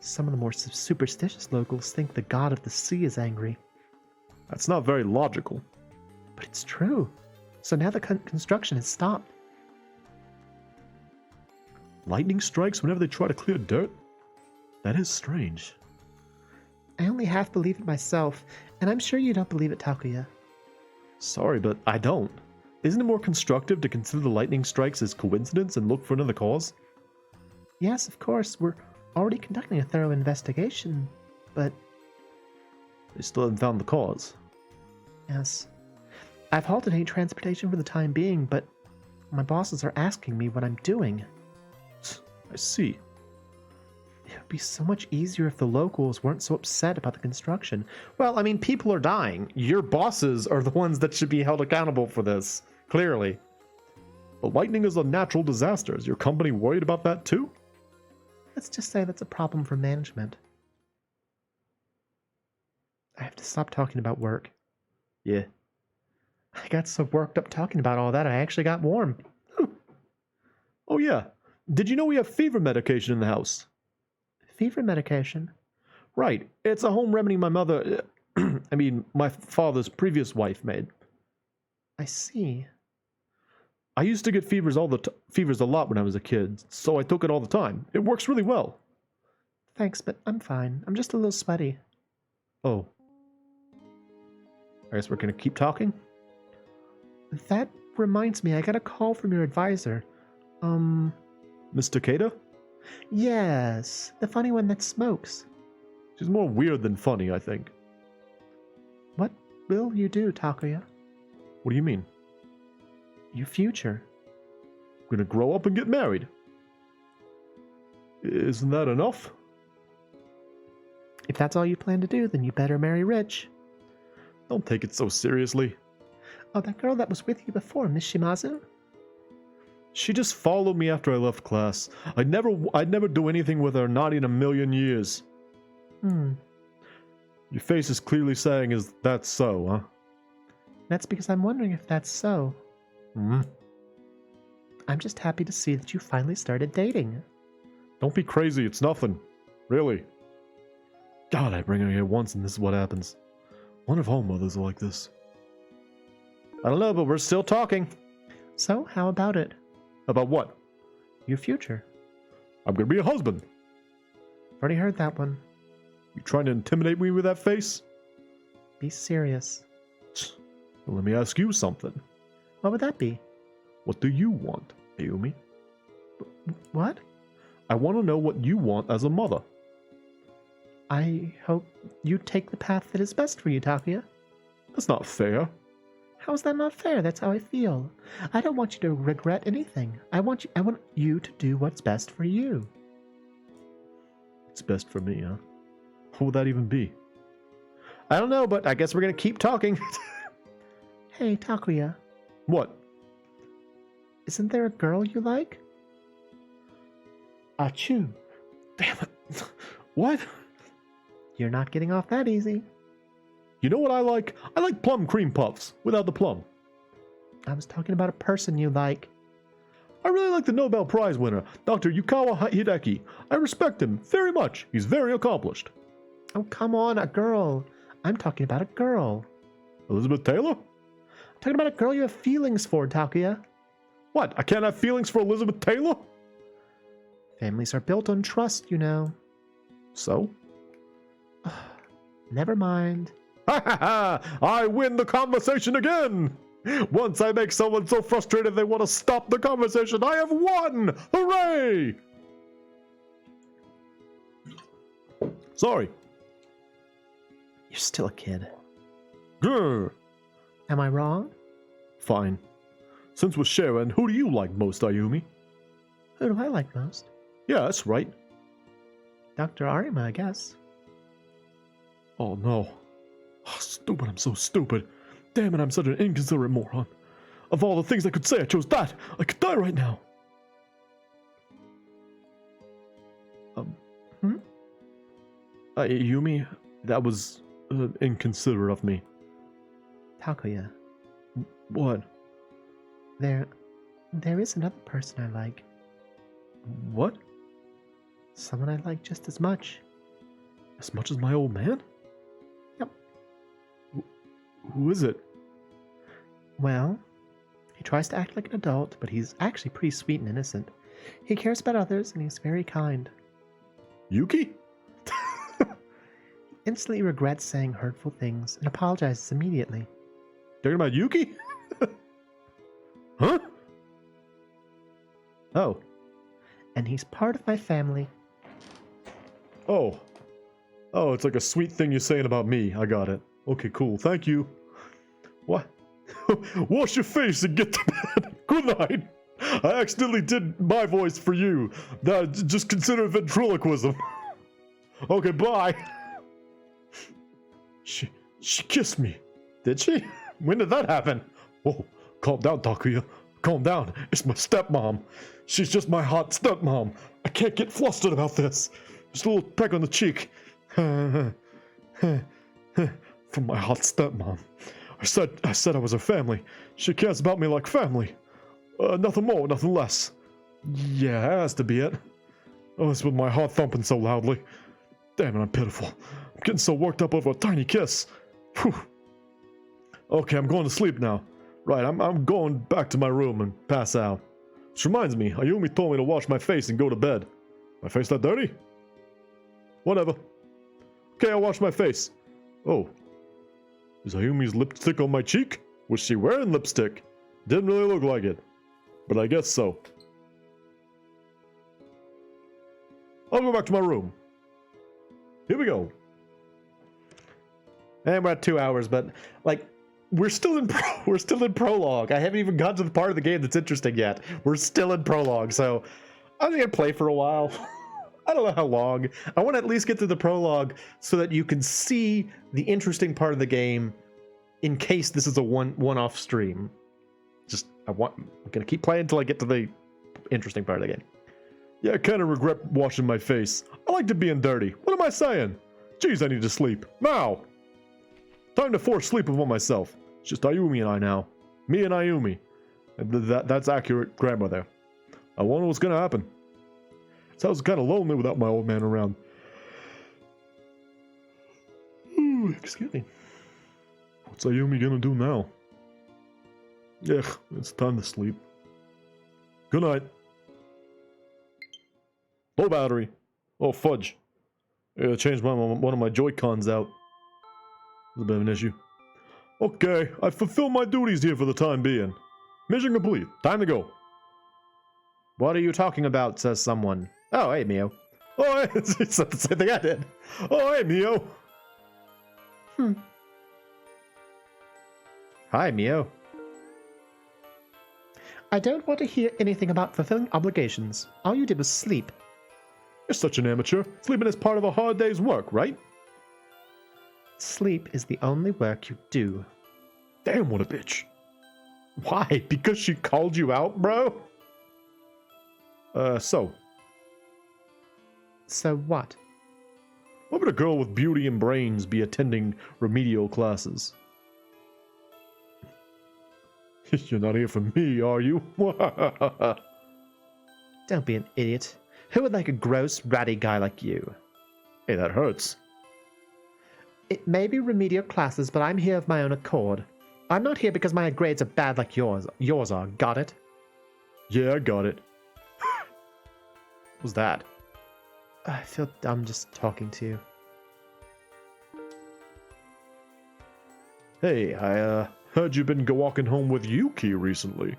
Some of the more superstitious locals think the god of the sea is angry. That's not very logical. But it's true. So now the construction has stopped. Lightning strikes whenever they try to clear dirt? That is strange. I only half believe it myself, and I'm sure you don't believe it, Takuya. Sorry, but I don't. Isn't it more constructive to consider the lightning strikes as coincidence and look for another cause? Yes, of course, we're already conducting a thorough investigation, but They still haven't found the cause. yes. I've halted any transportation for the time being, but my bosses are asking me what I'm doing. I see. It would be so much easier if the locals weren't so upset about the construction. Well, I mean, people are dying. Your bosses are the ones that should be held accountable for this, clearly. But lightning is a natural disaster. Is your company worried about that too? Let's just say that's a problem for management. I have to stop talking about work. Yeah. I got so worked up talking about all that, I actually got warm. Oh yeah. Did you know we have fever medication in the house? Fever medication? Right. It's a home remedy my mother, my father's previous wife made. I see. I used to get fevers a lot when I was a kid, so I took it all the time. It works really well. Thanks, but I'm fine. I'm just a little sweaty. Oh. I guess we're going to keep talking. That reminds me, I got a call from your advisor. Miss Takeda? Yes, the funny one that smokes. She's more weird than funny, I think. What will you do, Takuya? What do you mean? Your future. I'm gonna grow up and get married. Isn't that enough? If that's all you plan to do, then you better marry rich. Don't take it so seriously. Oh, that girl that was with you before, Miss Shimazu? She just followed me after I left class. I'd never do anything with her, not in a million years. Your face is clearly saying, is that so, huh? That's because I'm wondering if that's so. Hmm? I'm just happy to see that you finally started dating. Don't be crazy, it's nothing. Really. God, I bring her here once and this is what happens. One of all mothers are like this. I don't know, but we're still talking. So, how about it? About what? Your future. I'm gonna be a husband. Already heard that one. You trying to intimidate me with that face? Be serious. Well, let me ask you something. What would that be? What do you want, Ayumi? What? I want to know what you want as a mother. I hope you take the path that is best for you, Takuya. That's not fair. How is that not fair? That's how I feel. I don't want you to regret anything. I want you to do what's best for you. It's best for me, huh? What would that even be? I don't know, but I guess we're going to keep talking. Hey, Takuya, What? isn't there a girl you like? Achoo. Damn it. What? You're not getting off that easy. You know what I like? I like plum cream puffs without the plum. I was talking about a person you like. I really like the Nobel Prize winner, Dr. Yukawa Hideki. I respect him very much. He's very accomplished. Oh, come on, a girl. I'm talking about a girl. Elizabeth Taylor? I'm talking about a girl you have feelings for, Takuya. What? I can't have feelings for Elizabeth Taylor? Families are built on trust, you know. So? Never mind. Ha ha ha! I win the conversation again! Once I make someone so frustrated they want to stop the conversation, I have won! Hooray! Sorry. You're still a kid. Grr. Am I wrong? Fine. Since we're sharing, who do you like most, Ayumi? Who do I like most? Yeah, that's right. Dr. Arima, I guess. Oh no. Oh, stupid, I'm so stupid. Damn it, I'm such an inconsiderate moron. Of all the things I could say, I chose that. I could die right now. Ayumi, that was inconsiderate of me. Takuya, What? there is another person I like. What? Someone I like just as much. As much as my old man? Yep. Who is it? Well, he tries to act like an adult, but he's actually pretty sweet and innocent. He cares about others, and he's very kind. Yuki? Instantly regrets saying hurtful things and apologizes immediately. Talking about Yuki? Huh? Oh. And he's part of my family. Oh. Oh, it's like a sweet thing you're saying about me. I got it. Okay, cool. Thank you. What? Wash your face and get to bed. Good night. I accidentally did my voice for you. Just consider it ventriloquism. Okay, bye. She kissed me. Did she? When did that happen? Whoa, calm down, Takuya. Calm down. It's my stepmom. She's just my hot stepmom. I can't get flustered about this. Just a little peck on the cheek. From my hot stepmom. I said I was her family. She cares about me like family. Nothing more, nothing less. Yeah, that has to be it. Oh, it's with my heart thumping so loudly. Damn it, I'm pitiful. I'm getting so worked up over a tiny kiss. Whew. Okay, I'm going to sleep now. Right, I'm going back to my room and pass out. Which reminds me, Ayumi told me to wash my face and go to bed. My face that dirty? Whatever. Okay, I'll wash my face. Oh. Is Ayumi's lipstick on my cheek? Was she wearing lipstick? Didn't really look like it. But I guess so. I'll go back to my room. Here we go. And we're at 2 hours, but like we're still in prologue. I haven't even gotten to the part of the game that's interesting yet. We're still in prologue, so I'm gonna play for a while. I don't know how long. I want to at least get to the prologue so that you can see the interesting part of the game in case this is a one-off stream. I'm gonna keep playing until I get to the interesting part of the game. Yeah, I kind of regret washing my face. I like to being dirty. What am I saying? Jeez, I need to sleep. Now! Time to force sleep upon myself. It's just Ayumi and I now. Me and Ayumi. That's accurate grammar there. I wonder what's gonna happen. Sounds kind of lonely without my old man around. Ooh, excuse me. What's Ayumi gonna do now? Ugh, it's time to sleep. Good night. Low battery. Oh, fudge. I gotta change one of my Joy-Cons out. It's a bit of an issue. Okay, I fulfilled my duties here for the time being. Mission complete. Time to go. What are you talking about? Says someone. Oh, hey, Mio. Oh, hey, it's the same thing I did. Oh, hey, Mio. Hi, Mio. I don't want to hear anything about fulfilling obligations. All you did was sleep. You're such an amateur. Sleeping is part of a hard day's work, right? Sleep is the only work you do. Damn, what a bitch. Why? Because she called you out, bro? So. So what? Why would a girl with beauty and brains be attending remedial classes? You're not here for me, are you? Don't be an idiot. Who would like a gross, ratty guy like you? Hey, that hurts. It may be remedial classes, but I'm here of my own accord. I'm not here because my grades are bad like yours are. Got it? Yeah, I got it. What was that? I feel dumb just talking to you. Hey, I heard you've been walking home with Yuki recently.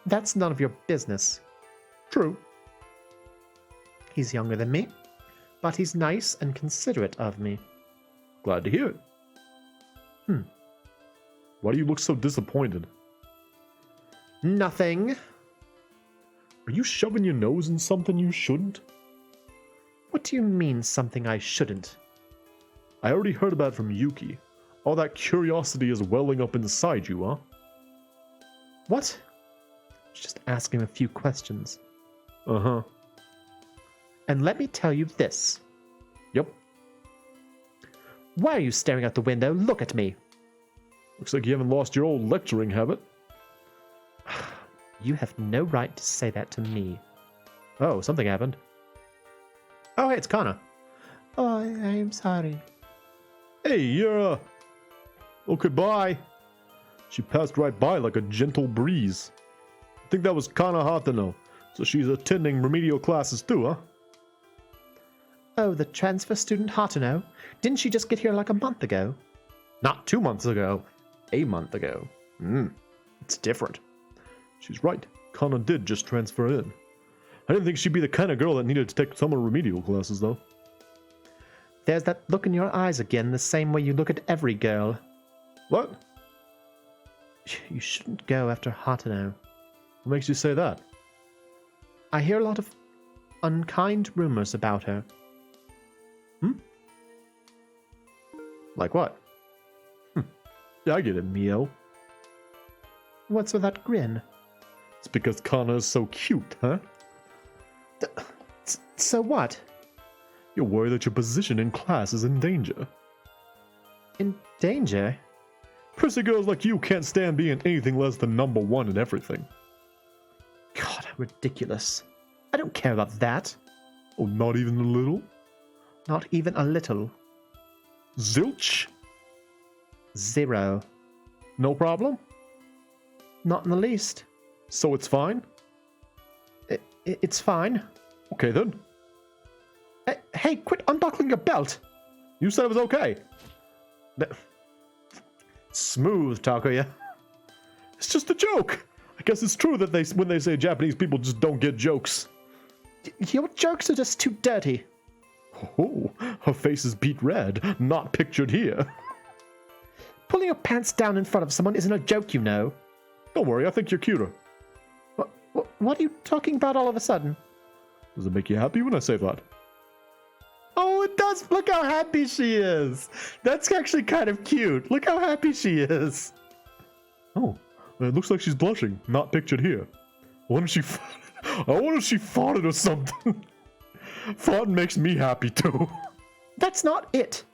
That's none of your business. True. He's younger than me, but he's nice and considerate of me. Glad to hear it. Why do you look so disappointed? Nothing. Are you shoving your nose in something you shouldn't? What do you mean, something I shouldn't? I already heard about it from Yuki. All that curiosity is welling up inside you, huh? What? I was just asking a few questions. Uh-huh. And let me tell you this. Yep. Why are you staring out the window? Look at me. Looks like you haven't lost your old lecturing habit. You have no right to say that to me. Oh, something happened. Oh, hey, it's Kana. Oh, I'm sorry. Hey, you're, okay, bye. She passed right by like a gentle breeze. I think that was Kana Hatano. So she's attending remedial classes too, huh? Oh, the transfer student Hatano? Didn't she just get here like a month ago? Not 2 months ago. A month ago. It's different. She's right. Kana did just transfer in. I didn't think she'd be the kind of girl that needed to take summer remedial classes, though. There's that look in your eyes again, the same way you look at every girl. What? You shouldn't go after Hatano. What makes you say that? I hear a lot of unkind rumors about her. Like what? Yeah, I get it, Mio. What's with that grin? It's because Kana is so cute, huh? So what? You're worried that your position in class is in danger. In danger? Prissy girls like you can't stand being anything less than number one in everything. God, ridiculous. I don't care about that. Oh, not even a little? Not even a little. Zilch? Zero. No problem? Not in the least. So it's fine? It's fine. Okay then. Hey, quit unbuckling your belt! You said it was okay. Smooth, Takuya. It's just a joke. I guess it's true that when they say Japanese people just don't get jokes. Your jokes are just too dirty. Oh, her face is beet red, not pictured here. Pulling your pants down in front of someone isn't a joke, you know. Don't worry, I think you're cuter. What are you talking about all of a sudden? Does it make you happy when I say that? Oh, it does. Look how happy she is. That's actually kind of cute. Look how happy she is. Oh, it looks like she's blushing, not pictured here. I wonder if she farted or something. Farting makes me happy too. That's not it.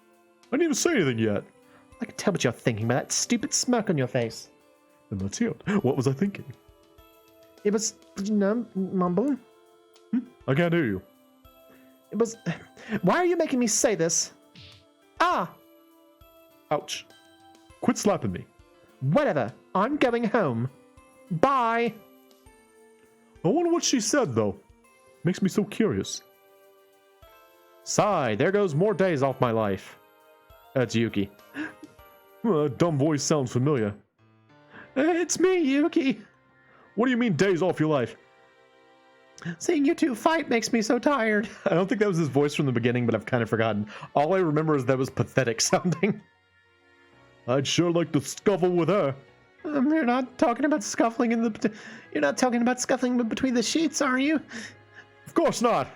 I didn't even say anything yet. I can tell what you're thinking by that stupid smirk on your face. Then let's hear it. What was I thinking? It was, mumbling. I can't hear you. It was... Why are you making me say this? Ah! Ouch. Quit slapping me. Whatever. I'm going home. Bye! I wonder what she said, though. Makes me so curious. Sigh, there goes more days off my life. That's Yuki. That dumb voice sounds familiar. It's me, Yuki. What do you mean days off your life? Seeing you two fight makes me so tired. I don't think that was his voice from the beginning, but I've kind of forgotten. All I remember is that was pathetic sounding. I'd sure like to scuffle with her. You're not talking about scuffling in the... You're not talking about scuffling between the sheets, are you? Of course not.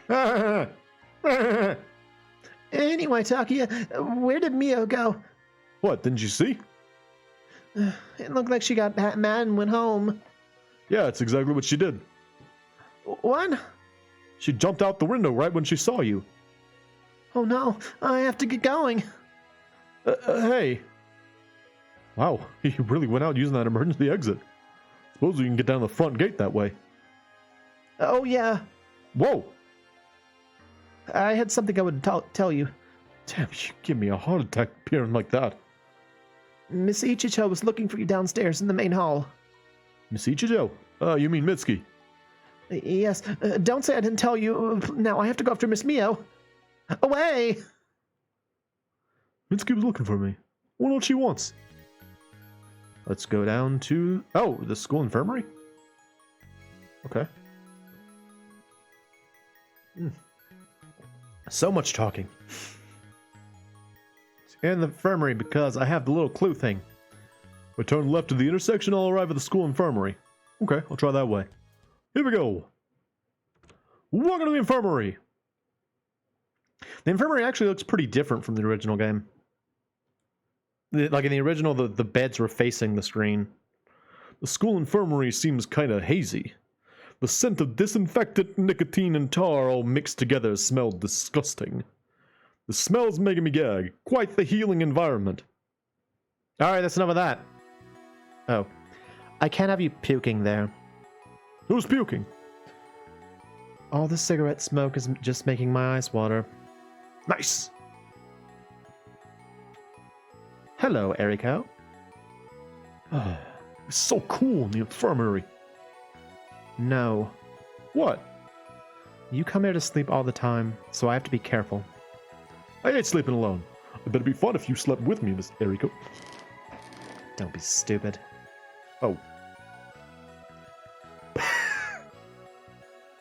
Anyway, Takuya, where did Mio go? What, didn't you see? It looked like she got mad and went home. Yeah, it's exactly what she did. What? She jumped out the window right when she saw you. Oh no, I have to get going. Hey. Wow, he really went out using that emergency exit. Suppose you can get down the front gate that way. Oh yeah. Whoa! I had something I would tell you. Damn, you give me a heart attack appearing like that. Miss Ichicho was looking for you downstairs in the main hall. Miss Ichijo? You mean Mitsuki? Yes, don't say I didn't tell you. Now I have to go after Miss Mio. Away! Mitsuki was looking for me. Wonder what she wants. Let's go down to... Oh, the school infirmary? Okay. So much talking. And the infirmary because I have the little clue thing. If I turn left to the intersection, I'll arrive at the school infirmary. Okay, I'll try that way. Here we go. Welcome to the infirmary. The infirmary actually looks pretty different from the original game. Like in the original, the beds were facing the screen. The school infirmary seems kind of hazy. The scent of disinfectant, nicotine, and tar all mixed together smelled disgusting. The smell's making me gag. Quite the healing environment. Alright, that's enough of that. Oh. I can't have you puking there. Who's puking? All the cigarette smoke is just making my eyes water. Nice. Hello, Eriko. It's so cool in the infirmary. No. What? You come here to sleep all the time, so I have to be careful. I ain't sleeping alone. It better be fun if you slept with me, Miss Eriko. Don't be stupid. Oh.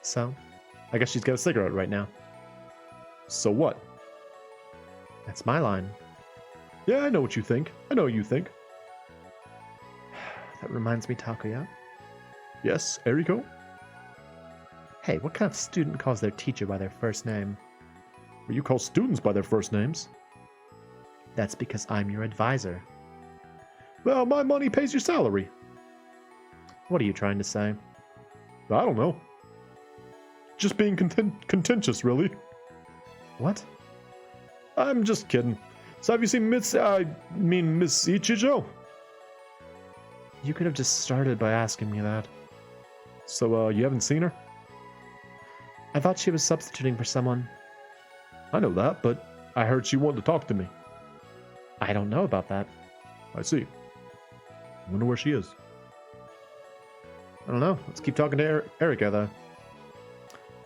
So, I guess she's got a cigarette right now. So what? That's my line. Yeah, I know what you think. I know what you think. That reminds me, Takuya. Yes, Eriko? Hey, what kind of student calls their teacher by their first name? Well, you call students by their first names. That's because I'm your advisor. Well, my money pays your salary. What are you trying to say? I don't know. Just being contentious, really. What? I'm just kidding. So have you seen Miss Ichijo? You could have just started by asking me that. So, you haven't seen her? I thought she was substituting for someone. I know that, but I heard she wanted to talk to me. I don't know about that. I see. Wonder where she is. I don't know. Let's keep talking to Erika, though.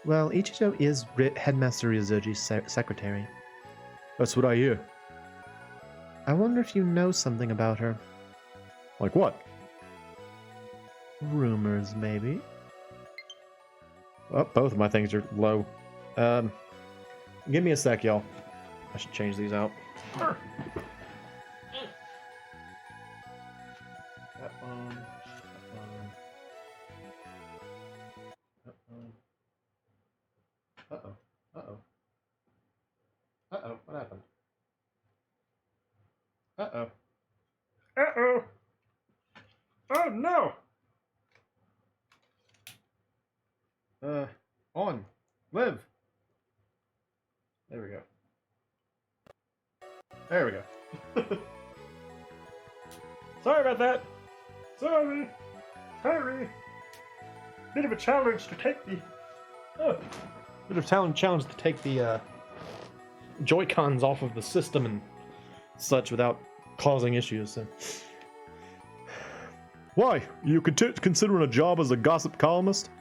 Well, Ichijo is Headmaster Ryozoji's secretary. That's what I hear. I wonder if you know something about her. Like what? Rumors, maybe? Oh, both of my things are low. Give me a sec, y'all. I should change these out. Uh-oh, what happened? Uh-oh. Uh-oh. Oh, no. On. Live. There we go. There we go. Sorry about that. Sorry. Bit of a challenge to take the... Bit of challenge to take the Joy-Cons off of the system and such without causing issues. So. Why? You considering a job as a gossip columnist?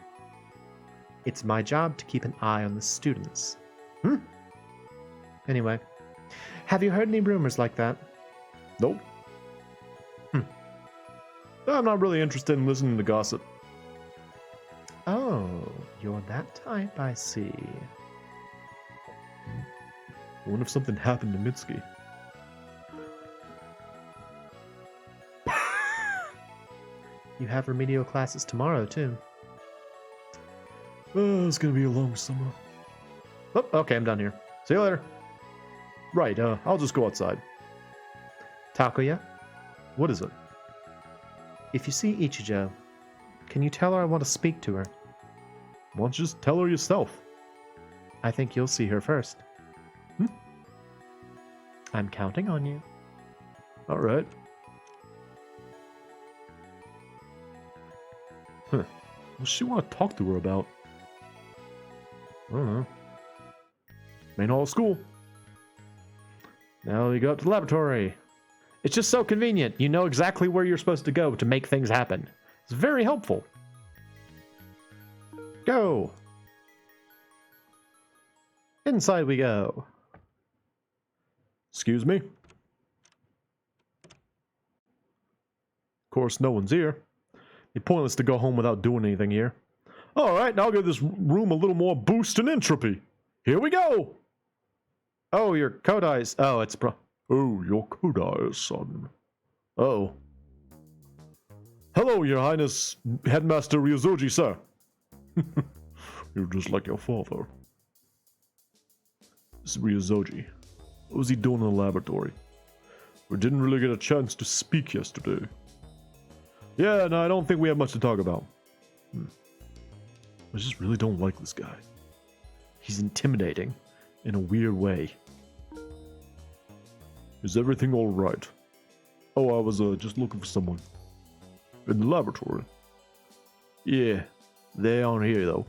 It's my job to keep an eye on the students. Anyway, have you heard any rumors like that? Nope. I'm not really interested in listening to gossip. Oh, you're that type, I see. I wonder if something happened to Mitsuki. You have remedial classes tomorrow, too. Oh, it's gonna be a long summer. Oh, okay, I'm done here. See you later. Right, I'll just go outside. Takuya, What is it? if you see Ichijo, can you tell her I want to speak to her? Why don't you just tell her yourself? I think you'll see her first. I'm counting on you. Alright. What does she want to talk to her about? I don't know. Main hall of school. Now we go up to the laboratory. It's just so convenient. You know exactly where you're supposed to go to make things happen. It's very helpful. Go. Inside we go. Excuse me? Of course, no one's here. It's pointless to go home without doing anything here. Alright, now I'll give this room a little more boost in entropy. Here we go! Oh, your Kodai's. Oh, it's Oh, your Kodai, son. Oh. Hello, your highness, Headmaster Ryozoji, sir. You're just like your father. This is Ryozoji. What was he doing in the laboratory? We didn't really get a chance to speak yesterday. Yeah, no, I don't think we have much to talk about. I just really don't like this guy. He's intimidating in a weird way. Is everything alright? Oh, I was just looking for someone. In the laboratory. Yeah, they aren't here though.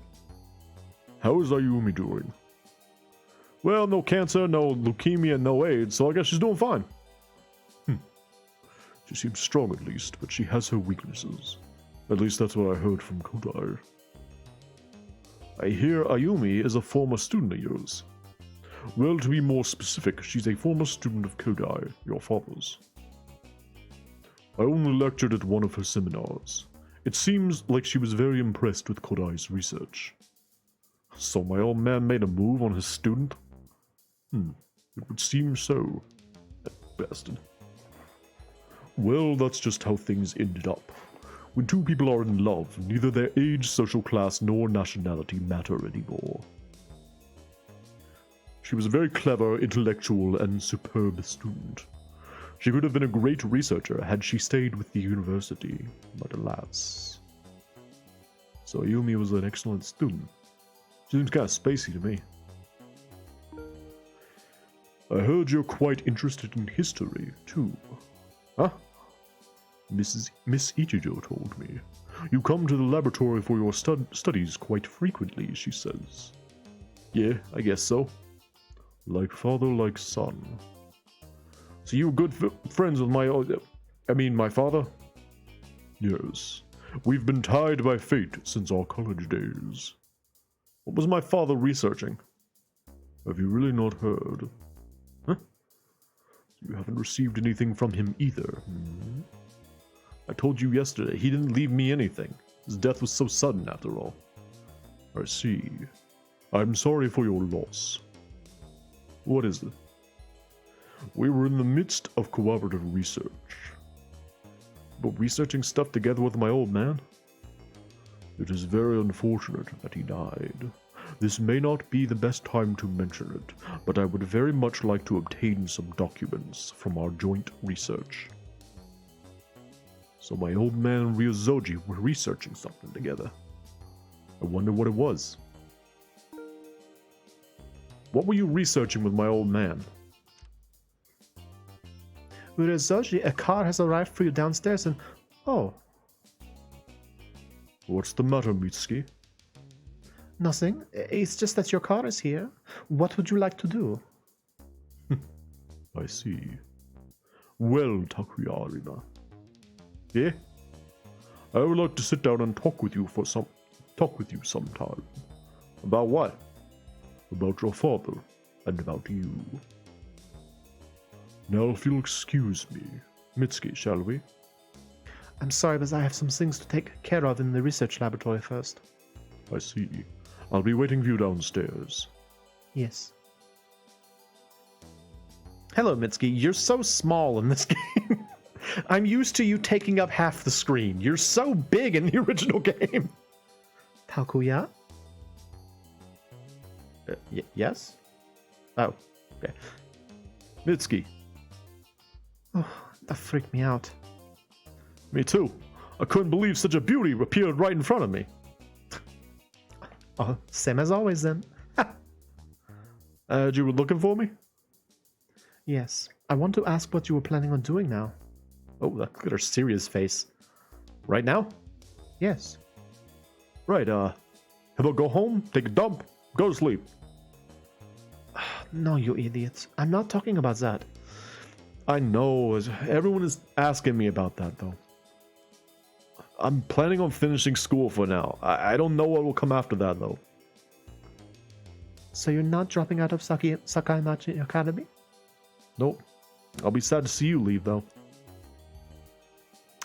How is Ayumi doing? Well, no cancer, no leukemia, no AIDS, so I guess she's doing fine. She seems strong at least, but she has her weaknesses. At least that's what I heard from Kodai. I hear Ayumi is a former student of yours. Well, to be more specific, she's a former student of Kodai, your father's. I only lectured at one of her seminars. It seems like she was very impressed with Kodai's research. So my old man made a move on his student? It would seem so. That bastard. Well, that's just how things ended up. When two people are in love, neither their age, social class, nor nationality matter anymore. She was a very clever, intellectual, and superb student. She could have been a great researcher had she stayed with the university, but alas. So Ayumi was an excellent student. She seems kind of spacey to me. I heard you're quite interested in history, too. Huh? Miss Ichijo told me. You come to the laboratory for your studies quite frequently, she says. Yeah, I guess so. Like father, like son. So you were good friends with my father? Yes. We've been tied by fate since our college days. What was my father researching? Have you really not heard? Huh? You haven't received anything from him either. I told you yesterday, he didn't leave me anything. His death was so sudden, after all. I see. I'm sorry for your loss. What is it? We were in the midst of cooperative research. But researching stuff together with my old man? It is very unfortunate that he died. This may not be the best time to mention it, but I would very much like to obtain some documents from our joint research. So my old man and Ryozoji were researching something together. I wonder what it was. What were you researching with my old man? Ryozoji, a car has arrived for you downstairs and... Oh. What's the matter, Mitsuki? Nothing. It's just that your car is here. What would you like to do? I see. Well, Takuya-rima. Yeah? I would like to sit down and talk with you sometime. About what? About your father, and about you. Now, if you'll excuse me, Mitsuki, shall we? I'm sorry, but I have some things to take care of in the research laboratory first. I see. I'll be waiting for you downstairs. Yes. Hello, Mitsuki. You're so small in this game. I'm used to you taking up half the screen. You're so big in the original game. Takuya? Yes? Oh, okay. Mitsuki. Oh, that freaked me out. Me too. I couldn't believe such a beauty appeared right in front of me. Oh, same as always then. You were looking for me? Yes. I want to ask what you were planning on doing now. Oh, look at her serious face. Right now? Yes. Right, how about go home, take a dump, go to sleep? No, you idiots. I'm not talking about that. I know, everyone is asking me about that, though. I'm planning on finishing school for now. I don't know what will come after that, though. So you're not dropping out of Sakaimachi Academy? Nope. I'll be sad to see you leave, though.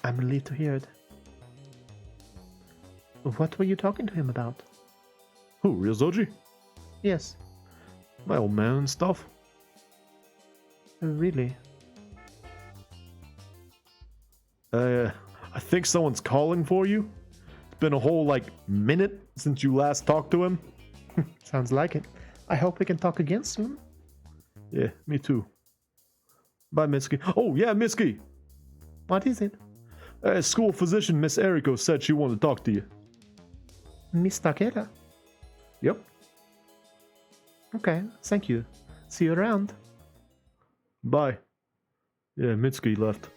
I'm relieved to hear it. What were you talking to him about? Who, Ryozoji? Yes. My old man and stuff. Really? I think someone's calling for you. It's been a whole, minute since you last talked to him. Sounds like it. I hope we can talk again soon. Yeah, me too. Bye, Mitsuki. Oh, yeah, Mitsuki! What is it? School physician Miss Eriko said she wanted to talk to you. Miss Takeda? Yep. Okay, thank you. See you around. Bye. Yeah, Mitsuki left.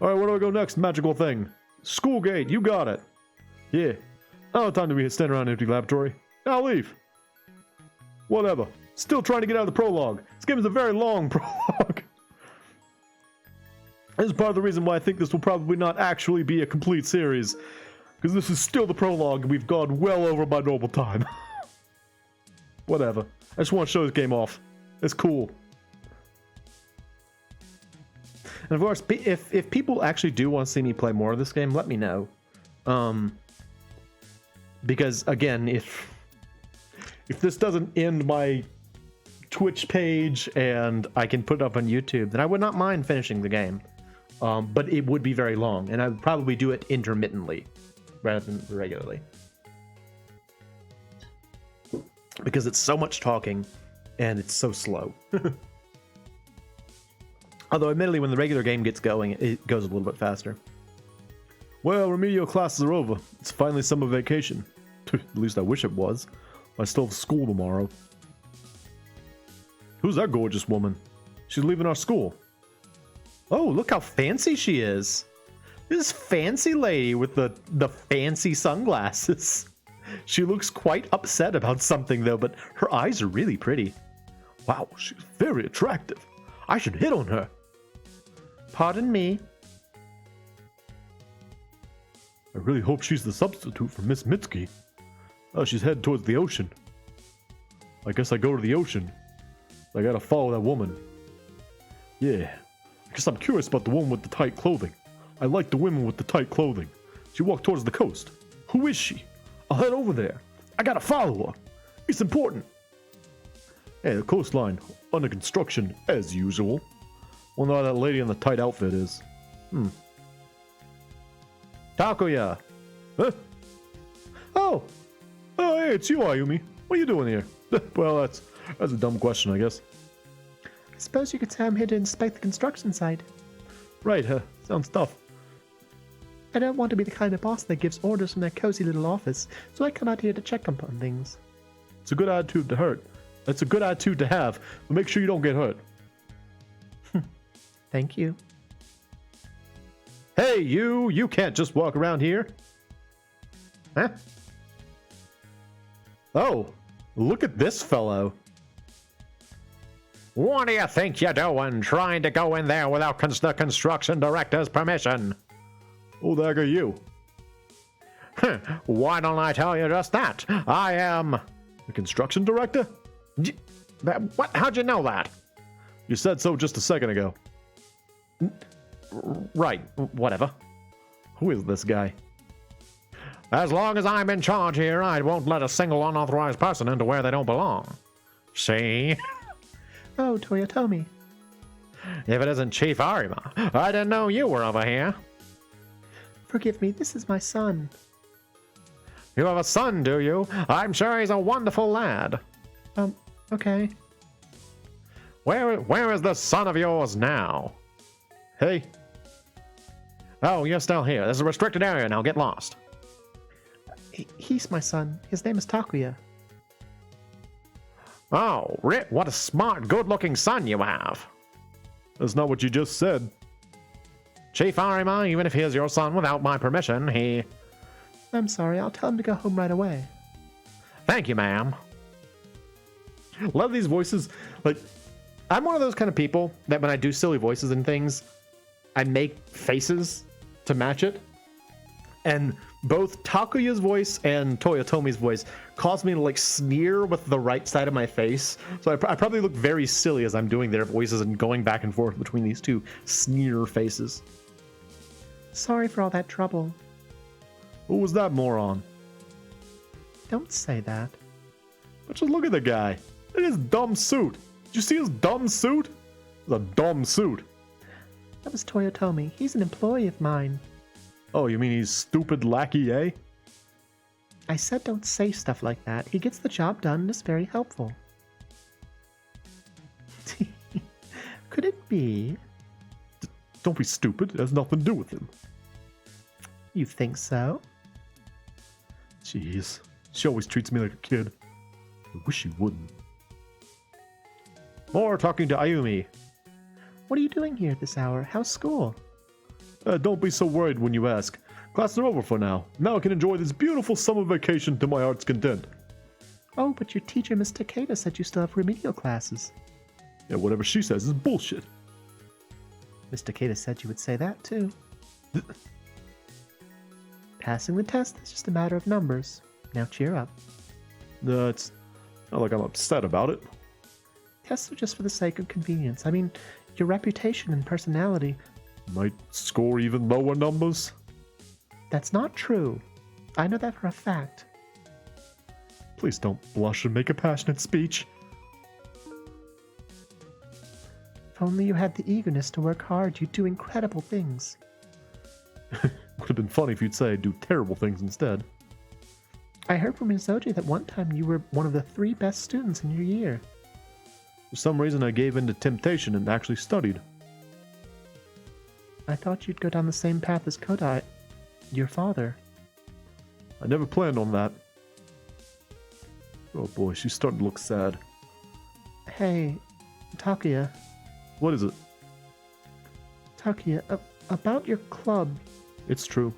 Alright, where do I go next, magical thing? School gate, you got it. Yeah. I don't have time to be standing around an empty laboratory. I'll leave. Whatever. Still trying to get out of the prologue. This game is a very long prologue. This is part of the reason why I think this will probably not actually be a complete series. Because this is still the prologue, and we've gone well over my normal time. Whatever. I just want to show this game off. It's cool. And of course, if people actually do want to see me play more of this game, let me know. Because again, if this doesn't end my Twitch page and I can put it up on YouTube, then I would not mind finishing the game. But it would be very long, and I would probably do it intermittently rather than regularly. Because it's so much talking, and it's so slow. Although, admittedly, when the regular game gets going, it goes a little bit faster. Well, remedial classes are over. It's finally summer vacation. At least I wish it was. I still have school tomorrow. Who's that gorgeous woman? She's leaving our school. Oh, look how fancy she is. This fancy lady with the fancy sunglasses. She looks quite upset about something, though, but her eyes are really pretty. Wow, she's very attractive. I should hit on her. Pardon me. I really hope she's the substitute for Miss Mitsuki. Oh, she's headed towards the ocean. I guess I go to the ocean. I gotta follow that woman. Yeah, I guess I'm curious about the woman with the tight clothing. I like the women with the tight clothing. She walked towards the coast. Who is she? I'll head over there. I gotta follow her. It's important. Hey, the coastline, under construction, as usual. Wonder how that lady in the tight outfit is. Takuya. Huh? Oh, hey, it's you, Ayumi. What are you doing here? Well, that's a dumb question, I guess. I suppose you could say I'm here to inspect the construction site. Right, sounds tough. I don't want to be the kind of boss that gives orders from their cozy little office, so I come out here to check up on things. It's a good attitude to hurt. That's a good attitude to have, but make sure you don't get hurt. Thank you. Hey, you can't just walk around here. Huh? Oh, look at this fellow. What do you think you're doing, trying to go in there without the construction director's permission? Who the heck are you? Why don't I tell you just that? I am... The construction director? What? How'd you know that? You said so just a second ago. Right, whatever. Who is this guy? As long as I'm in charge here, I won't let a single unauthorized person into where they don't belong. See? Oh, Toyotomi. If it isn't Chief Arima, I didn't know you were over here. Forgive me, this is my son. You have a son, do you? I'm sure he's a wonderful lad. Okay. Where is this son of yours now? Hey. Oh, you're still here. This is a restricted area now. Get lost. He's my son. His name is Takuya. Oh, Rip, what a smart, good-looking son you have. That's not what you just said. Chief Arima, even if he is your son without my permission, he... I'm sorry, I'll tell him to go home right away. Thank you, ma'am. A lot of these voices, like, I'm one of those kind of people that when I do silly voices and things, I make faces to match it. And both Takuya's voice and Toyotomi's voice cause me to like sneer with the right side of my face. So I probably look very silly as I'm doing their voices and going back and forth between these two sneer faces. Sorry for all that trouble. Who was that moron? Don't say that. But just look at the guy. Look at his dumb suit. Did you see his dumb suit? It's a dumb suit. That was Toyotomi. He's an employee of mine. Oh, you mean he's stupid lackey, eh? I said don't say stuff like that. He gets the job done and is very helpful. Could it be? Don't be stupid. It has nothing to do with him. You think so? Jeez. She always treats me like a kid. I wish she wouldn't. More talking to Ayumi. What are you doing here at this hour? How's school? Don't be so worried when you ask. Classes are over for now. Now I can enjoy this beautiful summer vacation to my heart's content. Oh, but your teacher, Miss Takeda, said you still have remedial classes. Yeah, whatever she says is bullshit. Mr. Kata said you would say that, too. Passing the test is just a matter of numbers. Now cheer up. It's not like I'm upset about it. Tests are just for the sake of convenience. I mean, your reputation and personality. Might score even lower numbers. That's not true. I know that for a fact. Please don't blush and make a passionate speech. If only you had the eagerness to work hard, you'd do incredible things. Would have been funny if you'd say do terrible things instead. I heard from Ryozoji that one time you were one of the 3 best students in your year. For some reason I gave in to temptation and actually studied. I thought you'd go down the same path as Kodai, your father. I never planned on that. Oh boy, she's starting to look sad. Hey, Takuya. What is it? Takuya, about your club. It's true.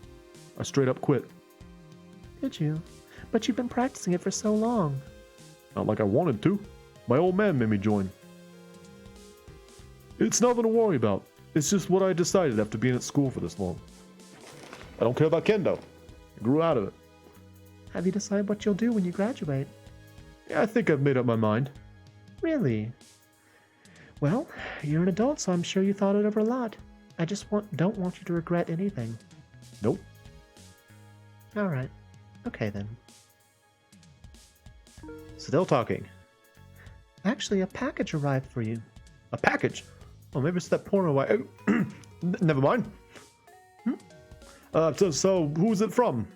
I straight up quit. Did you? But you've been practicing it for so long. Not like I wanted to. My old man made me join. It's nothing to worry about. It's just what I decided after being at school for this long. I don't care about kendo. I grew out of it. Have you decided what you'll do when you graduate? Yeah, I think I've made up my mind. Really? Well, you're an adult, so I'm sure you thought it over a lot. I just don't want you to regret anything. Nope. Alright. Okay then. Still talking. Actually, a package arrived for you. A package? Oh, maybe it's that porno never mind. So who's it from?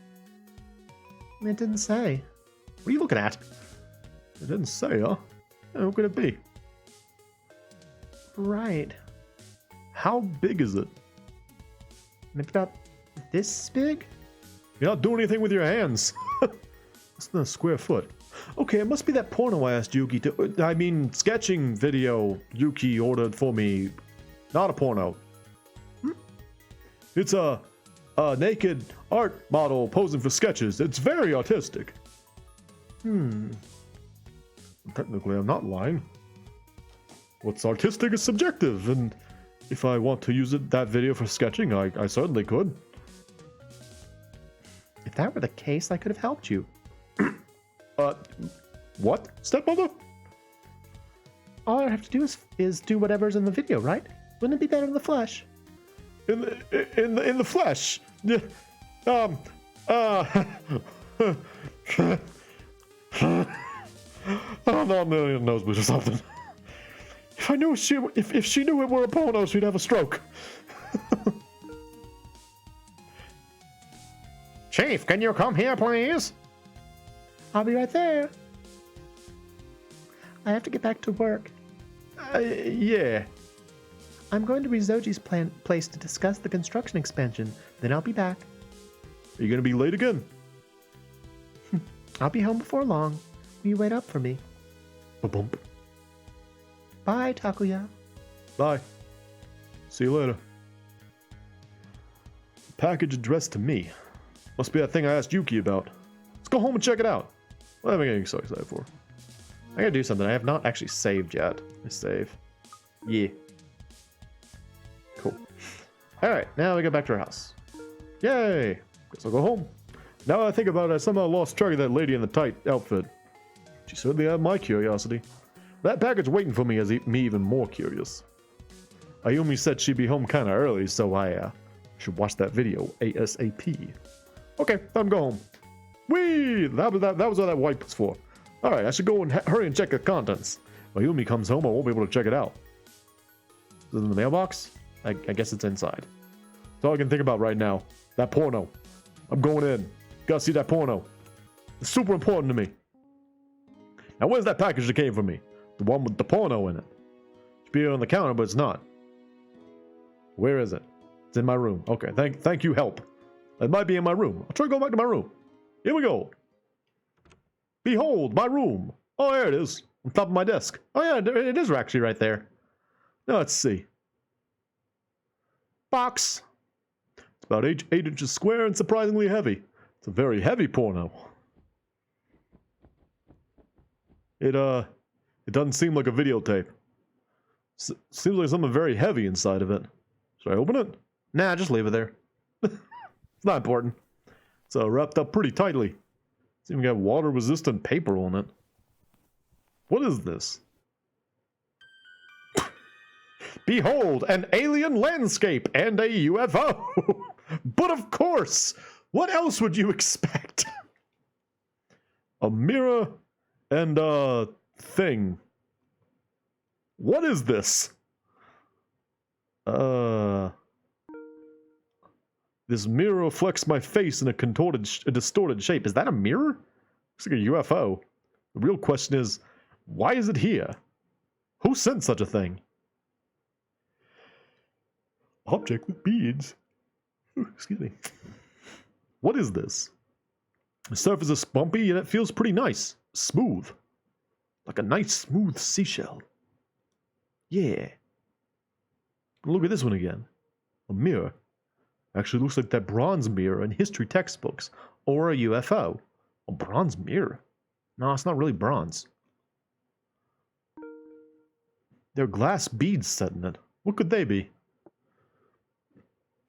It didn't say. What are you looking at? It didn't say, huh? Who could it be? Right. How big is it? Maybe about this big? You're not doing anything with your hands. It's not a square foot. Okay, it must be that porno I asked Yuki to... sketching video Yuki ordered for me. Not a porno. It's a naked art model posing for sketches. It's very artistic. Technically, I'm not lying. What's artistic is subjective, and if I want to use that video for sketching, I certainly could. If that were the case, I could have helped you. What? Stepmother? All I have to do is do whatever's in the video, right? Wouldn't it be better in the flesh? In the flesh? Yeah. Oh no, million nosebleed or something. If I knew if she knew it were a porno, she'd have a stroke. Chief, can you come here, please? I'll be right there. I have to get back to work. Yeah. I'm going to Ryozoji's place to discuss the construction expansion. Then I'll be back. Are you gonna be late again? I'll be home before long. Will you wait up for me? Ba-bump. Bye, Takuya. Bye. See you later. Package addressed to me. Must be that thing I asked Yuki about. Let's go home and check it out. What am I getting so excited for? I gotta do something. I have not actually saved yet. Let's save. Yeah. Cool. Alright, now we go back to our house. Yay! Guess I'll go home. Now that I think about it, I somehow lost track of that lady in the tight outfit. She certainly had my curiosity. That package waiting for me has me even more curious. Ayumi said she'd be home kinda early, so I should watch that video ASAP. Okay, time to go home. Whee! That was what that wipe was for. Alright, I should go and hurry and check the contents. When Ayumi comes home, I won't be able to check it out. Is it in the mailbox? I guess it's inside. That's all I can think about right now. That porno. I'm going in. Gotta see that porno. It's super important to me. Now, where's that package that came from me? The one with the porno in it. It should be on the counter, but it's not. Where is it? It's in my room. Okay, thank you, help. It might be in my room. I'll try to go back to my room. Here we go. Behold, my room. Oh, there it is. On top of my desk. Oh, yeah, it is actually right there. Now, let's see. Box. It's about 8 inches square and surprisingly heavy. It's a very heavy porno. It doesn't seem like a videotape. Seems like something very heavy inside of it. Should I open it? Nah, just leave it there. It's not important. It's wrapped up pretty tightly. It's even got water-resistant paper on it. What is this? Behold, an alien landscape and a UFO! But of course! What else would you expect? A mirror and a thing. What is this? This mirror reflects my face in a distorted shape. Is that a mirror? Looks like a UFO. The real question is, why is it here? Who sent such a thing? Object with beads. Excuse me. What is this? The surface is bumpy and it feels pretty nice. Smooth. Like a nice smooth seashell. Yeah. Look at this one again. A mirror. Actually looks like that bronze mirror in history textbooks. Or a UFO. A bronze mirror? No, it's not really bronze. There are glass beads set in it. What could they be?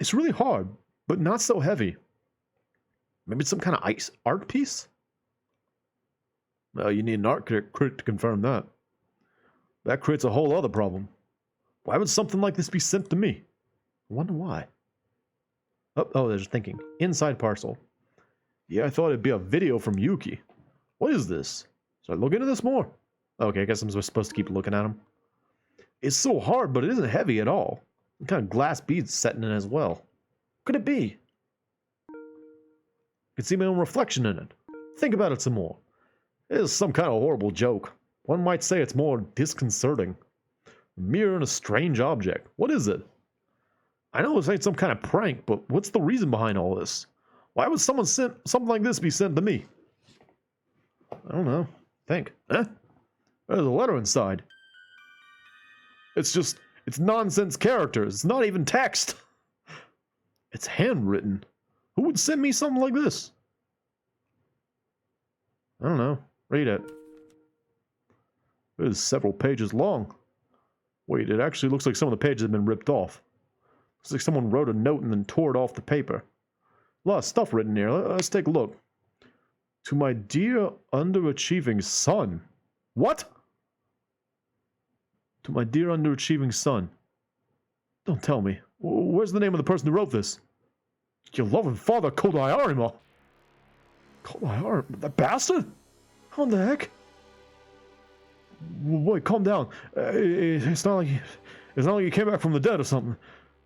It's really hard, but not so heavy. Maybe it's some kind of ice art piece? Well, you need an art crit to confirm that. That creates a whole other problem. Why would something like this be sent to me? I wonder why. Oh, there's thinking. Inside parcel. Yeah, I thought it'd be a video from Yuki. What is this? Should I look into this more? Okay, I guess I'm supposed to keep looking at him. It's so hard, but it isn't heavy at all. What kind of glass beads set in it as well? What could it be? I can see my own reflection in it. Think about it some more. It is some kind of horrible joke. One might say it's more disconcerting. A mirror and a strange object. What is it? I know this ain't some kind of prank, but what's the reason behind all this? Why would something like this be sent to me? I don't know. Think. Huh? There's a letter inside. It's nonsense characters. It's not even text. It's handwritten. Who would send me something like this? I don't know. Read it. It is several pages long. Wait, it actually looks like some of the pages have been ripped off. Looks like someone wrote a note and then tore it off the paper. A lot of stuff written here. Let's take a look. To my dear underachieving son. What? To my dear underachieving son. Don't tell me. Where's the name of the person who wrote this? Your loving father, Kodai Arima. Kodai Arima? That bastard? How the heck? Wait, calm down. It's not like he came back from the dead or something.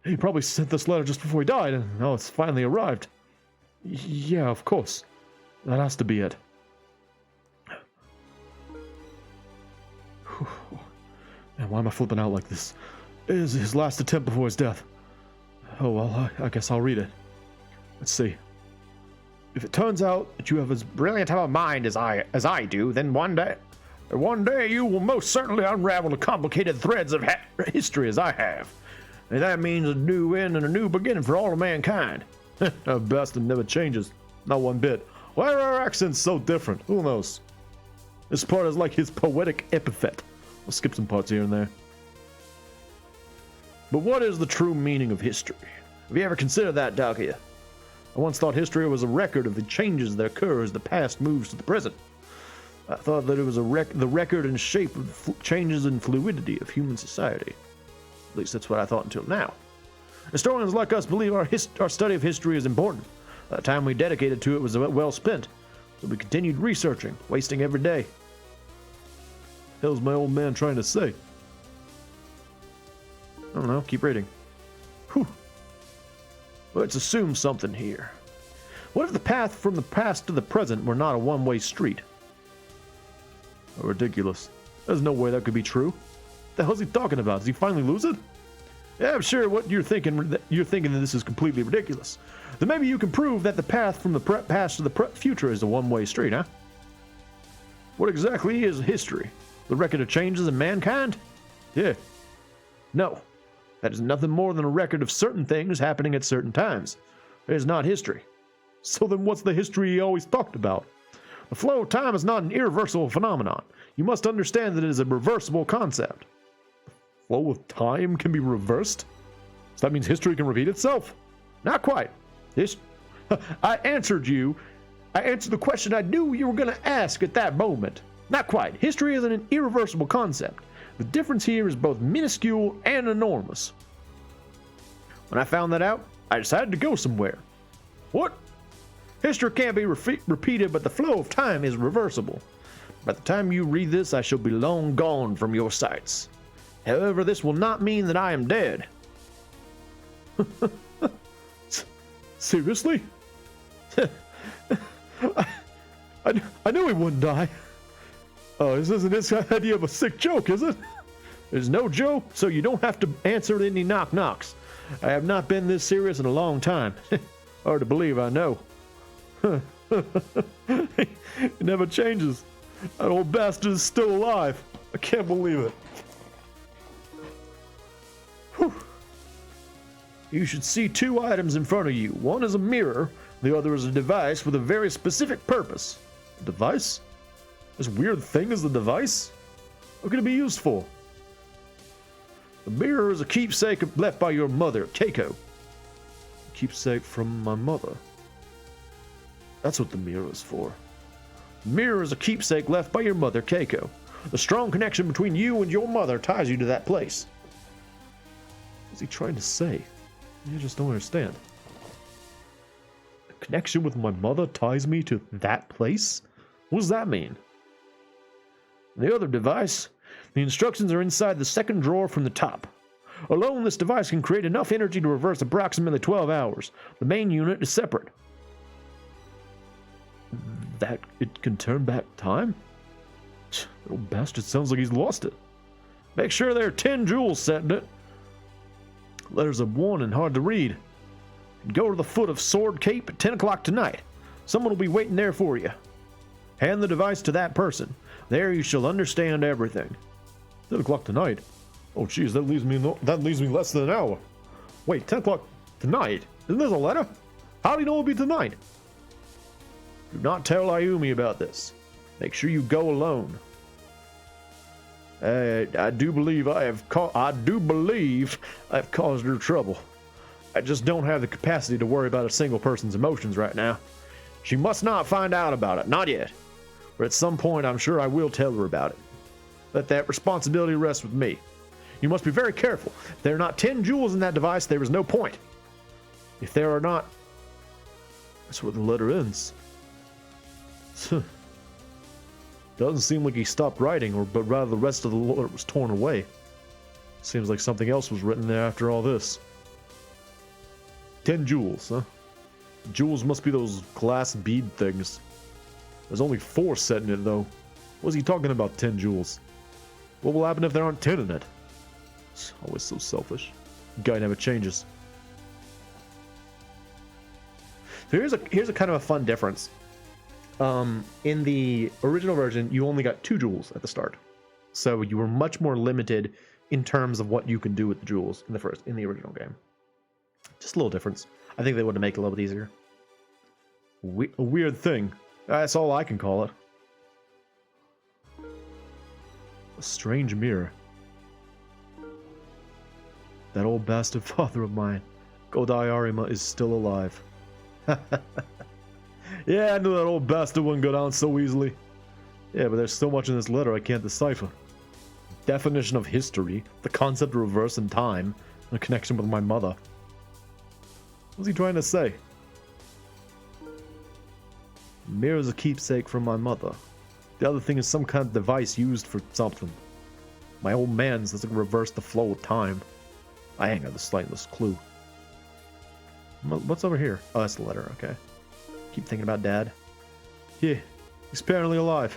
He probably sent this letter just before he died, and now it's finally arrived. Yeah, of course. That has to be it. Man, why am I flipping out like this? It is his last attempt before his death. Oh well, I guess I'll read it. Let's see. If it turns out that you have as brilliant of a mind as I do, then one day you will most certainly unravel the complicated threads of history as I have. And that means a new end and a new beginning for all of mankind. Our bastard never changes. Not one bit. Why are our accents so different? Who knows? This part is like his poetic epithet. I'll skip some parts here and there. But what is the true meaning of history? Have you ever considered that, Dakia? I once thought history was a record of the changes that occur as the past moves to the present. I thought that it was the record and shape of changes and fluidity of human society. At least that's what I thought until now. Historians like us believe our study of history is important. The time we dedicated to it was well spent, so we continued researching, wasting every day. Hell's my old man trying to say? I don't know, keep reading. Whew. Let's assume something here. What if the path from the past to the present were not a one-way street? Oh, ridiculous. There's no way that could be true. What the hell's he talking about? Does he finally lose it? Yeah, I'm sure what you're thinking that this is completely ridiculous. Then maybe you can prove that the path from the past to the future is a one-way street, huh? What exactly is history? The record of changes in mankind? Yeah. No. That is nothing more than a record of certain things happening at certain times. It is not history. So then what's the history he always talked about? The flow of time is not an irreversible phenomenon. You must understand that it is a reversible concept. The flow of time can be reversed? So that means history can repeat itself? Not quite. I answered you. I answered the question I knew you were going to ask at that moment. Not quite. History is an irreversible concept. The difference here is both minuscule and enormous. When I found that out, I decided to go somewhere. What? History can't be repeated, but the flow of time is reversible. By the time you read this, I shall be long gone from your sights. However, this will not mean that I am dead. Seriously? I knew he wouldn't die. Oh, this isn't his idea of a sick joke, is it? There's no joke, so you don't have to answer any knock-knocks. I have not been this serious in a long time. Hard to believe, I know. It never changes. That old bastard is still alive. I can't believe it. Whew. You should see two items in front of you. One is a mirror, the other is a device with a very specific purpose. A device? This weird thing is the device? What can it be used for? The mirror is a keepsake left by your mother, Keiko. A keepsake from my mother. That's what the mirror is for. The mirror is a keepsake left by your mother, Keiko. The strong connection between you and your mother ties you to that place. What's he trying to say? I just don't understand. The connection with my mother ties me to that place? What does that mean? The other device, the instructions are inside the second drawer from the top. Alone, this device can create enough energy to reverse approximately 12 hours. The main unit is separate. That it can turn back time? That old bastard sounds like he's lost it. Make sure there are 10 jewels set in it. Letters are worn and hard to read. Go to the foot of Sword Cape at 10 o'clock tonight. Someone will be waiting there for you. Hand the device to that person. There you shall understand everything. 10 o'clock tonight? Oh, jeez, that leaves me less than an hour. Wait, 10 o'clock tonight? Isn't this a letter? How do you know it'll be tonight? Do not tell Ayumi about this. Make sure you go alone. I do believe I've caused her trouble. I just don't have the capacity to worry about a single person's emotions right now. She must not find out about it, not yet. But at some point, I'm sure I will tell her about it. Let that responsibility rest with me. You must be very careful. If there are not 10 jewels in that device, there is no point. If there are not... That's where the letter ends. Doesn't seem like he stopped writing, but rather the rest of the letter was torn away. Seems like something else was written there after all this. 10 jewels, huh? Jewels must be those glass bead things. There's only 4 set in it, though. What's he talking about, 10 jewels? What will happen if there aren't 10 in it? It's always so selfish. Guy never changes. So here's a kind of a fun difference. In the original version, you only got 2 jewels at the start. So you were much more limited in terms of what you can do with the jewels in the original game. Just a little difference. I think they would have made it a little bit easier. A weird thing. That's all I can call it. A strange mirror. That old bastard father of mine, Godai Arima, is still alive. Yeah, I knew that old bastard wouldn't go down so easily. Yeah, but there's so much in this letter I can't decipher. Definition of history, the concept of reverse in time, and a connection with my mother. What's he trying to say? Mirror's a keepsake from my mother. The other thing is some kind of device used for something. My old man says it can reverse the flow of time. I ain't got the slightest clue. What's over here? Oh, that's the letter, okay. Keep thinking about Dad. Yeah, he's apparently alive.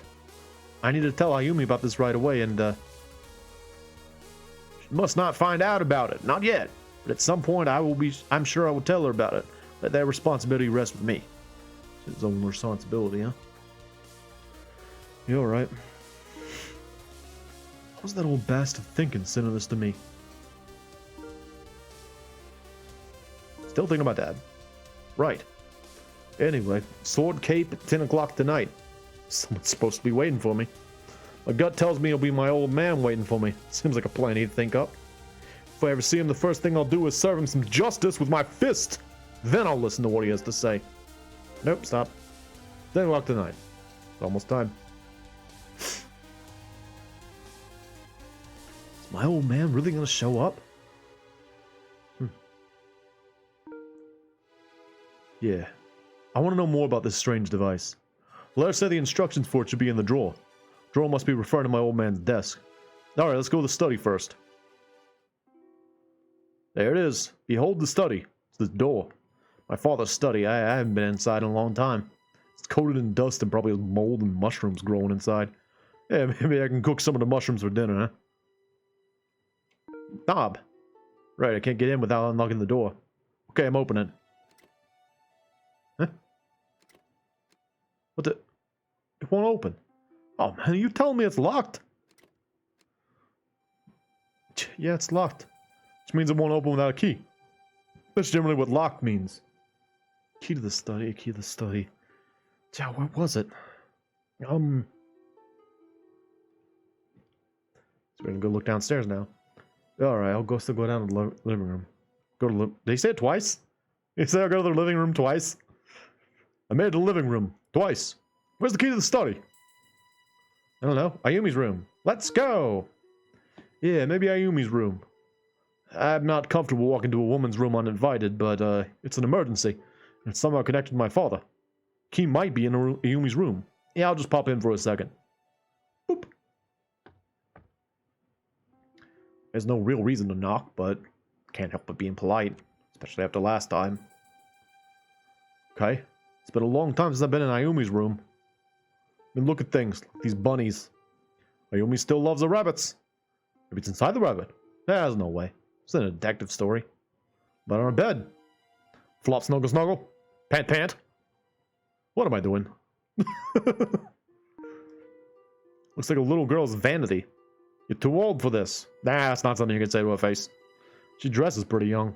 I need to tell Ayumi about this right away, and she must not find out about it. Not yet. But at some point, I'm sure I will tell her about it. Let that responsibility rest with me. It's his own responsibility, huh? You alright? What was that old bastard thinking sending this to me? Still thinking about Dad. Right. Anyway, Sword Cape at 10 o'clock tonight. Someone's supposed to be waiting for me. My gut tells me it'll be my old man waiting for me. Seems like a plan he'd think up. If I ever see him, the first thing I'll do is serve him some justice with my fist. Then I'll listen to what he has to say. Nope, stop. Then lock tonight. It's almost time. Is my old man really gonna show up? Yeah. I want to know more about this strange device. Blair said the instructions for it should be in the drawer. Drawer must be referring to my old man's desk. Alright, let's go to the study first. There it is. Behold the study. It's the door. My father's study. I haven't been inside in a long time. It's coated in dust and probably has mold and mushrooms growing inside. Yeah, maybe I can cook some of the mushrooms for dinner, huh? Knob. Right, I can't get in without unlocking the door. Okay, I'm opening. Huh? What the? It won't open. Oh man, you telling me it's locked? Yeah, it's locked. Which means it won't open without a key. That's generally what locked means. Key to the study, key to the study. Yeah, where was it? So we're gonna go look downstairs now. Alright, I'll still go down to the living room. Go to did he say it twice? He said I'll go to the living room twice? I made it to the living room twice. Where's the key to the study? I don't know. Ayumi's room. Let's go! Yeah, maybe Ayumi's room. I'm not comfortable walking to a woman's room uninvited, but it's an emergency. And it's somehow connected to my father. Key might be in Ayumi's room. Yeah, I'll just pop in for a second. Boop. There's no real reason to knock, but can't help but being polite. Especially after last time. Okay. It's been a long time since I've been in Ayumi's room. I mean, look at things. Like these bunnies. Ayumi still loves the rabbits. Maybe it's inside the rabbit. There's no way. It's a detective story. But on her bed. Flop, snuggle, snuggle. Pant, pant. What am I doing? Looks like a little girl's vanity. You're too old for this. Nah, that's not something you can say to her face. She dresses pretty young.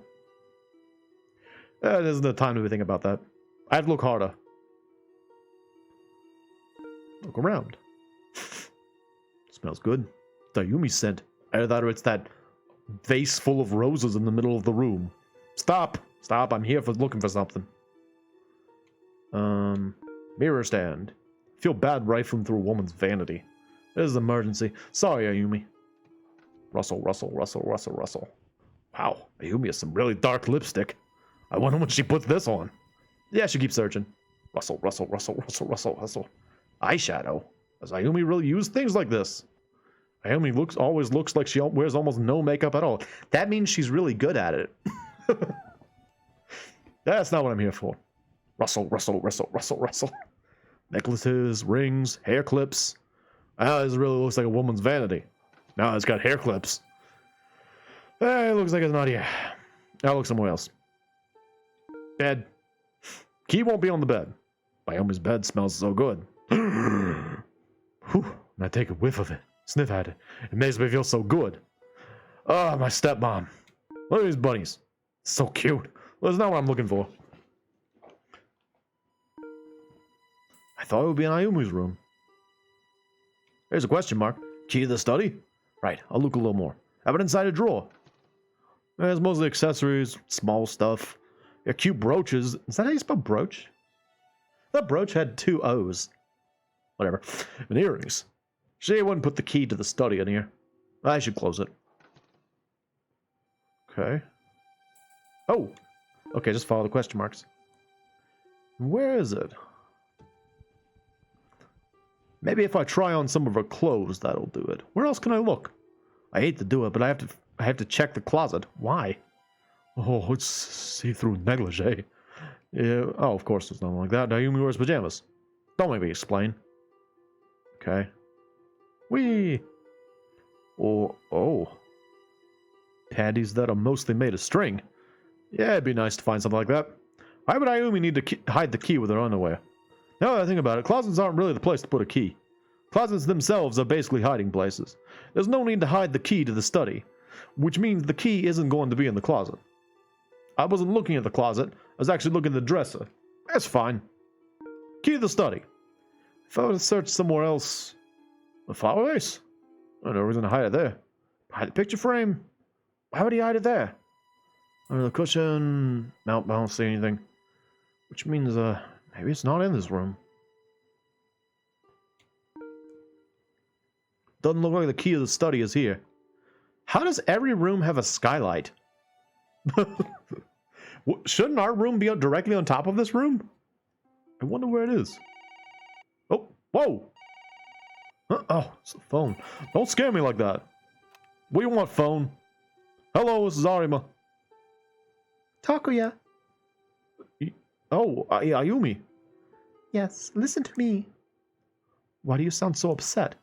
This isn't the time to be thinking about that. I have to look harder. Look around. Smells good. It's Ayumi's scent. Either that or it's that vase full of roses in the middle of the room. Stop! Stop, I'm here for looking for something. Mirror stand. Feel bad rifling through a woman's vanity. This is an emergency. Sorry, Ayumi. Rustle, rustle, rustle, rustle, rustle. Wow, Ayumi has some really dark lipstick. I wonder when she puts this on. Yeah, she keeps searching. Rustle, rustle, rustle, rustle, rustle, rustle. Eyeshadow. Does Ayumi really use things like this? Ayumi always looks like she wears almost no makeup at all. That means she's really good at it. That's not what I'm here for. Rustle, rustle, rustle, rustle, rustle. Necklaces, rings, hair clips. This really looks like a woman's vanity. Now it's got hair clips. It looks like it's not here. I'll look somewhere else. Bed. Key won't be on the bed. Ayumi's bed smells so good. Whew. I take a whiff of it. Sniff at it. It makes me feel so good. Oh, my stepmom. Look at these bunnies. So cute. Well, that's not what I'm looking for. I thought it would be in Ayumi's room. There's a question mark. Key to the study? Right, I'll look a little more. How about inside a drawer? There's mostly accessories, small stuff. Yeah, cute brooches. Is that how you spell brooch? That brooch had 2 O's. Whatever. And earrings. She wouldn't put the key to the study in here. I should close it. Okay. Oh! Okay, just follow the question marks. Where is it? Maybe if I try on some of her clothes, that'll do it. Where else can I look? I hate to do it, but I have to check the closet. Why? Oh, it's see-through negligee. Yeah. Oh, of course, there's nothing like that. Ayumi wears pajamas. Don't make me explain. Okay. Whee! Oh. Panties that are mostly made of string. Yeah, it'd be nice to find something like that. Why would Ayumi need to hide the key with her underwear? Now that I think about it, closets aren't really the place to put a key. Closets themselves are basically hiding places. There's no need to hide the key to the study, which means the key isn't going to be in the closet. I wasn't looking at the closet, I was actually looking at the dresser. That's fine. Key to the study. If I were to search somewhere else... The fireplace? Oh, no reason to hide it there. Hide the picture frame? Why would he hide it there? Under the cushion. Nope, I don't see anything. Which means, maybe it's not in this room. Doesn't look like the key of the study is here. How does every room have a skylight? Shouldn't our room be directly on top of this room? I wonder where it is. Oh, whoa! Oh, it's the phone. Don't scare me like that. What do you want, phone? Hello, this is Arima. Takuya. Oh, Ayumi. Yes, listen to me. Why do you sound so upset?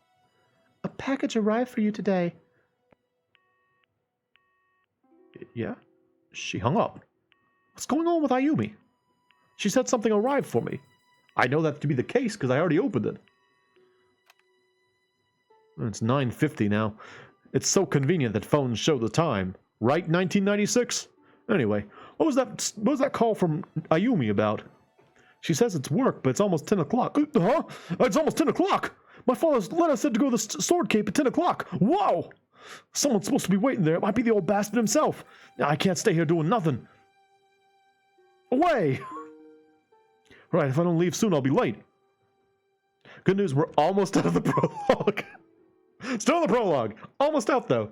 A package arrived for you today. Yeah? She hung up. What's going on with Ayumi? She said something arrived for me. I know that to be the case because I already opened it. It's 9:50 now. It's so convenient that phones show the time. Right, 1996? Anyway, what was that call from Ayumi about? She says it's work, but it's almost 10 o'clock. Huh? It's almost 10 o'clock! My father's letter said to go to the sword cape at 10 o'clock. Whoa! Someone's supposed to be waiting there. It might be the old bastard himself. I can't stay here doing nothing. Away! Right, if I don't leave soon, I'll be late. Good news, we're almost out of the prologue. Still in the prologue. Almost out, though.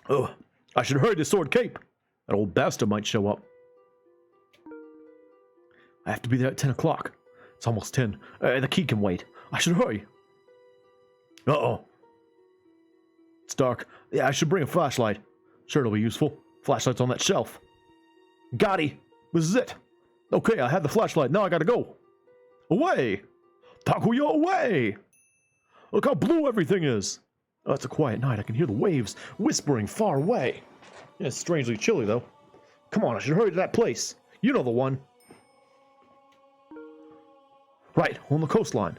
Oh, I should hurry to sword cape. That old bastard might show up. I have to be there at 10 o'clock. It's almost 10. The key can wait. I should hurry. Uh-oh. It's dark. Yeah, I should bring a flashlight. Sure, it'll be useful. Flashlight's on that shelf. Gotti! This is it. Okay, I had the flashlight. Now I gotta go. Away! Takuya, away! Look how blue everything is. Oh, it's a quiet night. I can hear the waves whispering far away. Yeah, it's strangely chilly, though. Come on, I should hurry to that place. You know the one. Right, on the coastline.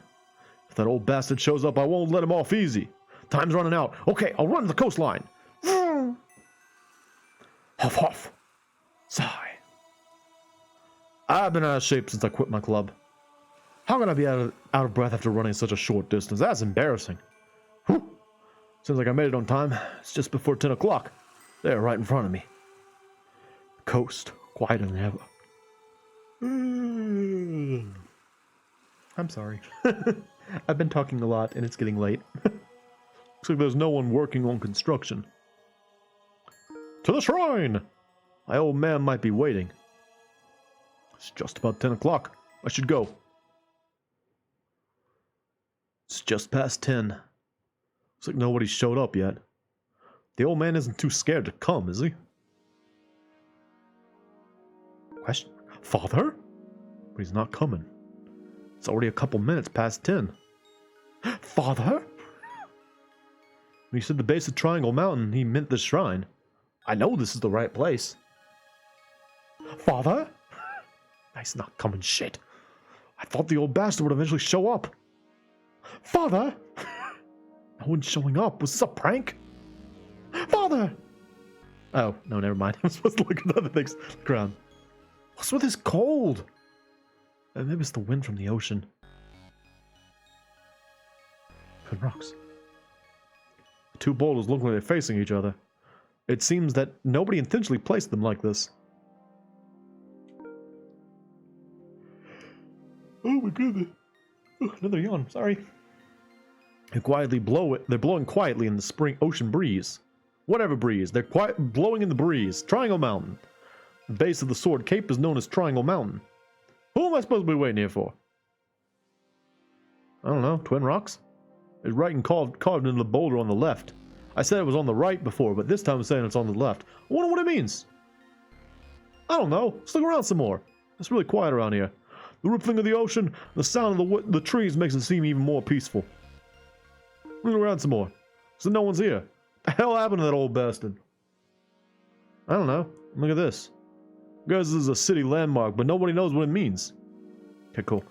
If that old bastard shows up, I won't let him off easy. Time's running out. Okay, I'll run to the coastline. Huff, huff. Sigh. I've been out of shape since I quit my club. How can I be out of breath after running such a short distance? That's embarrassing. Whew. Seems like I made it on time. It's just before 10 o'clock. There, right in front of me. Coast, quieter than ever. I'm sorry. I've been talking a lot and it's getting late. Looks like there's no one working on construction. To the shrine! My old man might be waiting. It's just about 10 o'clock. I should go. It's just past 10. Looks like nobody's showed up yet. The old man isn't too scared to come, is he? Question? Father? But he's not coming. It's already a couple minutes past 10. Father? When he said the base of Triangle Mountain, he meant the shrine. I know this is the right place. Father? He's not coming, shit. I thought the old bastard would eventually show up. Father? No one's showing up. Was this a prank? Father! Oh, no, never mind. I'm supposed to look at other things. The ground. What's with this cold? Maybe it's the wind from the ocean. Good rocks. The two boulders look like they're facing each other. It seems that nobody intentionally placed them like this. Oh my goodness. Another yawn, sorry. They quietly blow it. They're blowing quietly in the spring ocean breeze. Whatever breeze. They're blowing in the breeze. Triangle Mountain. The base of the Sword Cape is known as Triangle Mountain. Who am I supposed to be waiting here for? I don't know. Twin Rocks? It's right and carved into the boulder on the left. I said it was on the right before, but this time I'm saying it's on the left. I wonder what it means. I don't know. Let's look around some more. It's really quiet around here. The rippling of the ocean, the sound of the trees makes it seem even more peaceful. Look around some more. So no one's here. What the hell happened to that old bastard? I don't know. Look at this. Guys, this is a city landmark, but nobody knows what it means. Okay, cool.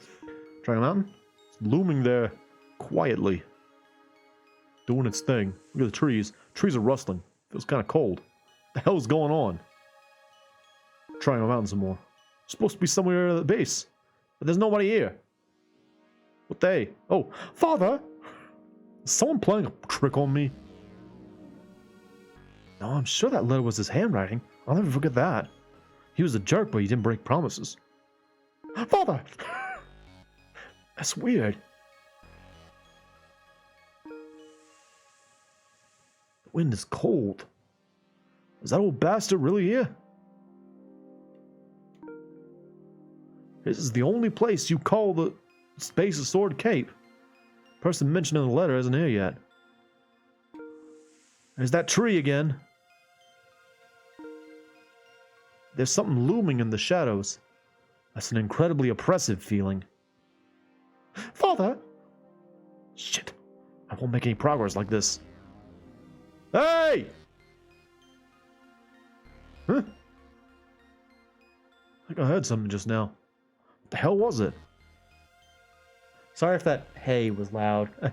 Triangle Mountain? It's looming there quietly. Doing its thing. Look at the trees. Trees are rustling. Feels kind of cold. What the hell is going on? Triangle Mountain some more. Supposed to be somewhere at the base. But there's nobody here. What they? Oh, Father! Is someone playing a trick on me? No, I'm sure that letter was his handwriting. I'll never forget that. He was a jerk, but he didn't break promises. Father! That's weird. The wind is cold. Is that old bastard really here? This is the only place you call the Space of Sword Cape. Person mentioned in the letter isn't here yet. There's that tree again. There's something looming in the shadows. That's an incredibly oppressive feeling. Father! Shit. I won't make any progress like this. Hey! Huh? I think I heard something just now. What the hell was it? Sorry if that hey was loud. I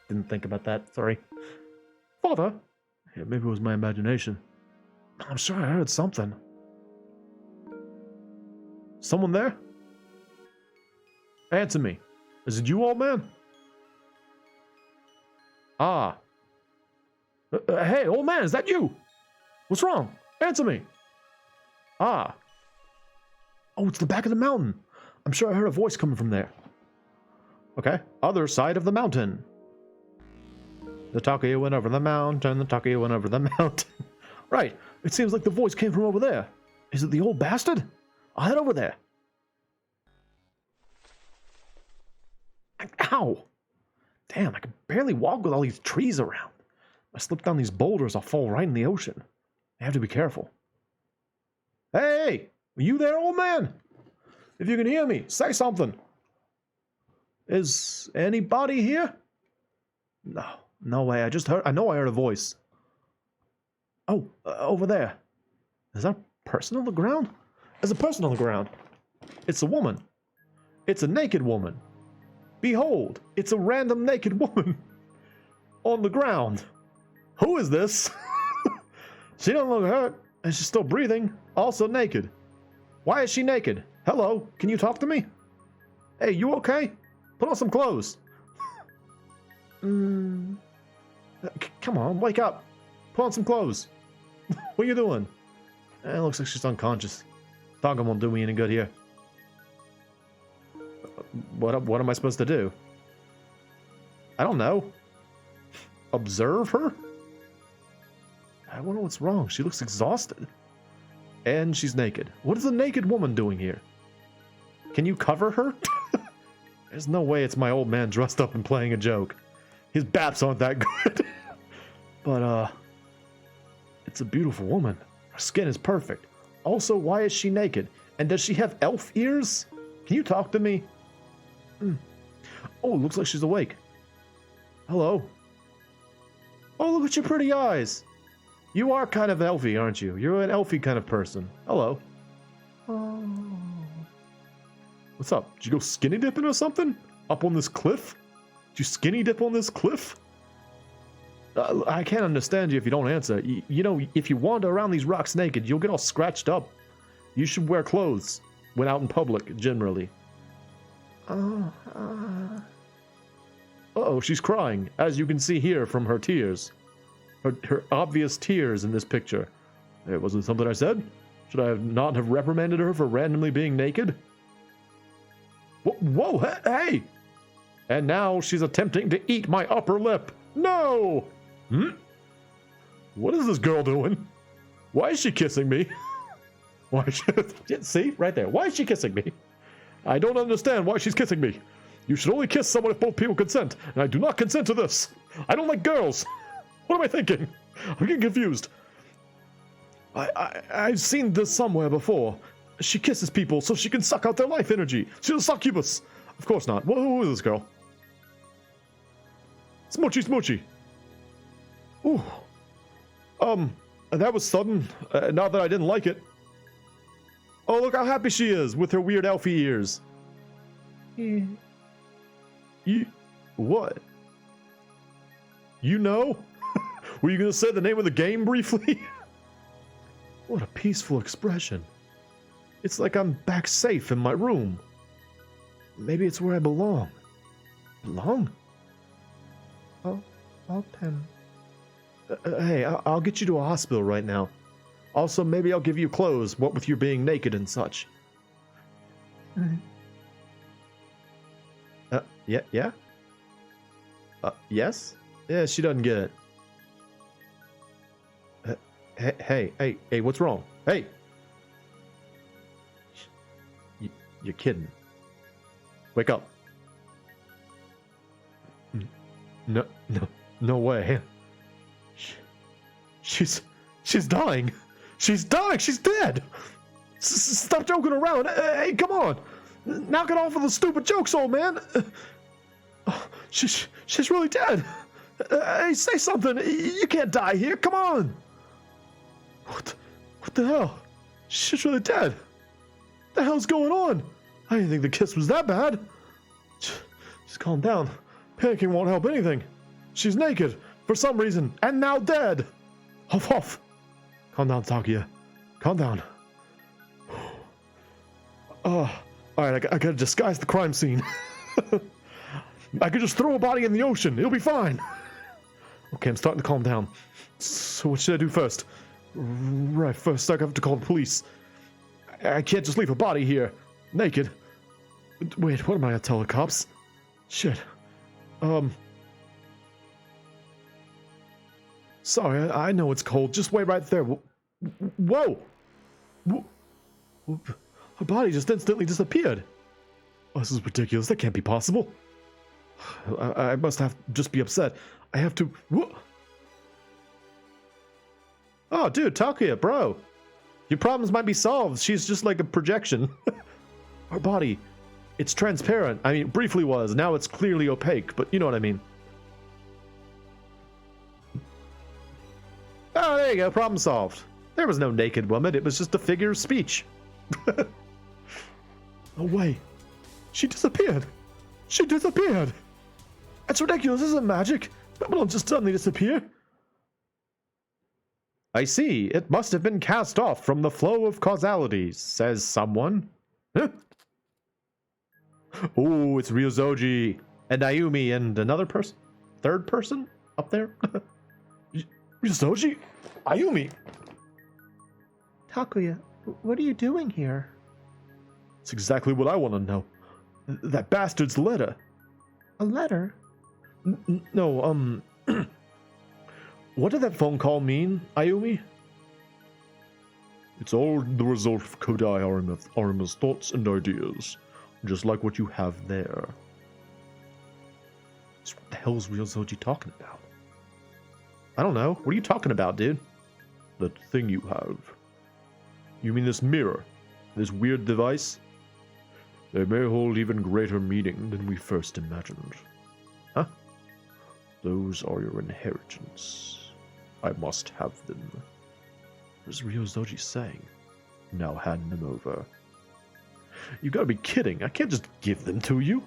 didn't think about that. Sorry. Father? Yeah, maybe it was my imagination. I'm sure I heard something. Someone there? Answer me. Is it you, old man? Ah. Hey, old man, is that you? What's wrong? Answer me. Ah. Oh, it's the back of the mountain. I'm sure I heard a voice coming from there. Okay, other side of the mountain. The Takuya went over the mountain, the Takuya went over the mountain. Right, it seems like the voice came from over there. Is it the old bastard? I'll head over there. Ow! Damn, I can barely walk with all these trees around. If I slip down these boulders, I'll fall right in the ocean. I have to be careful. Hey! Are you there, old man? If you can hear me, say something. Is anybody here? No, no way. I know I heard a voice. Oh, over there. Is that a person on the ground? There's a person on the ground. It's a woman. It's a naked woman. Behold, it's a random naked woman on the ground. Who is this? She doesn't look hurt, and she's still breathing, also naked. Why is she naked? Hello, can you talk to me? Hey, you okay? Put on some clothes. Come on, wake up. Put on some clothes. What are you doing? It looks like she's unconscious. Talking won't do me any good here. What am I supposed to do? I don't know. Observe her? I wonder what's wrong. She looks exhausted. And she's naked. What is a naked woman doing here? Can you cover her? There's no way it's my old man dressed up and playing a joke. His baps aren't that good. But, it's a beautiful woman. Her skin is perfect. Also, why is she naked? And does she have elf ears? Can you talk to me? Oh, looks like she's awake. Hello. Oh, look at your pretty eyes. You are kind of elfy, aren't you? You're an elfy kind of person. Hello. Oh. What's up? Did you go skinny dipping or something? Up on this cliff? Did you skinny dip on this cliff? I can't understand you if you don't answer. You know, if you wander around these rocks naked, you'll get all scratched up. You should wear clothes when out in public, generally. Uh-oh, she's crying, as you can see here from her tears. Her obvious tears in this picture. It wasn't something I said. Should I not have reprimanded her for randomly being naked? Whoa, hey! And now she's attempting to eat my upper lip. No! What is this girl doing? Why is she kissing me? Why? See, right there. Why is she kissing me? I don't understand why she's kissing me. You should only kiss someone if both people consent, and I do not consent to this. I don't like girls. What am I thinking? I'm getting confused. I've seen this somewhere before. She kisses people so she can suck out their life energy. She's a succubus. Of course not. Who is this girl? Smoochy, smoochy. Ooh. That was sudden. Not that I didn't like it. Oh, look how happy she is with her weird elfie ears. Yeah. What? You know? Were you going to say the name of the game briefly? What a peaceful expression. It's like I'm back safe in my room. Maybe it's where I belong. Belong? ball pen. Hey, I'll get you to a hospital right now. Also, maybe I'll give you clothes, what with you being naked and such. Yeah? Yes? Yeah, she doesn't get it. Hey, what's wrong? Hey! You're kidding. Wake up. No way. She's dying. She's dying. She's dead. Stop joking around. Hey, come on. Knock it off with the stupid jokes, old man. She's really dead. Hey, say something. You can't die here. Come on. What the hell? She's really dead. What the hell's going on? I didn't think the kiss was that bad. Just calm down. Panicking won't help anything. She's naked for some reason and now dead. Off. Calm down, Takuya. Calm down. Alright, I gotta disguise the crime scene. I could just throw a body in the ocean. It'll be fine. Okay, I'm starting to calm down. So what should I do first? Right, first I have to call the police. I can't just leave a body here. Naked. Wait, what am I gonna tell the cops? Shit. Sorry, I know it's cold. Just wait right there. Whoa! Her body just instantly disappeared. Oh, this is ridiculous. That can't be possible. I must have just be upset. I have to... Oh, dude, Takuya, bro. Your problems might be solved. She's just like a projection. Her body, it's transparent. I mean, briefly was. Now it's clearly opaque, but you know what I mean. Oh, there you go. Problem solved. There was no naked woman. It was just a figure of speech. No way. She disappeared. She disappeared. That's ridiculous. This isn't magic. People don't just suddenly disappear. I see. It must have been cast off from the flow of causality, says someone. Huh? Oh, it's Ryozoji and Ayumi and another person? Third person up there? Ryozoji? Ayumi? Takuya, what are you doing here? That's exactly what I want to know. That bastard's letter. A letter? No, what did that phone call mean, Ayumi? It's all the result of Kodai Arima's thoughts and ideas, just like what you have there. So what the hell is Ryozoji talking about? I don't know. What are you talking about, dude? That thing you have. You mean this mirror? This weird device? They may hold even greater meaning than we first imagined. Huh? Those are your inheritance. I must have them. What is Ryozoji saying? Now hand them over. You gotta be kidding. I can't just give them to you.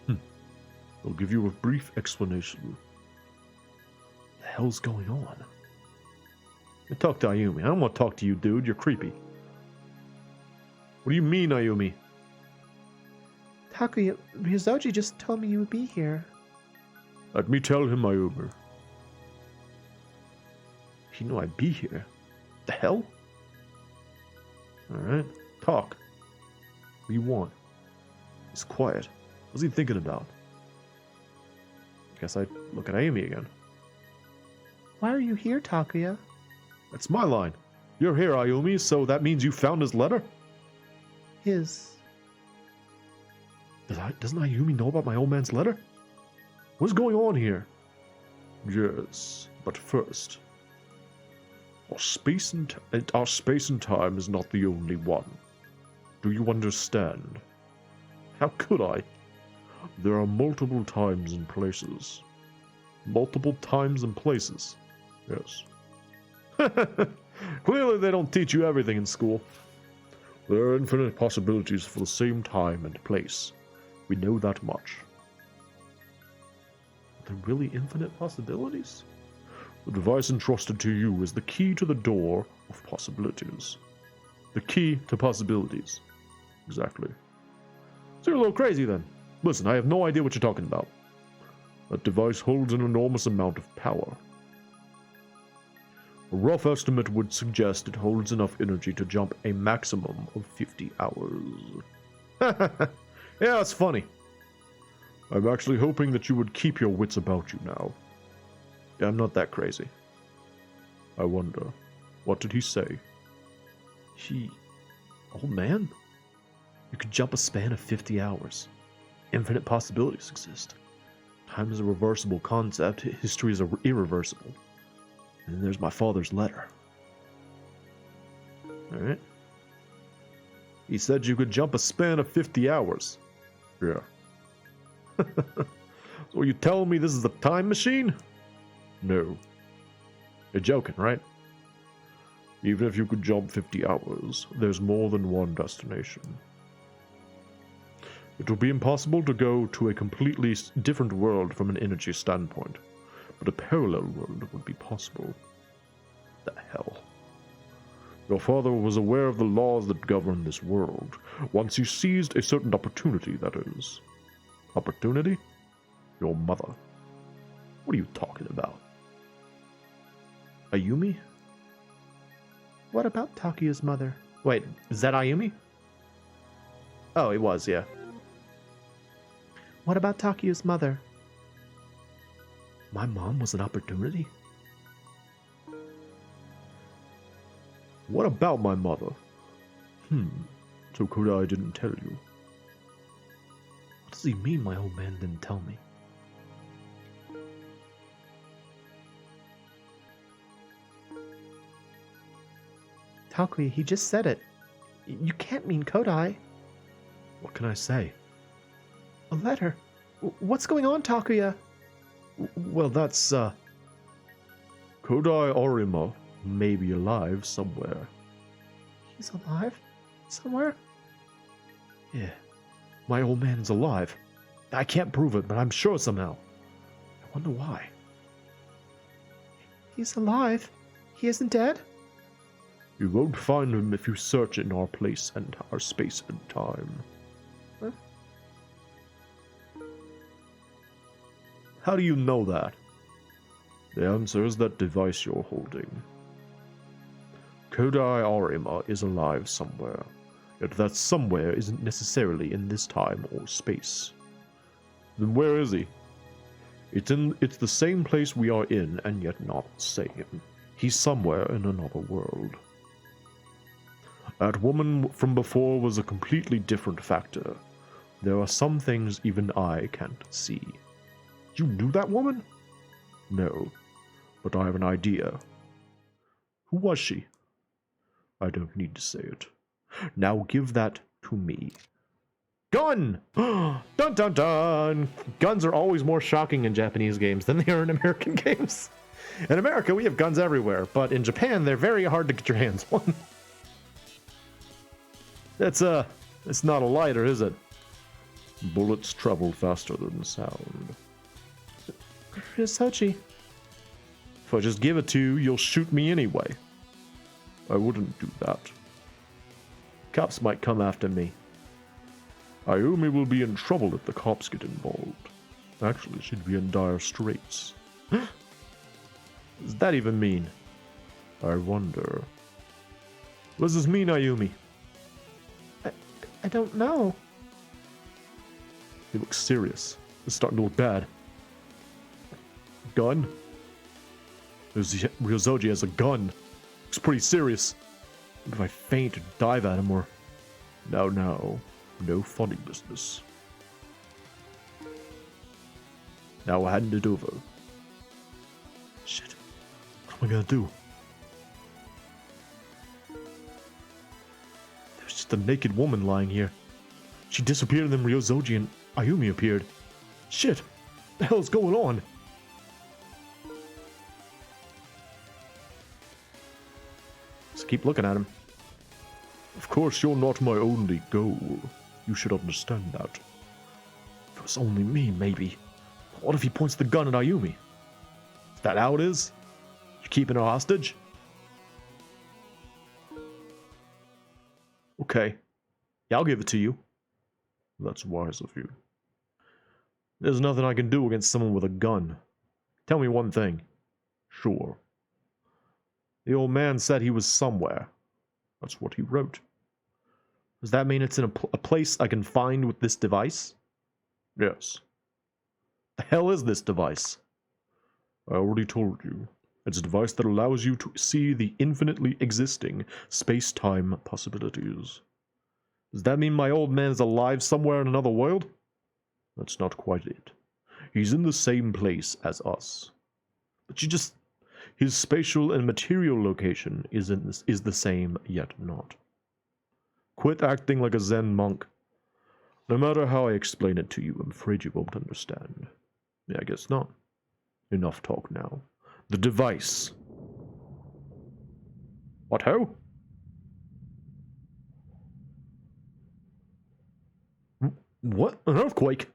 I'll give you a brief explanation. What the hell's going on? Let me talk to Ayumi. I don't want to talk to you, dude. You're creepy. What do you mean, Ayumi? Takuya, Ryozoji just told me you would be here. Let me tell him, Ayumi. He knew I'd be here. The hell? Alright, talk. What do you want? He's quiet. What's he thinking about? Guess I'd look at Ayumi again. Why are you here, Takuya? That's my line. You're here, Ayumi, so that means you found his letter? His. Doesn't Ayumi know about my old man's letter? What's going on here? Yes, but first, our space and time is not the only one. Do you understand? How could I? There are multiple times and places. Multiple times and places? Yes. Clearly they don't teach you everything in school. There are infinite possibilities for the same time and place. We know that much. Are there really infinite possibilities? The device entrusted to you is the key to the door of possibilities. The key to possibilities. Exactly. So you're a little crazy then. Listen, I have no idea what you're talking about. That device holds an enormous amount of power. A rough estimate would suggest it holds enough energy to jump a maximum of 50 hours. Yeah, that's funny. I'm actually hoping that you would keep your wits about you now. Yeah, I'm not that crazy. I wonder, what did he say? Old man? You could jump a span of 50 hours. Infinite possibilities exist. Time is a reversible concept, history is irreversible. And then there's my father's letter. Alright. He said you could jump a span of 50 hours. Yeah. So you telling me this is a time machine? No. You're joking, right? Even if you could jump 50 hours, there's more than one destination. It would be impossible to go to a completely different world from an energy standpoint, but a parallel world would be possible. The hell? Your father was aware of the laws that govern this world, once he seized a certain opportunity, that is. Opportunity? Your mother. What are you talking about? Ayumi? What about Takuya's mother? Wait, is that Ayumi? Oh, it was, yeah. What about Takuya's mother? My mom was an opportunity? What about my mother? So Kodai didn't tell you. What does he mean my old man didn't tell me? Takuya, he just said it. You can't mean Kodai. What can I say? A letter. What's going on, Takuya? Well, that's, Kodai Arima may be alive somewhere. He's alive? Somewhere? Yeah. My old man's alive. I can't prove it, but I'm sure somehow. I wonder why. He's alive? He isn't dead? You won't find him if you search in our place and our space and time. Huh? How do you know that? The answer is that device you're holding. Kodai Arima is alive somewhere, yet that somewhere isn't necessarily in this time or space. Then where is he? It's the same place we are in, and yet not the same. He's somewhere in another world. That woman from before was a completely different factor. There are some things even I can't see. You knew that woman? No, but I have an idea. Who was she? I don't need to say it. Now give that to me. Gun! Dun dun dun! Guns are always more shocking in Japanese games than they are in American games. In America, we have guns everywhere, but in Japan, they're very hard to get your hands on. It's not a lighter, is it? Bullets travel faster than sound. Ryozoji. If I just give it to you, you'll shoot me anyway. I wouldn't do that. Cops might come after me. Ayumi will be in trouble if the cops get involved. Actually, she'd be in dire straits. What does that even mean? I wonder. What does this mean, Ayumi? I don't know. He looks serious. It's starting to look bad. Gun? Ryozoji has a gun. Looks pretty serious. What if I faint or dive at him or... No funny business. Now hand it over. Shit. What am I gonna do? There's just a naked woman lying here. She disappeared and then Ryozoji and Ayumi appeared. Shit! What the hell is going on? Just keep looking at him. Of course, you're not my only goal. You should understand that. If it was only me, maybe. But what if he points the gun at Ayumi? Is that how it is? You keeping her hostage? Okay. Yeah, I'll give it to you. That's wise of you. There's nothing I can do against someone with a gun. Tell me one thing. Sure. The old man said he was somewhere. That's what he wrote. Does that mean it's in a place I can find with this device? Yes. The hell is this device? I already told you. It's a device that allows you to see the infinitely existing space-time possibilities. Does that mean my old man is alive somewhere in another world? That's not quite it. He's in the same place as us. But his spatial and material location is the same, yet not. Quit acting like a Zen monk. No matter how I explain it to you, I'm afraid you won't understand. Yeah, I guess not. Enough talk now. The device. What ho? What? An earthquake?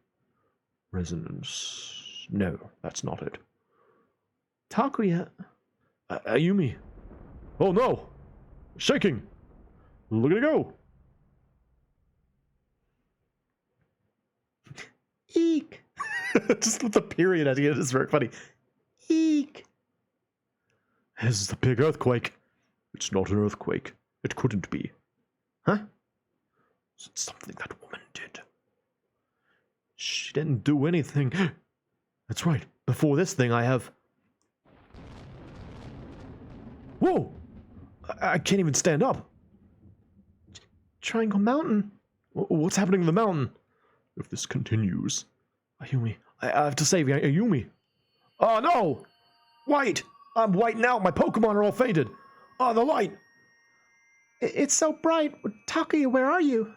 Resonance. No, that's not it. Takuya. Ayumi. Oh no! Shaking! Look at it go! Eek. Just with the period at the end is very funny. Eek. This is a big earthquake. It's not an earthquake. It couldn't be. Huh? It's something that woman did. She didn't do anything. That's right. Before this thing, I have... Whoa! I can't even stand up. Triangle Mountain. What's happening to the mountain? If this continues... Ayumi, I have to save Ayumi. Oh no! White! I'm whiting out. My Pokemon are all faded. Oh, the light! It's so bright. Takuya, where are you?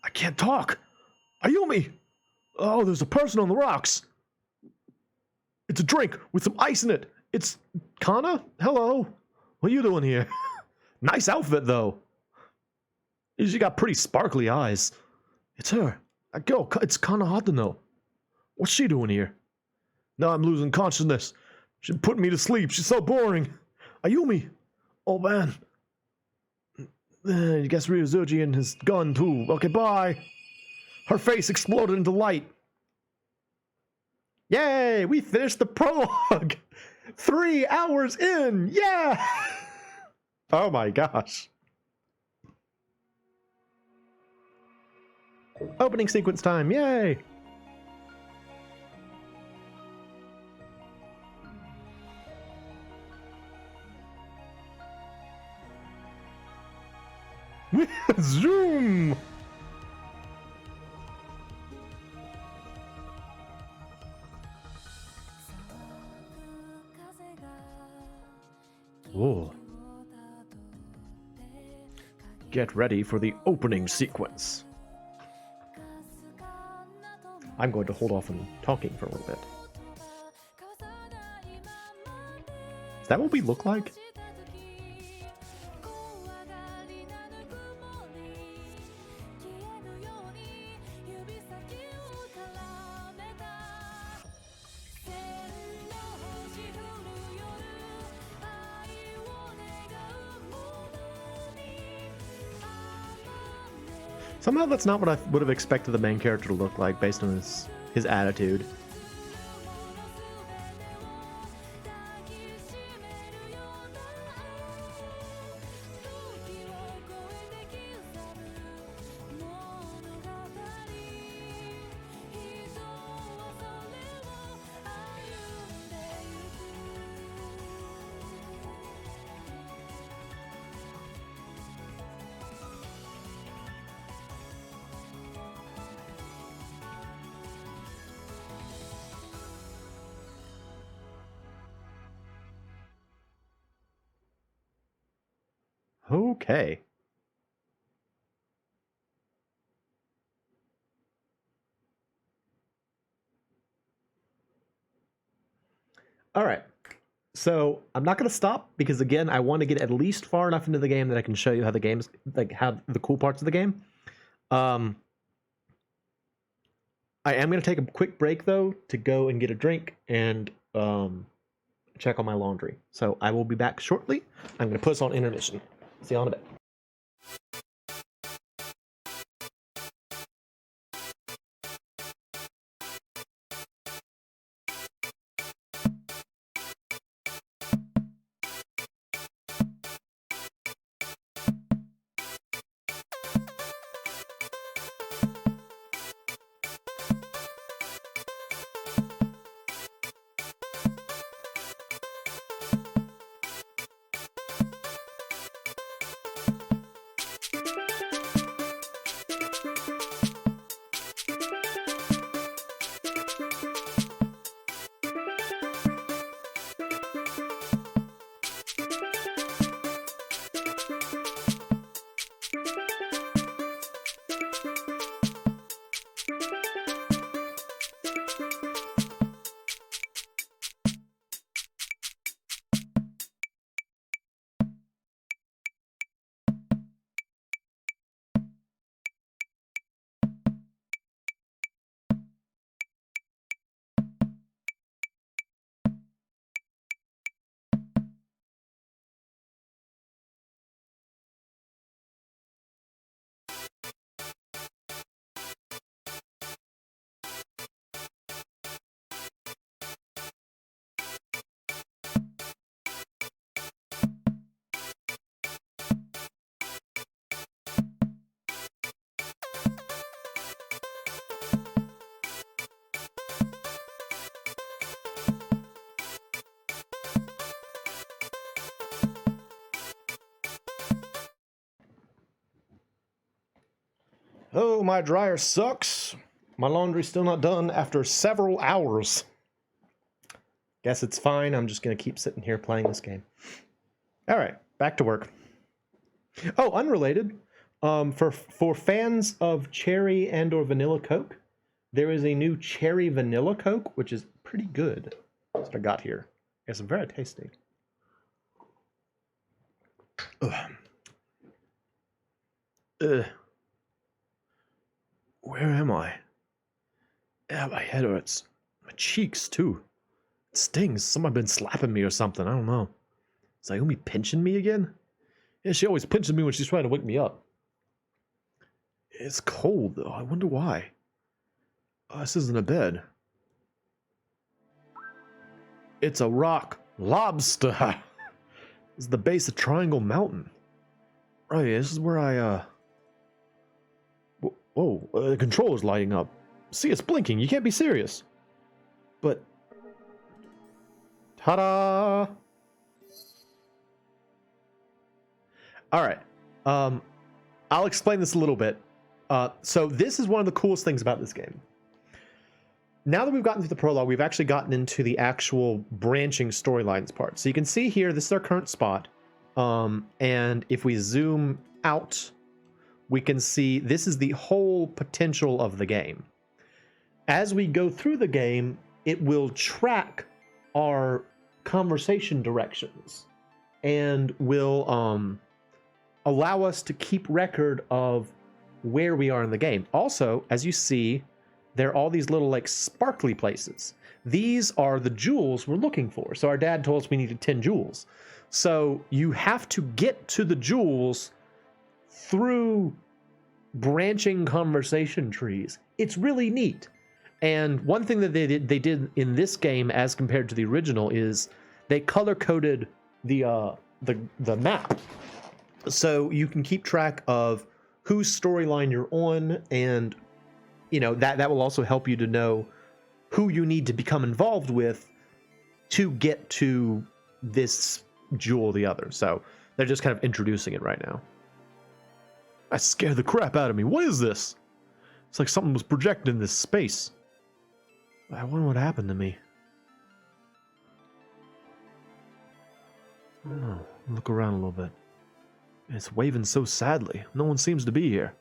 I can't talk. Ayumi! Oh, there's a person on the rocks. It's a drink with some ice in it. It's Kana? Hello. What are you doing here? Nice outfit, though. She got pretty sparkly eyes. It's her. That girl, it's Kana Hatano. What's she doing here? Now I'm losing consciousness. She's putting me to sleep. She's so boring. Ayumi. Oh, man. I guess Ryozoji and his gun, too. Okay, bye. Her face exploded into light. Yay! We finished the prologue! 3 hours in! Yeah! Oh my gosh. Opening sequence time, yay! Zoom! Oh. Get ready for the opening sequence. I'm going to hold off on talking for a little bit. Is that what we look like? Somehow that's not what I would have expected the main character to look like based on his attitude. Okay. All right. So I'm not going to stop because again, I want to get at least far enough into the game that I can show you how the game's like how the cool parts of the game. I am going to take a quick break though to go and get a drink and check on my laundry. So I will be back shortly. I'm going to put us on intermission. See you in a bit. Oh, my dryer sucks. My laundry's still not done after several hours. Guess it's fine. I'm just going to keep sitting here playing this game. All right, back to work. Oh, unrelated. For fans of cherry and or vanilla Coke, there is a new cherry vanilla Coke, which is pretty good. That's what I got here. It's very tasty. Ugh. Where am I? Yeah, my head hurts. My cheeks, too. It stings. Someone been slapping me or something. I don't know. Is Ayumi pinching me again? Yeah, she always pinches me when she's trying to wake me up. It's cold, though. I wonder why. Oh, this isn't a bed. It's a rock lobster. This is the base of Triangle Mountain. Right, this is where I, Whoa, the controller's lighting up. See, it's blinking. You can't be serious. But... ta-da! Alright. I'll explain this a little bit. So this is one of the coolest things about this game. Now that we've gotten through the prologue, we've actually gotten into the actual branching storylines part. So you can see here, this is our current spot. And if we zoom out, we can see this is the whole potential of the game. As we go through the game, it will track our conversation directions and will allow us to keep record of where we are in the game. Also, as you see, there are all these little like sparkly places. These are the jewels we're looking for. So our dad told us we needed 10 jewels. So you have to get to the jewels through branching conversation trees. It's really neat. And one thing that they did in this game as compared to the original is they color-coded the map. So you can keep track of whose storyline you're on, and you know that will also help you to know who you need to become involved with to get to this jewel or the other. So they're just kind of introducing it right now. I scared the crap out of me. What is this? It's like something was projected in this space. I wonder what happened to me. I don't know. Look around a little bit. It's waving so sadly. No one seems to be here.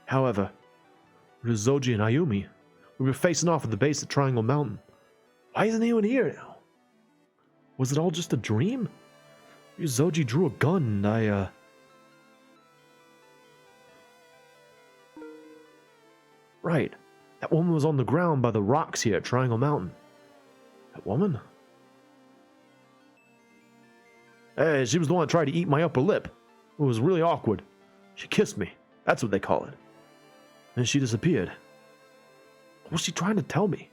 However, Ryozoji and Ayumi, we were facing off at the base of Triangle Mountain. Why isn't anyone here now? Was it all just a dream? Ryozoji drew a gun and Right. That woman was on the ground by the rocks here at Triangle Mountain. That woman? Hey, she was the one that tried to eat my upper lip. It was really awkward. She kissed me. That's what they call it. Then she disappeared. What was she trying to tell me?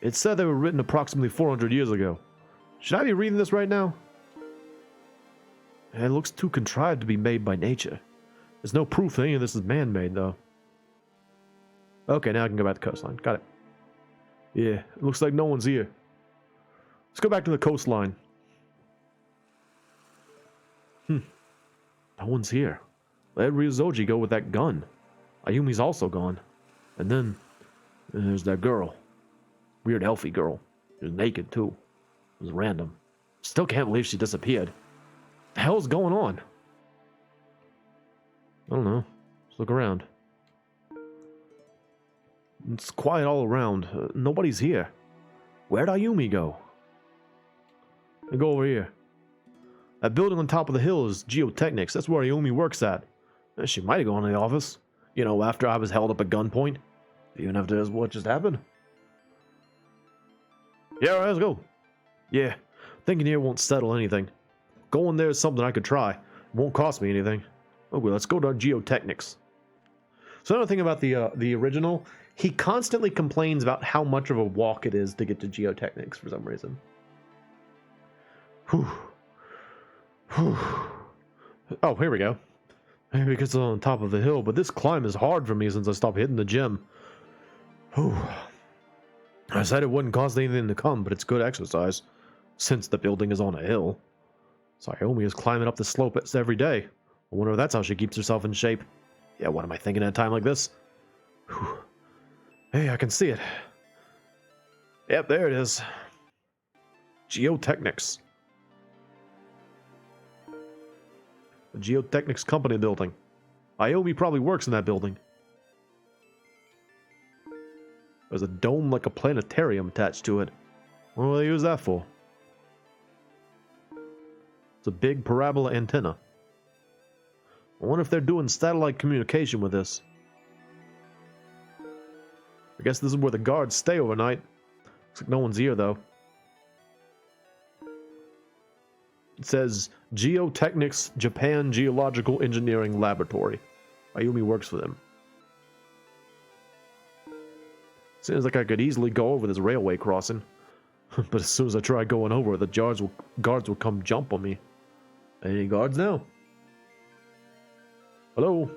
It said they were written approximately 400 years ago. Should I be reading this right now? It looks too contrived to be made by nature. There's no proof that any of this is man-made, though. Okay, now I can go back to the coastline. Got it. Yeah, it looks like no one's here. Let's go back to the coastline. No one's here. Let Ryozoji go with that gun. Ayumi's also gone. And then there's that girl. Weird elfie girl. She was naked, too. It was random. Still can't believe she disappeared. What the hell's going on? I don't know. Let's look around. It's quiet all around. Nobody's here. Where'd Ayumi go? I go over here. That building on top of the hill is Geotechnics. That's where Ayumi works at. She might have gone to the office. You know, after I was held up at gunpoint. Even after what just happened. Yeah, all right, let's go. Yeah, thinking here won't settle anything. Going there is something I could try. It won't cost me anything. Okay, let's go to Geotechnics. So another thing about the original, he constantly complains about how much of a walk it is to get to Geotechnics for some reason. Whew. Whew. Oh, here we go. Maybe because it's on top of the hill, but this climb is hard for me since I stopped hitting the gym. Whew. I said it wouldn't cost anything to come, but it's good exercise. since the building is on a hill. So Ayumi is climbing up the slope every day. I wonder if that's how she keeps herself in shape. Yeah, what am I thinking at a time like this? Whew. Hey, I can see it. Yep, there it is. Geotechnics. The Geotechnics company building. Ayumi probably works in that building. There's a dome like a planetarium attached to it. What do they use that for? It's a big parabola antenna. I wonder if they're doing satellite communication with this. I guess this is where the guards stay overnight. Looks like no one's here, though. It says Geotechnics Japan Geological Engineering Laboratory. Ayumi works for them. Seems like I could easily go over this railway crossing. But as soon as I try going over, the guards will come jump on me. Any guards now? Hello?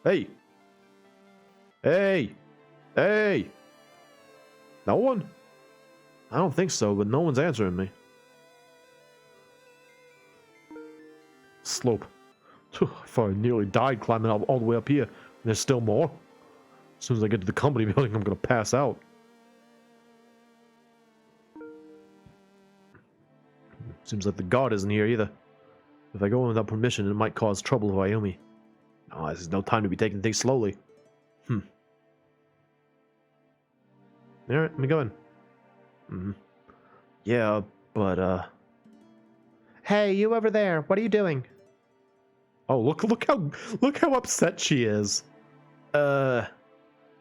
Hey! Hey! Hey! No one? I don't think so, but no one's answering me. Slope. I thought I nearly died climbing all the way up here. And there's still more. As soon as I get to the company building, I'm gonna pass out. Seems like the guard isn't here either. If I go in without permission, it might cause trouble with Ayumi. No, this is no time to be taking things slowly. Alright, let me go in. Yeah, but Hey, you over there. What are you doing? oh, look how upset she is.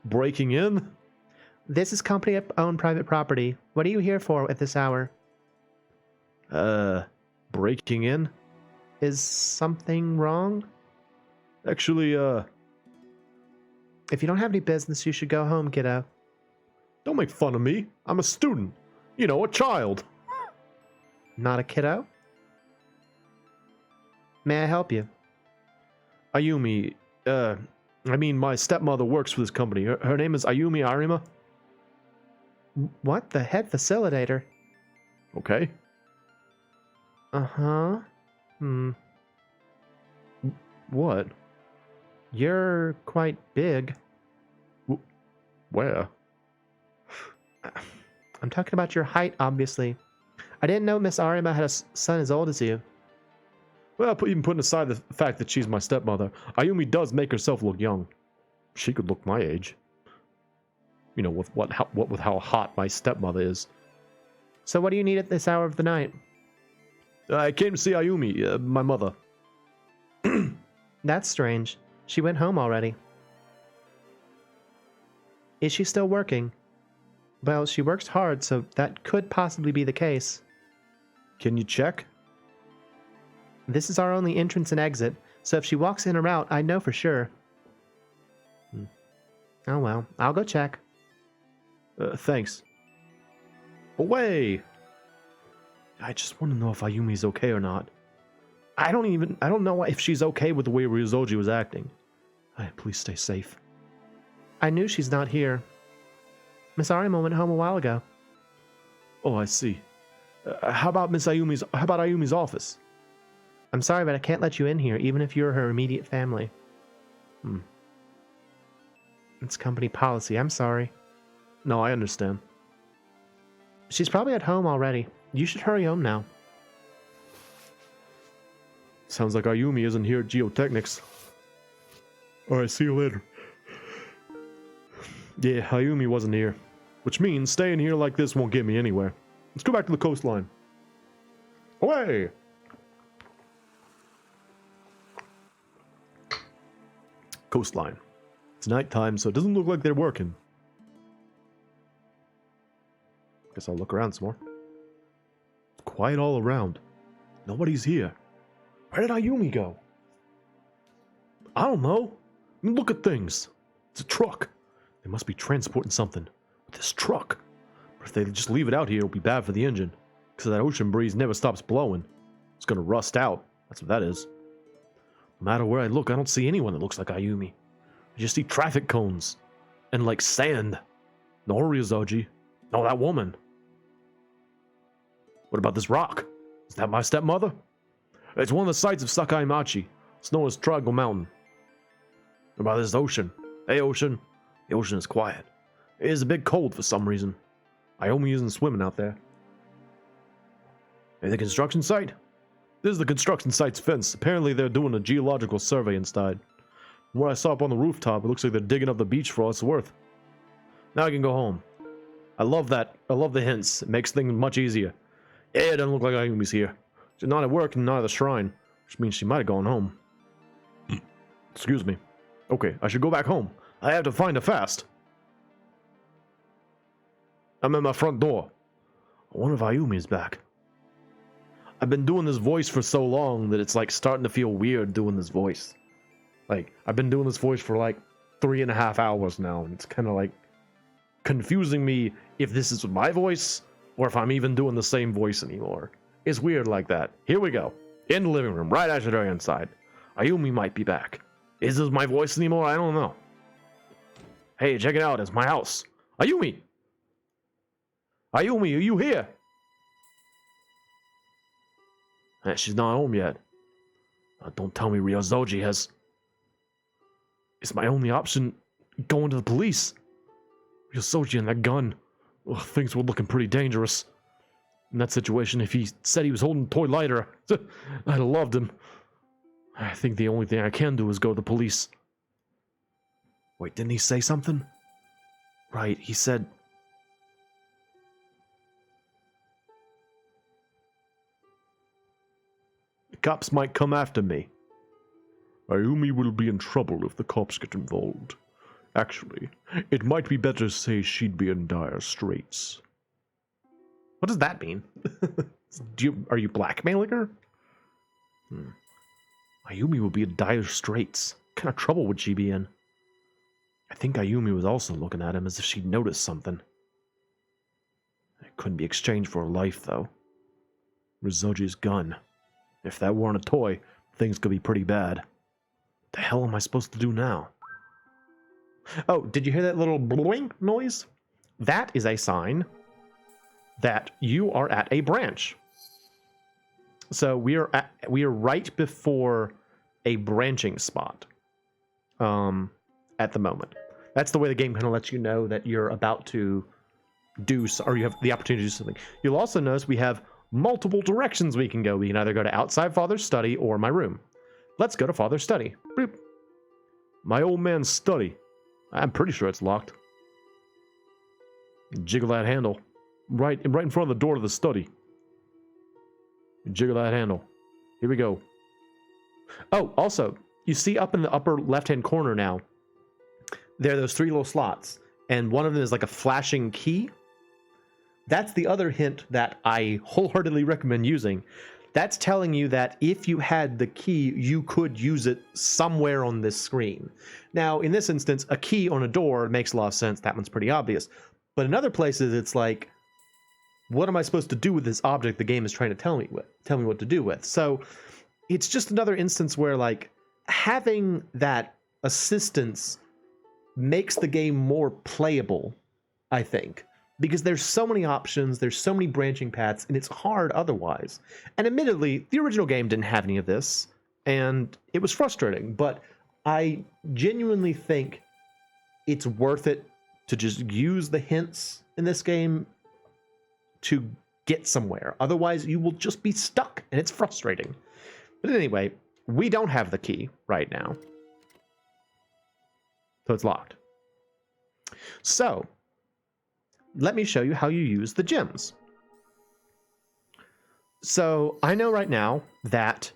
Breaking in? This is company-owned private property. What are you here for at this hour? Breaking in? Is something wrong? Actually, If you don't have any business, you should go home, kiddo. don't make fun of me. I'm a student. You know, a child. Not a kiddo? May I help you? Ayumi, I mean, my stepmother works for this company. Her name is Ayumi Arima. What? The head facilitator? Okay. Uh-huh. What? You're quite big. Where? I'm talking about your height, obviously. I didn't know Miss Arima had a son as old as you. Well, even putting aside the fact that she's my stepmother, Ayumi does make herself look young. She could look my age. You know, with how hot my stepmother is. So what do you need at this hour of the night? I came to see Ayumi, my mother. That's strange. She went home already. Is she still working? Well, she works hard, so that could possibly be the case. Can you check? This is our only entrance and exit, so if she walks in or out, I know for sure. Oh well, I'll go check. Thanks. Away! I just want to know if Ayumi's okay or not. I don't know if she's okay with the way Ryozoji was acting. Please stay safe. I knew she's not here. Miss Arima went home a while ago. Oh, I see. How about Ayumi's office? I'm sorry, but I can't let you in here, even if you're her immediate family. It's company policy. I'm sorry. No, I understand. She's probably at home already. You should hurry home now. Sounds like Ayumi isn't here at Geotechnics. Alright, see you later. Yeah, Ayumi wasn't here. Which means staying here like this won't get me anywhere. Let's go back to the coastline. Away! Coastline. It's nighttime, so it doesn't look like they're working. Guess I'll look around some more. It's quiet all around. Nobody's here. Where did Ayumi go? I don't know. I mean, look at things. It's a truck. They must be transporting something with this truck. But if they just leave it out here, it'll be bad for the engine. Because that ocean breeze never stops blowing. It's gonna rust out. That's what that is. No matter where I look, I don't see anyone that looks like Ayumi. I just see traffic cones. And like sand. No Ryozoji. No, that woman. What about this rock? Is that my stepmother? It's one of the sites of Sakaimachi. It's known as Triangle Mountain. What about this ocean? Hey, ocean. The ocean is quiet. It is a bit cold for some reason. Ayumi isn't swimming out there. Hey, the construction site? This is the construction site's fence. Apparently they're doing a geological survey inside. From what I saw up on the rooftop, it looks like they're digging up the beach for all it's worth. Now I can go home. I love that. I love the hints. It makes things much easier. Yeah, it doesn't look like Ayumi's here. She's not at work and not at the shrine, which means she might have gone home. Excuse me. Okay, I should go back home. I have to find her fast. I'm at my front door. I wonder if Ayumi's back. I've been doing this voice for so long that it's like starting to feel weird doing this voice. Like, I've been doing this voice for like 3.5 hours now, and it's kind of like confusing me if this is my voice or if I'm even doing the same voice anymore. It's weird like that. Here we go. In the living room, right after they're inside. Ayumi might be back. Is this my voice anymore? I don't know. Hey, check it out. It's my house. Ayumi! Ayumi, are you here? She's not home yet. Don't tell me Ryozoji has... It's my only option, going to the police. Ryozoji and that gun. Ugh, things were looking pretty dangerous. In that situation, if he said he was holding a toy lighter, I'd have loved him. I think the only thing I can do is go to the police. Wait, didn't he say something? Right, he said... The cops might come after me. Ayumi will be in trouble if the cops get involved. Actually, it might be better to say she'd be in dire straits. What does that mean? Are you blackmailing her? Ayumi will be in dire straits. What kind of trouble would she be in? I think Ayumi was also looking at him as if she'd noticed something. It couldn't be exchanged for a life, though. Ryozoji's gun. If that weren't a toy, things could be pretty bad. What the hell am I supposed to do now? Oh, did you hear that little blowing noise? That is a sign that you are at a branch. So we are right before a branching spot at the moment. That's the way the game kind of lets you know that you're about to do, or you have the opportunity to do something. You'll also notice we have multiple directions we can go. We can either go to outside Father's study or my room. Let's go to Father's study. Boop. My old man's study. I'm pretty sure it's locked. Jiggle that handle. Right in front of the door to the study. Jiggle that handle. Here we go. Oh, also, you see up in the upper left-hand corner now, there are those 3 little slots, and one of them is like a flashing key. That's the other hint that I wholeheartedly recommend using. That's telling you that if you had the key, you could use it somewhere on this screen. Now, in this instance, a key on a door makes a lot of sense. That one's pretty obvious. But in other places, it's like, what am I supposed to do with this object the game is trying to tell me what to do with? So it's just another instance where, like, having that assistance makes the game more playable, I think. Because there's so many options, there's so many branching paths, and it's hard otherwise. And admittedly, the original game didn't have any of this, and it was frustrating, but I genuinely think it's worth it to just use the hints in this game to get somewhere. Otherwise, you will just be stuck, and it's frustrating. But anyway, we don't have the key right now. So it's locked. So let me show you how you use the gems. So I know right now that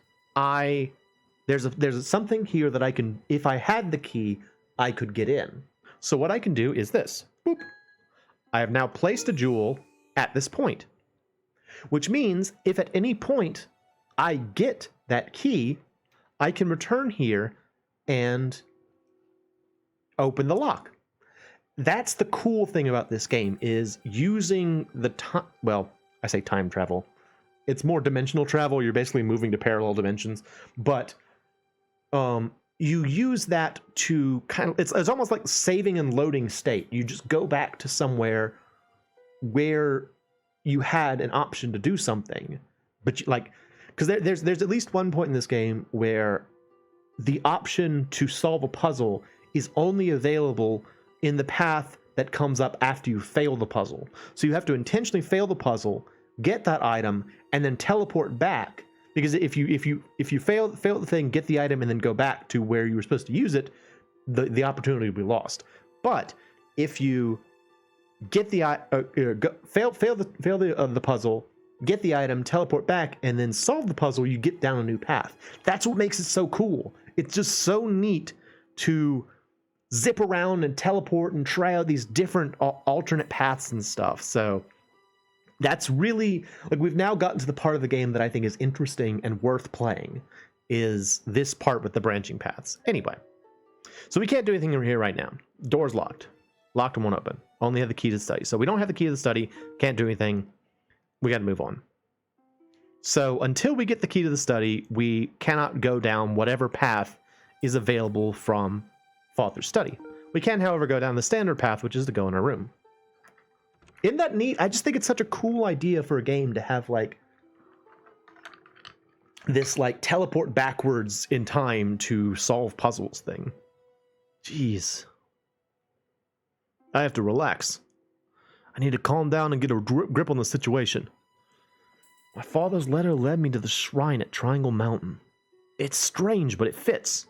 there's something here that I can, if I had the key, I could get in. So what I can do is this. Boop. I have now placed a jewel at this point, which means if at any point I get that key, I can return here and open the lock. That's the cool thing about this game, is using the time, well, I say time travel. It's more dimensional travel. You're basically moving to parallel dimensions, but you use that to kind of, it's almost like saving and loading state. You just go back to somewhere where you had an option to do something, but you, like, because there's at least one point in this game where the option to solve a puzzle is only available in the path that comes up after you fail the puzzle. So you have to intentionally fail the puzzle, get that item, and then teleport back. Because if you fail the thing, get the item, and then go back to where you were supposed to use it, the opportunity will be lost. But if you get the fail the puzzle, get the item, teleport back, and then solve the puzzle, you get down a new path. That's what makes it so cool. It's just so neat to zip around and teleport and try out these different alternate paths and stuff. So that's really, like, we've now gotten to the part of the game that I think is interesting and worth playing, is this part with the branching paths. Anyway, so we can't do anything over here right now. Door's locked. Locked and won't open. Only have the key to the study. So we don't have the key to the study, can't do anything. We got to move on. So until we get the key to the study, we cannot go down whatever path is available from Father's study. We can, however, go down the standard path, which is to go in our room. Isn't that neat? I just think it's such a cool idea for a game to have, like, this, like, teleport backwards in time to solve puzzles thing. Jeez. I have to relax. I need to calm down and get a grip on the situation. My father's letter led me to the shrine at Triangle Mountain. It's strange, but it fits.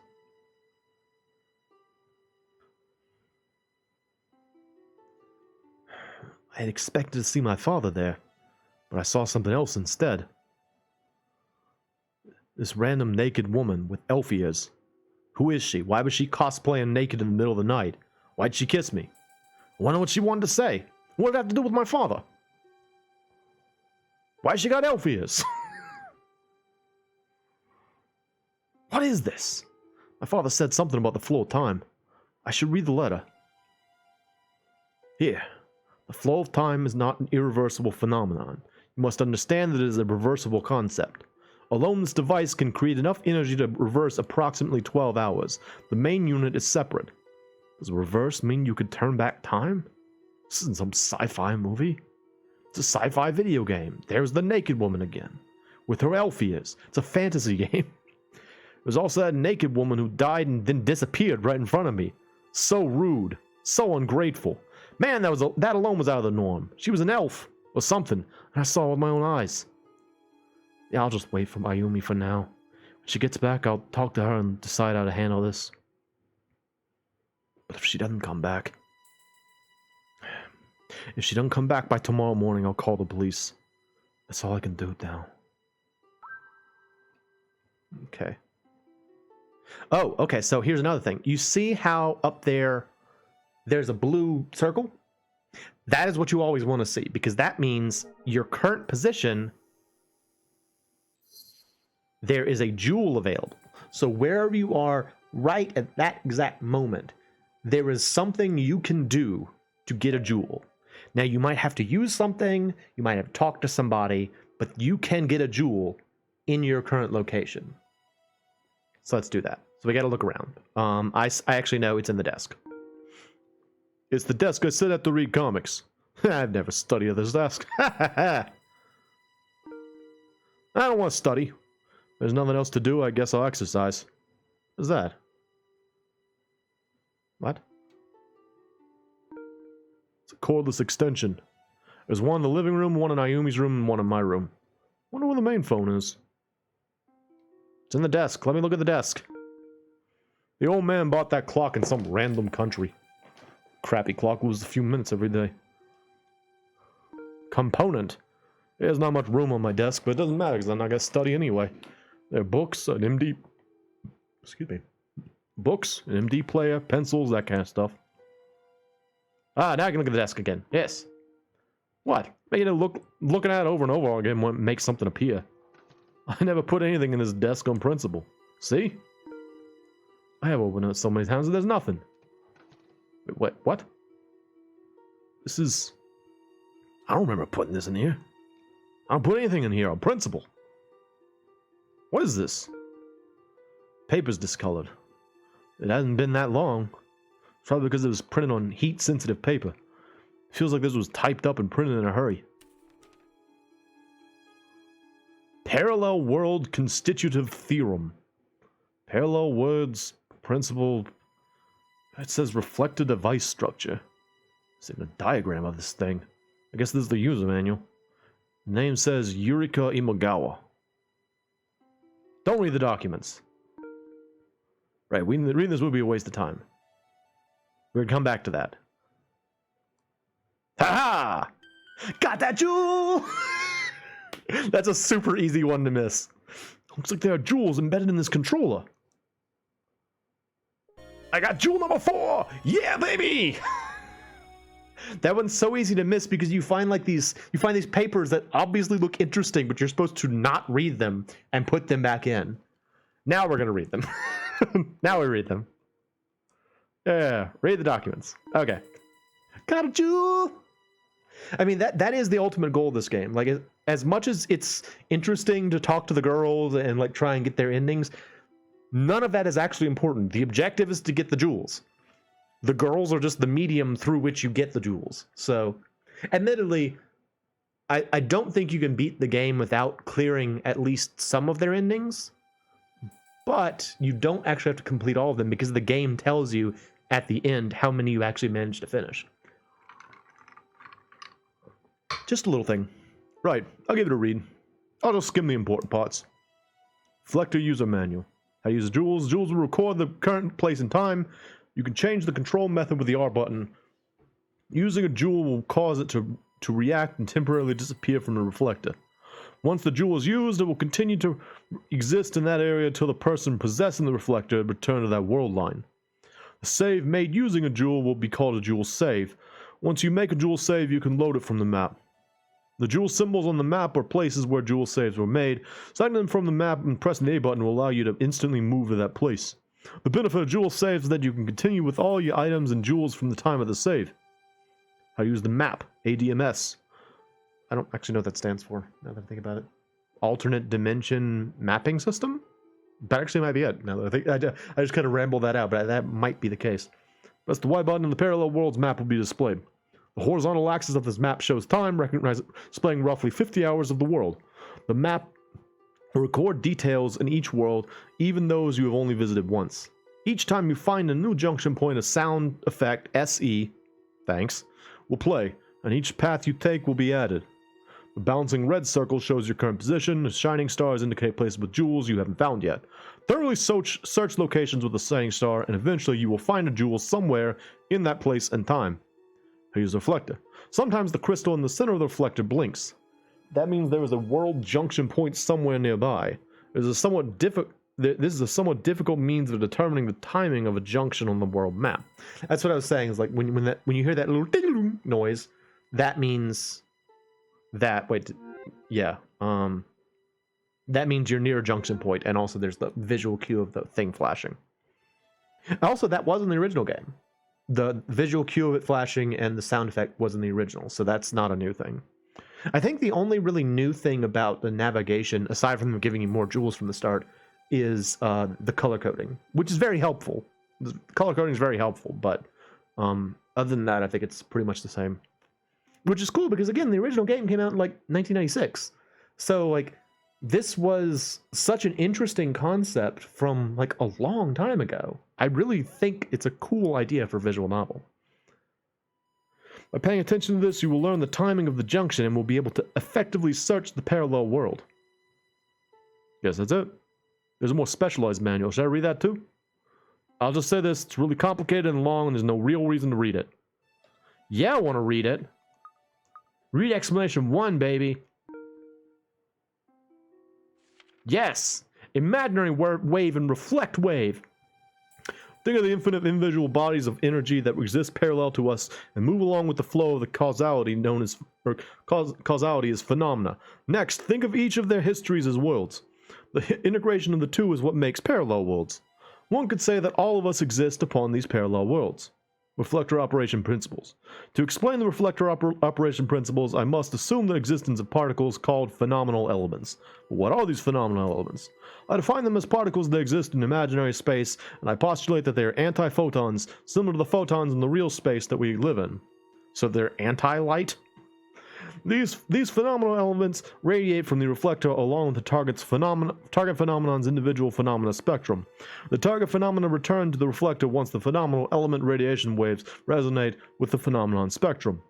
I had expected to see my father there, but I saw something else instead. This random naked woman with elf ears. Who is she? Why was she cosplaying naked in the middle of the night? Why'd she kiss me? I wonder what she wanted to say. What did it have to do with my father? Why she got elf ears? What is this? My father said something about the flow of time. I should read the letter. Here. The flow of time is not an irreversible phenomenon. You must understand that it is a reversible concept. Alone, this device can create enough energy to reverse approximately 12 hours. The main unit is separate. Does reverse mean you could turn back time? This isn't some sci-fi movie. It's a sci-fi video game. There's the naked woman again, with her elf ears. It's a fantasy game. There's also that naked woman who died and then disappeared right in front of me. So rude. So ungrateful. Man, that alone was out of the norm. She was an elf, or something, and I saw it with my own eyes. Yeah, I'll just wait for Ayumi for now. When she gets back, I'll talk to her and decide how to handle this. But if she doesn't come back... If she doesn't come back by tomorrow morning, I'll call the police. That's all I can do now. Okay. Oh, okay, so here's another thing. You see how up there, there's a blue circle? That is what you always want to see, because that means your current position, there is a jewel available. So wherever you are right at that exact moment, there is something you can do to get a jewel. Now, you might have to use something, you might have to talk to somebody, but you can get a jewel in your current location. So let's do that. So we got to look around. I actually know it's in the desk. It's the desk I sit at to read comics. I've never studied at this desk. I don't want to study. There's nothing else to do, I guess I'll exercise. What's that? What? It's a cordless extension. There's one in the living room, one in Ayumi's room, and one in my room. Wonder where the main phone is. It's in the desk. Let me look at the desk. The old man bought that clock in some random country. Crappy clock loses a few minutes every day. Component. There's not much room on my desk, but it doesn't matter because I'm not going to study anyway. There are books, an MD... Excuse me. Books, an MD player, pencils, that kind of stuff. Ah, now I can look at the desk again. Yes. What? You know, looking at it over and over again won't make something appear. I never put anything in this desk on principle. See? I have opened it so many times and there's nothing. Wait, what? This is... I don't remember putting this in here. I don't put anything in here on principle. What is this? Paper's discolored. It hasn't been that long. Probably because it was printed on heat-sensitive paper. Feels like this was typed up and printed in a hurry. Parallel world constitutive theorem. Parallel words principle. It says reflected device structure. It's in a diagram of this thing. I guess this is the user manual. The name says Yurika Imagawa. Don't read the documents. Right, reading this would be a waste of time. We're gonna come back to that. Ha ha! Got that jewel! That's a super easy one to miss. Looks like there are jewels embedded in this controller. I got jewel number 4! Yeah, baby! That one's so easy to miss because you find these papers that obviously look interesting, but you're supposed to not read them and put them back in. Now we're gonna read them. Now we read them. Yeah, read the documents. Okay. Got a jewel! I mean, that is the ultimate goal of this game. Like, as much as it's interesting to talk to the girls and like try and get their endings, none of that is actually important. The objective is to get the jewels. The girls are just the medium through which you get the jewels. So, admittedly, I don't think you can beat the game without clearing at least some of their endings, but you don't actually have to complete all of them because the game tells you at the end how many you actually managed to finish. Just a little thing. Right, I'll give it a read. I'll just skim the important parts. Reflector user manual. How to use jewels. Jewels will record the current place and time. You can change the control method with the R button. Using a jewel will cause it to react and temporarily disappear from the reflector. Once the jewel is used, it will continue to exist in that area until the person possessing the reflector return to that world line. A save made using a jewel will be called a jewel save. Once you make a jewel save, you can load it from the map. The jewel symbols on the map are places where jewel saves were made. Selecting them from the map and pressing the A button will allow you to instantly move to that place. The benefit of jewel saves is that you can continue with all your items and jewels from the time of the save. How to use the map, ADMS. I don't actually know what that stands for, now that I think about it. Alternate Dimension Mapping System? That actually might be it, now that I think. I just kind of rambled that out, but that might be the case. Press the Y button and the parallel worlds map will be displayed. The horizontal axis of this map shows time, displaying roughly 50 hours of the world. The map will record details in each world, even those you have only visited once. Each time you find a new junction point, a sound effect, SE, thanks, will play, and each path you take will be added. The bouncing red circle shows your current position, the shining stars indicate places with jewels you haven't found yet. Thoroughly search locations with a shining star, and eventually you will find a jewel somewhere in that place and time. Use the reflector. Sometimes the crystal in the center of the reflector blinks. That means there is a world junction point somewhere nearby. This is a somewhat difficult means of determining the timing of a junction on the world map. That's what I was saying. Is like when you hear that little ding noise, that means that that means you're near a junction point, and also there's the visual cue of the thing flashing. Also, that was in the original game. The visual cue of it flashing and the sound effect was in the original, so that's not a new thing. I think the only really new thing about the navigation, aside from them giving you more jewels from the start, is the color coding, which is very helpful. The color coding is very helpful, but other than that, I think it's pretty much the same. Which is cool because, again, the original game came out in like 1996. So, like, this was such an interesting concept from like a long time ago. I really think it's a cool idea for a visual novel. By paying attention to this, you will learn the timing of the junction and will be able to effectively search the parallel world. Yes, that's it. There's a more specialized manual. Should I read that too? I'll just say this, it's really complicated and long and there's no real reason to read it. Yeah, I want to read it. Read explanation 1, baby. Yes! Imaginary wave and reflect wave. Think of the infinite invisible bodies of energy that exist parallel to us and move along with the flow of the causality known as causality as phenomena. Next, think of each of their histories as worlds. The integration of the two is what makes parallel worlds. One could say that all of us exist upon these parallel worlds. Reflector operation principles. To explain the reflector operation principles, I must assume the existence of particles called phenomenal elements. What are these phenomenal elements? I define them as particles that exist in imaginary space, and I postulate that they are anti-photons, similar to the photons in the real space that we live in. So they're anti-light? These phenomenal elements radiate from the reflector along with the target phenomenon's individual phenomena spectrum. The target phenomena return to the reflector once the phenomenal element radiation waves resonate with the phenomenon spectrum.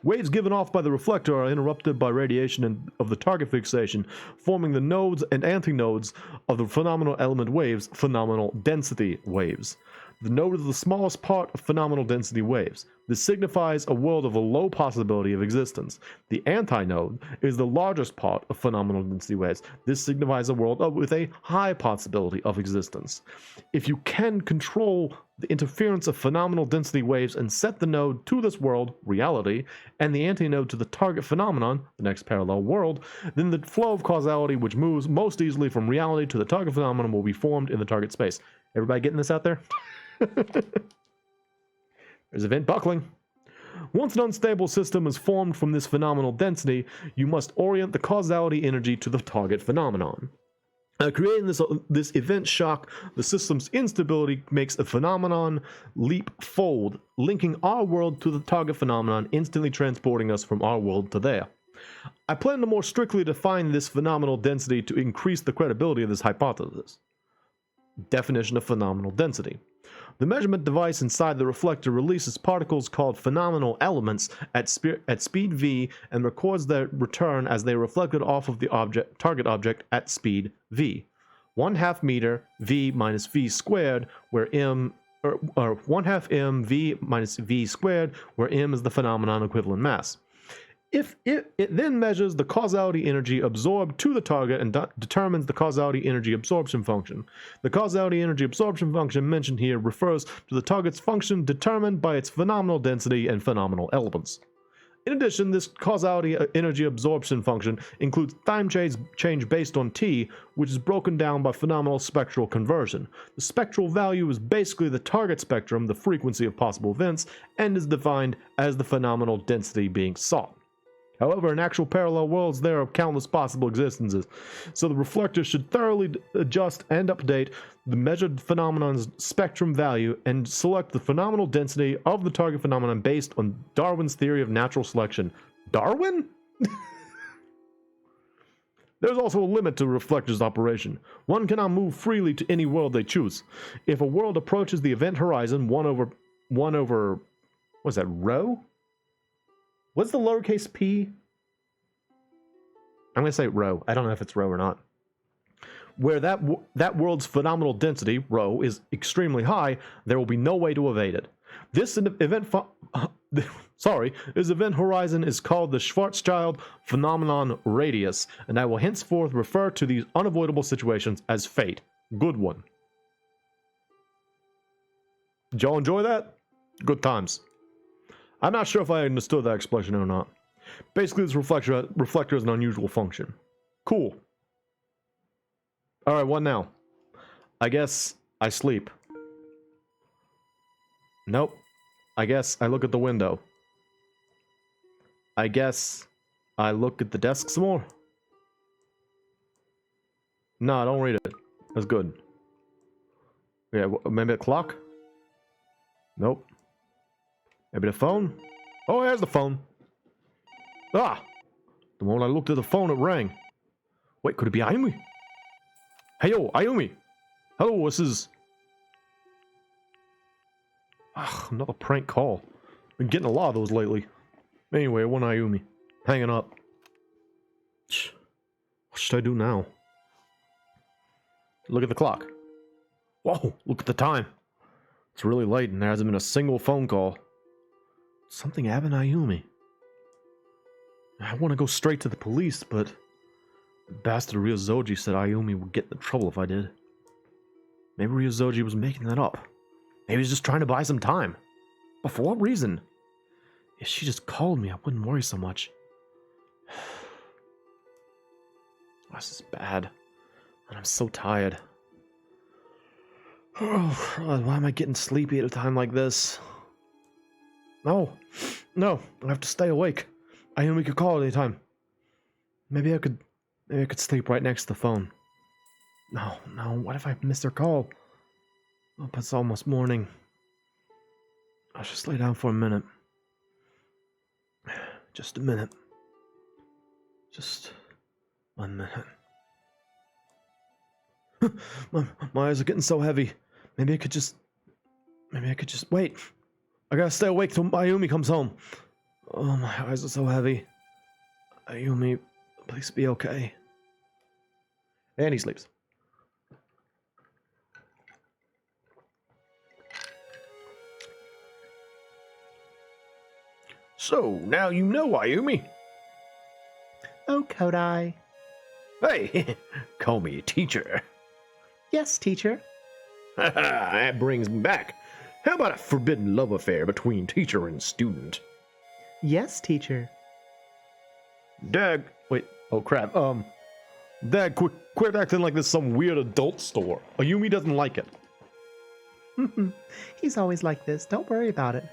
Waves given off by the reflector are interrupted by radiation of the target fixation, forming the nodes and antinodes of the phenomenal element waves, phenomenal density waves. The node is the smallest part of phenomenal density waves. This signifies a world of a low possibility of existence. The antinode is the largest part of phenomenal density waves. This signifies a world with a high possibility of existence. If you can control the interference of phenomenal density waves and set the node to this world, reality, and the antinode to the target phenomenon, the next parallel world, then the flow of causality which moves most easily from reality to the target phenomenon will be formed in the target space. Everybody getting this out there? There's event buckling. Once an unstable system is formed from this phenomenal density, you must orient the causality energy to the target phenomenon. Creating this event shock, the system's instability makes a phenomenon leap forward, linking our world to the target phenomenon, instantly transporting us from our world to there. I plan to more strictly define this phenomenal density to increase the credibility of this hypothesis. Definition of phenomenal density. The measurement device inside the reflector releases particles called phenomenal elements at speed v and records their return as they are reflected off of the target object at speed v. 1/2 meter v minus v squared, where m or 1/2 m v minus v squared, where m is the phenomenon equivalent mass. If it then measures the causality energy absorbed to the target and determines the causality energy absorption function. The causality energy absorption function mentioned here refers to the target's function determined by its phenomenal density and phenomenal elements. In addition, this causality energy absorption function includes time change based on t, which is broken down by phenomenal spectral conversion. The spectral value is basically the target spectrum, the frequency of possible events, and is defined as the phenomenal density being sought. However, in actual parallel worlds, there are countless possible existences, so the reflector should thoroughly adjust and update the measured phenomenon's spectrum value and select the phenomenal density of the target phenomenon based on Darwin's theory of natural selection. Darwin? There's also a limit to a reflector's operation. One cannot move freely to any world they choose. If a world approaches the event horizon 1 over what's that, rho? What's the lowercase p? I'm going to say rho. I don't know if it's rho or not. Where that world's phenomenal density, rho, is extremely high, there will be no way to evade it. This event horizon is called the Schwarzschild phenomenon radius, and I will henceforth refer to these unavoidable situations as fate. Good one. Did y'all enjoy that? Good times. I'm not sure if I understood that explanation or not. Basically, this reflector has an unusual function. Cool. Alright, what now? I guess I sleep. Nope. I guess I look at the window. I guess I look at the desk some more. No, don't read it. That's good. Yeah, maybe a clock? Nope. Maybe the phone? Oh, there's the phone. Ah! The moment I looked at the phone, it rang. Wait, could it be Ayumi? Hey, yo, Ayumi! Hello, this is... another prank call. Been getting a lot of those lately. Anyway, one Ayumi. Hanging up. What should I do now? Look at the clock. Whoa, look at the time. It's really late and there hasn't been a single phone call. Something happened to Ayumi. I want to go straight to the police, but the bastard Ryozoji said Ayumi would get in trouble if I did. Maybe Ryozoji was making that up. Maybe he's just trying to buy some time. But for what reason? If she just called me, I wouldn't worry so much. This is bad. And I'm so tired. Oh, God, why am I getting sleepy at a time like this? No, I have to stay awake. Ayumi could call at any time. Maybe I could sleep right next to the phone. No, what if I miss her call? Oh, but it's almost morning. I'll just lay down for a minute. Just a minute. Just 1 minute. My eyes are getting so heavy. Maybe I could just wait. I gotta stay awake till Ayumi comes home. Oh, my eyes are so heavy. Ayumi, please be okay. And he sleeps. So, now you know, Ayumi. Oh, Kodai. Hey, call me teacher. Yes, teacher. That brings me back. How about a forbidden love affair between teacher and student? Yes, teacher. Dad, wait, oh crap, Dad, quit acting like this some weird adult store. Ayumi doesn't like it. He's always like this. Don't worry about it.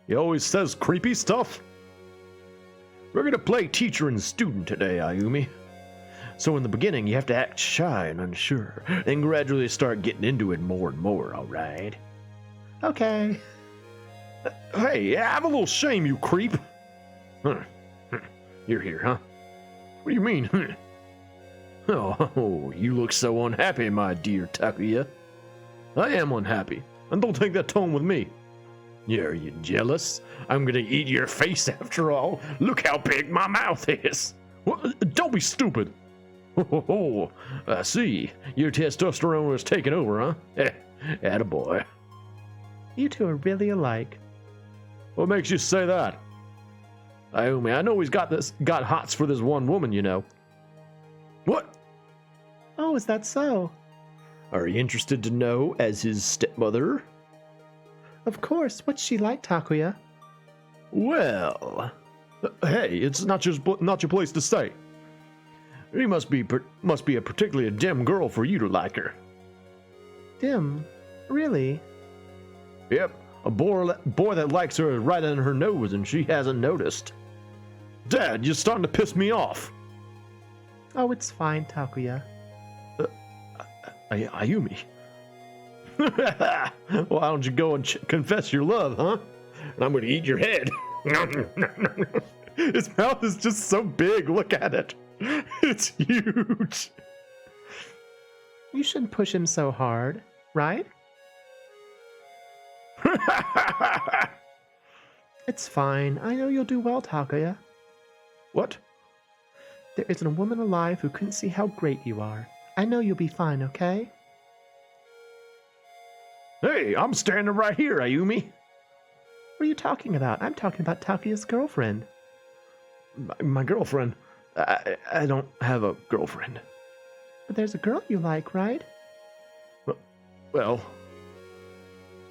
He always says creepy stuff. We're gonna play teacher and student today, Ayumi. So in the beginning, you have to act shy and unsure, then gradually start getting into it more and more, alright? Okay. Hey, have a little shame, you creep. You're here, huh? What do you mean? Oh, you look so unhappy, my dear Takuya. I am unhappy, and don't take that tone with me. Yeah, are you jealous? I'm gonna eat your face after all. Look how big my mouth is. What? Don't be stupid. Oh, I see. Your testosterone was taking over, huh? Attaboy. You two are really alike. What makes you say that? Ayumi, I know he's got hots for this one woman, you know. What? Oh, is that so? Are you interested to know as his stepmother? Of course. What's she like, Takuya? Well, hey, it's not your place to say. She must be a particularly dim girl for you to like her. Dim? Really? Yep, a boy that likes her is right on her nose and she hasn't noticed. Dad, you're starting to piss me off. Oh, it's fine, Takuya. Ayumi. Well, why don't you go and confess your love, huh? And I'm going to eat your head. His mouth is just so big. Look at it. It's huge. You shouldn't push him so hard, right? It's fine. I know you'll do well, Takuya. What? There isn't a woman alive who couldn't see how great you are. I know you'll be fine, okay? Hey, I'm standing right here, Ayumi. What are you talking about? I'm talking about Takuya's girlfriend. My girlfriend? I don't have a girlfriend. But there's a girl you like, right? Well,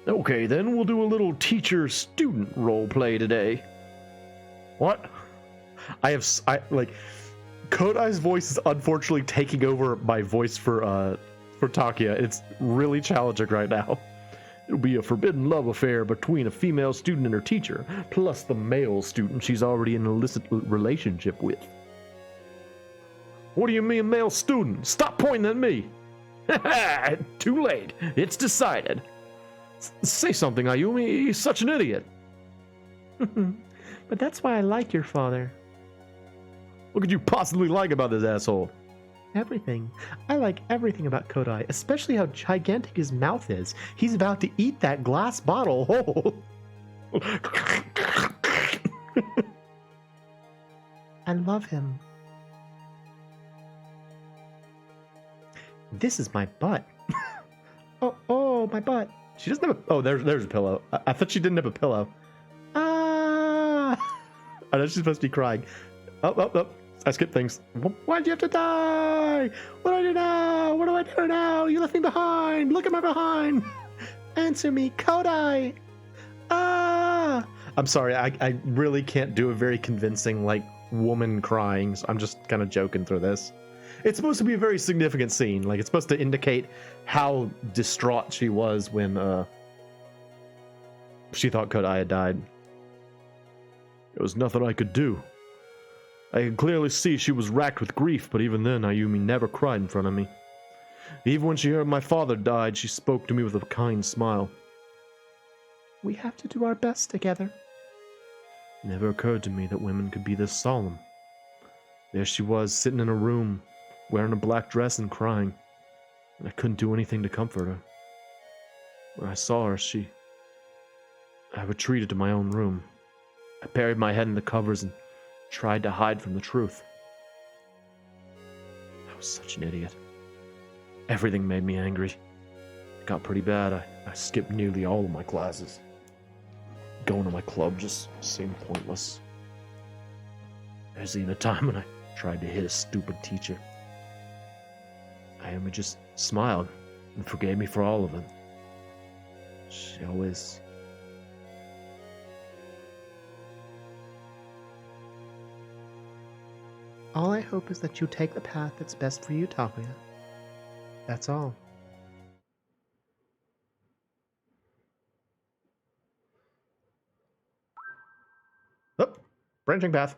okay, then we'll do a little teacher-student role play today. What? Kodai's voice is unfortunately taking over my voice for Takuya. It's really challenging right now. It'll be a forbidden love affair between a female student and her teacher, plus the male student she's already in an illicit relationship with. What do you mean, male student? Stop pointing at me! Too late. It's decided. Say something, Ayumi. He's such an idiot. But that's why I like your father. What could you possibly like about this asshole? Everything. I like everything about Kodai, especially how gigantic his mouth is. He's about to eat that glass bottle whole. I love him. This is my butt. oh, my butt. She doesn't have a... Oh, there's a pillow. I thought she didn't have a pillow. Ah! I know she's supposed to be crying. Oh. I skipped things. Why'd you have to die? What do I do now? What do I do now? You left me behind. Look at my behind. Answer me, Kodai. Ah! I'm sorry. I really can't do a very convincing, woman crying. So I'm just kind of joking through this. It's supposed to be a very significant scene. It's supposed to indicate how distraught she was when she thought Kodai had died. There was nothing I could do. I could clearly see she was racked with grief, but even then, Ayumi never cried in front of me. Even when she heard my father died, she spoke to me with a kind smile. We have to do our best together. It never occurred to me that women could be this solemn. There she was, sitting in a room, wearing a black dress and crying. And I couldn't do anything to comfort her. When I saw her, I retreated to my own room. I buried my head in the covers and tried to hide from the truth. I was such an idiot. Everything made me angry. It got pretty bad. I skipped nearly all of my classes. Going to my club just seemed pointless. There's even a time when I tried to hit a stupid teacher. Ayumi just smiled and forgave me for all of it. She always... All I hope is that you take the path that's best for you, Takuya. That's all. Oh, branching path.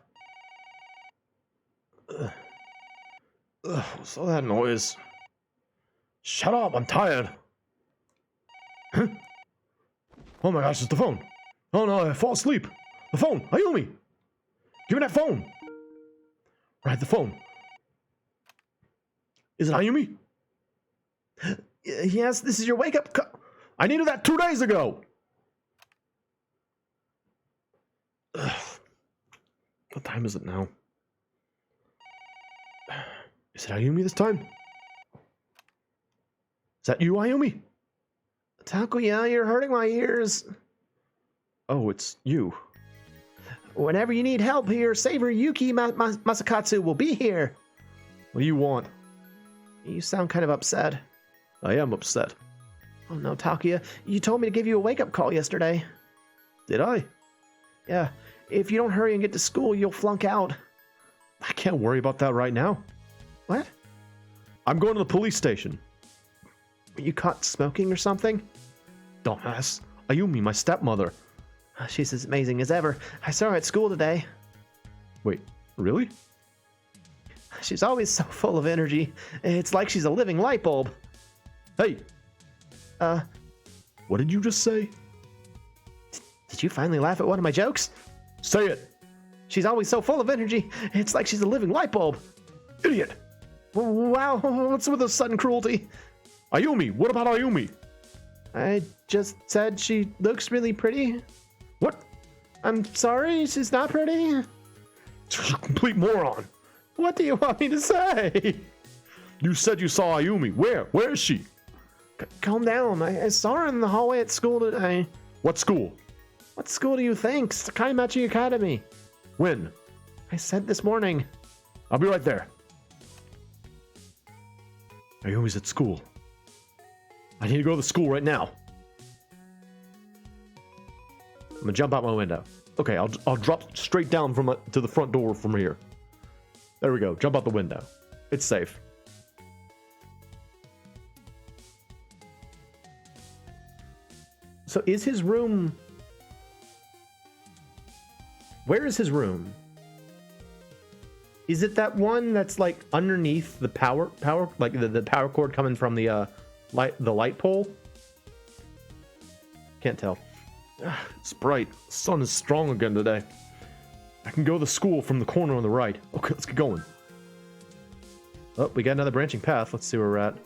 What's all that noise? Shut up, I'm tired. Huh? Oh my gosh, it's the phone. Oh no, I fall asleep. The phone, Ayumi! Give me that phone! Right, the phone. Is it Ayumi? Yes, this is your wake-up call. I needed that 2 days ago! Ugh. What time is it now? Is it Ayumi this time? Is that you, Ayumi? Takuya, you're hurting my ears. Oh, it's you. Whenever you need help here, Saver Yuki Masakatsu will be here. What do you want? You sound kind of upset. I am upset. Oh no, Takuya, you told me to give you a wake-up call yesterday. Did I? Yeah, if you don't hurry and get to school, you'll flunk out. I can't worry about that right now. What? I'm going to the police station. Were you caught smoking or something? Dumbass. Ayumi, my stepmother. She's as amazing as ever. I saw her at school today. Wait, really? She's always so full of energy. It's like she's a living light bulb. Hey! What did you just say? Did you finally laugh at one of my jokes? Say it! She's always so full of energy. It's like she's a living light bulb. Idiot! Wow, what's with the sudden cruelty? Ayumi, what about Ayumi? I just said she looks really pretty. What? I'm sorry, she's not pretty. You complete moron. What do you want me to say? You said you saw Ayumi. Where? Where is she? Calm down. I saw her in the hallway at school today. What school? What school do you think? Sakaimachi Academy. When? I said this morning. I'll be right there. Ayumi's at school. I need to go to the school right now. I'm gonna jump out my window. Okay, I'll drop straight down to the front door from here. There we go. Jump out the window. It's safe. So is his room... Where is his room? Is it that one that's like underneath the power like the power cord coming from the light pole? Can't tell. It's bright. The sun is strong again today. I can go to school from the corner on the right. Okay, let's get going. Oh, we got another branching path. Let's see where we're at.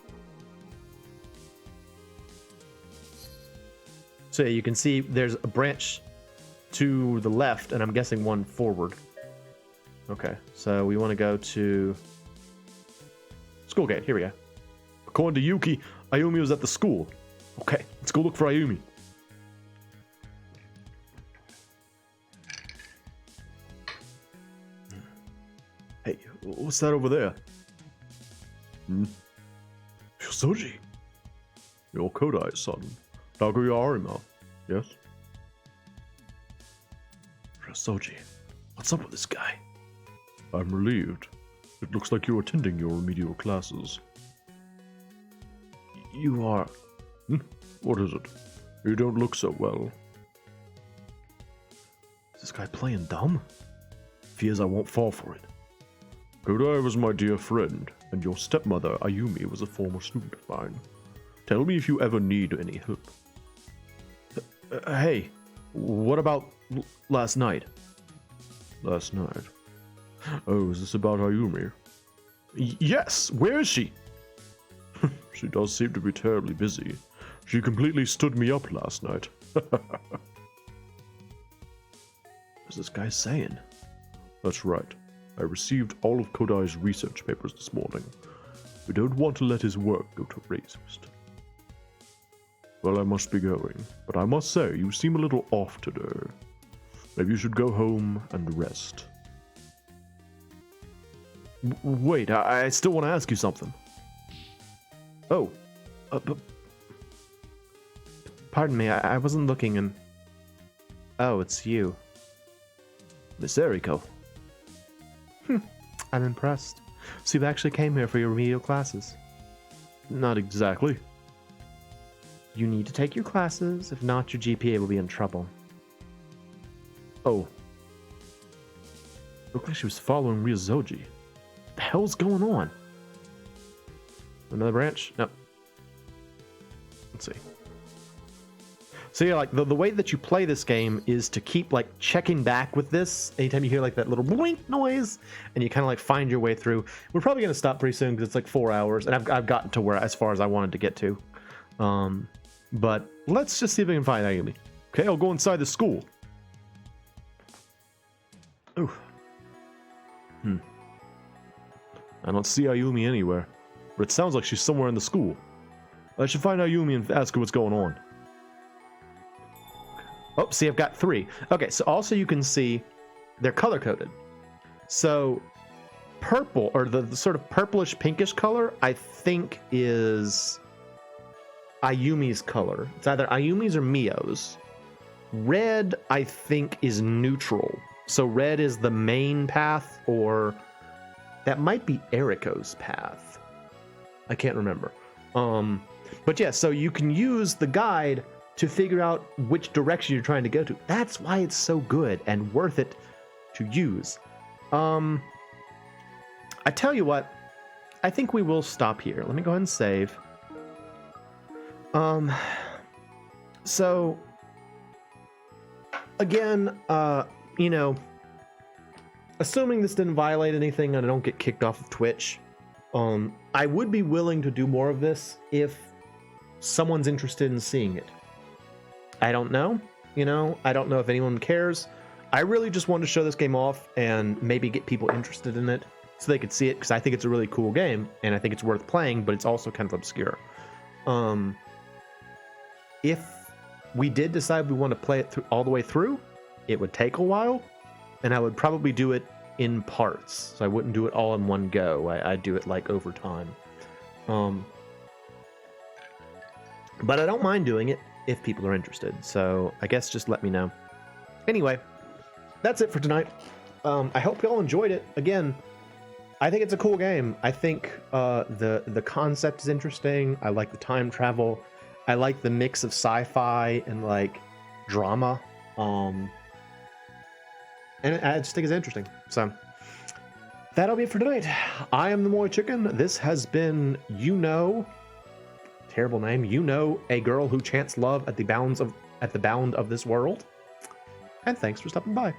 So you can see there's a branch to the left, and I'm guessing one forward. Okay, so we want to go to school gate. Here we go. According to Yuki, Ayumi was at the school. Okay, let's go look for Ayumi. Hey, what's that over there? Ryozoji. Your Kodai son. Takuya Arima. Yes? Ryozoji, what's up with this guy? I'm relieved. It looks like you're attending your remedial classes. You are... What is it? You don't look so well. Is this guy playing dumb? Fears I won't fall for it. Kodai was my dear friend, and your stepmother, Ayumi, was a former student of mine. Tell me if you ever need any help. Hey, what about last night? Last night? Oh, is this about Ayumi? Yes, where is she? She does seem to be terribly busy. She completely stood me up last night. What's this guy saying? That's right. I received all of Kodai's research papers this morning. We don't want to let his work go to waste. Well, I must be going, but I must say, you seem a little off today. Maybe you should go home and rest. Wait, I still want to ask you something. Oh, Pardon me, I wasn't looking and... Oh, it's you. Miss Eriko. I'm impressed. So you actually came here for your remedial classes. Not exactly. You need to take your classes, if not your GPA will be in trouble. Oh. Looked like she was following Ryozoji. What the hell's going on? Another branch? No. Let's see. So yeah, like the way that you play this game is to keep like checking back with this anytime you hear like that little blink noise, and you kind of like find your way through. We're probably gonna stop pretty soon because it's like 4 hours, and I've gotten to where as far as I wanted to get to. But let's just see if we can find Ayumi. Okay, I'll go inside the school. Ooh. I don't see Ayumi anywhere, but it sounds like she's somewhere in the school. I should find Ayumi and ask her what's going on. Oh, see, I've got 3. Okay, so also you can see they're color-coded. So purple, or the sort of purplish pinkish color, I think is Ayumi's color. It's either Ayumi's or Mio's. Red, I think, is neutral. So red is the main path, or that might be Eriko's path. I can't remember. But yeah, so you can use the guide to figure out which direction you're trying to go to. That's why it's so good and worth it to use. I tell you what, I think we will stop here. Let me go ahead and save. So again, you know, assuming this didn't violate anything and I don't get kicked off of Twitch, I would be willing to do more of this if someone's interested in seeing it. I don't know, you know, I don't know if anyone cares. I really just wanted to show this game off and maybe get people interested in it so they could see it, because I think it's a really cool game and I think it's worth playing, but it's also kind of obscure. If we did decide we want to play it all the way through, it would take a while, and I would probably do it in parts. So I wouldn't do it all in one go. I'd do it like over time. But I don't mind doing it if people are interested. So I guess just let me know. Anyway, that's it for tonight. I hope y'all enjoyed it. Again, I think it's a cool game. I think the concept is interesting. I like the time travel. I like the mix of sci-fi and like drama. And I just think it's interesting. So that'll be it for tonight. I am the MoeChicken. This has been, you know, terrible name, you know, a girl who chants love at the bound of this world. And thanks for stopping by.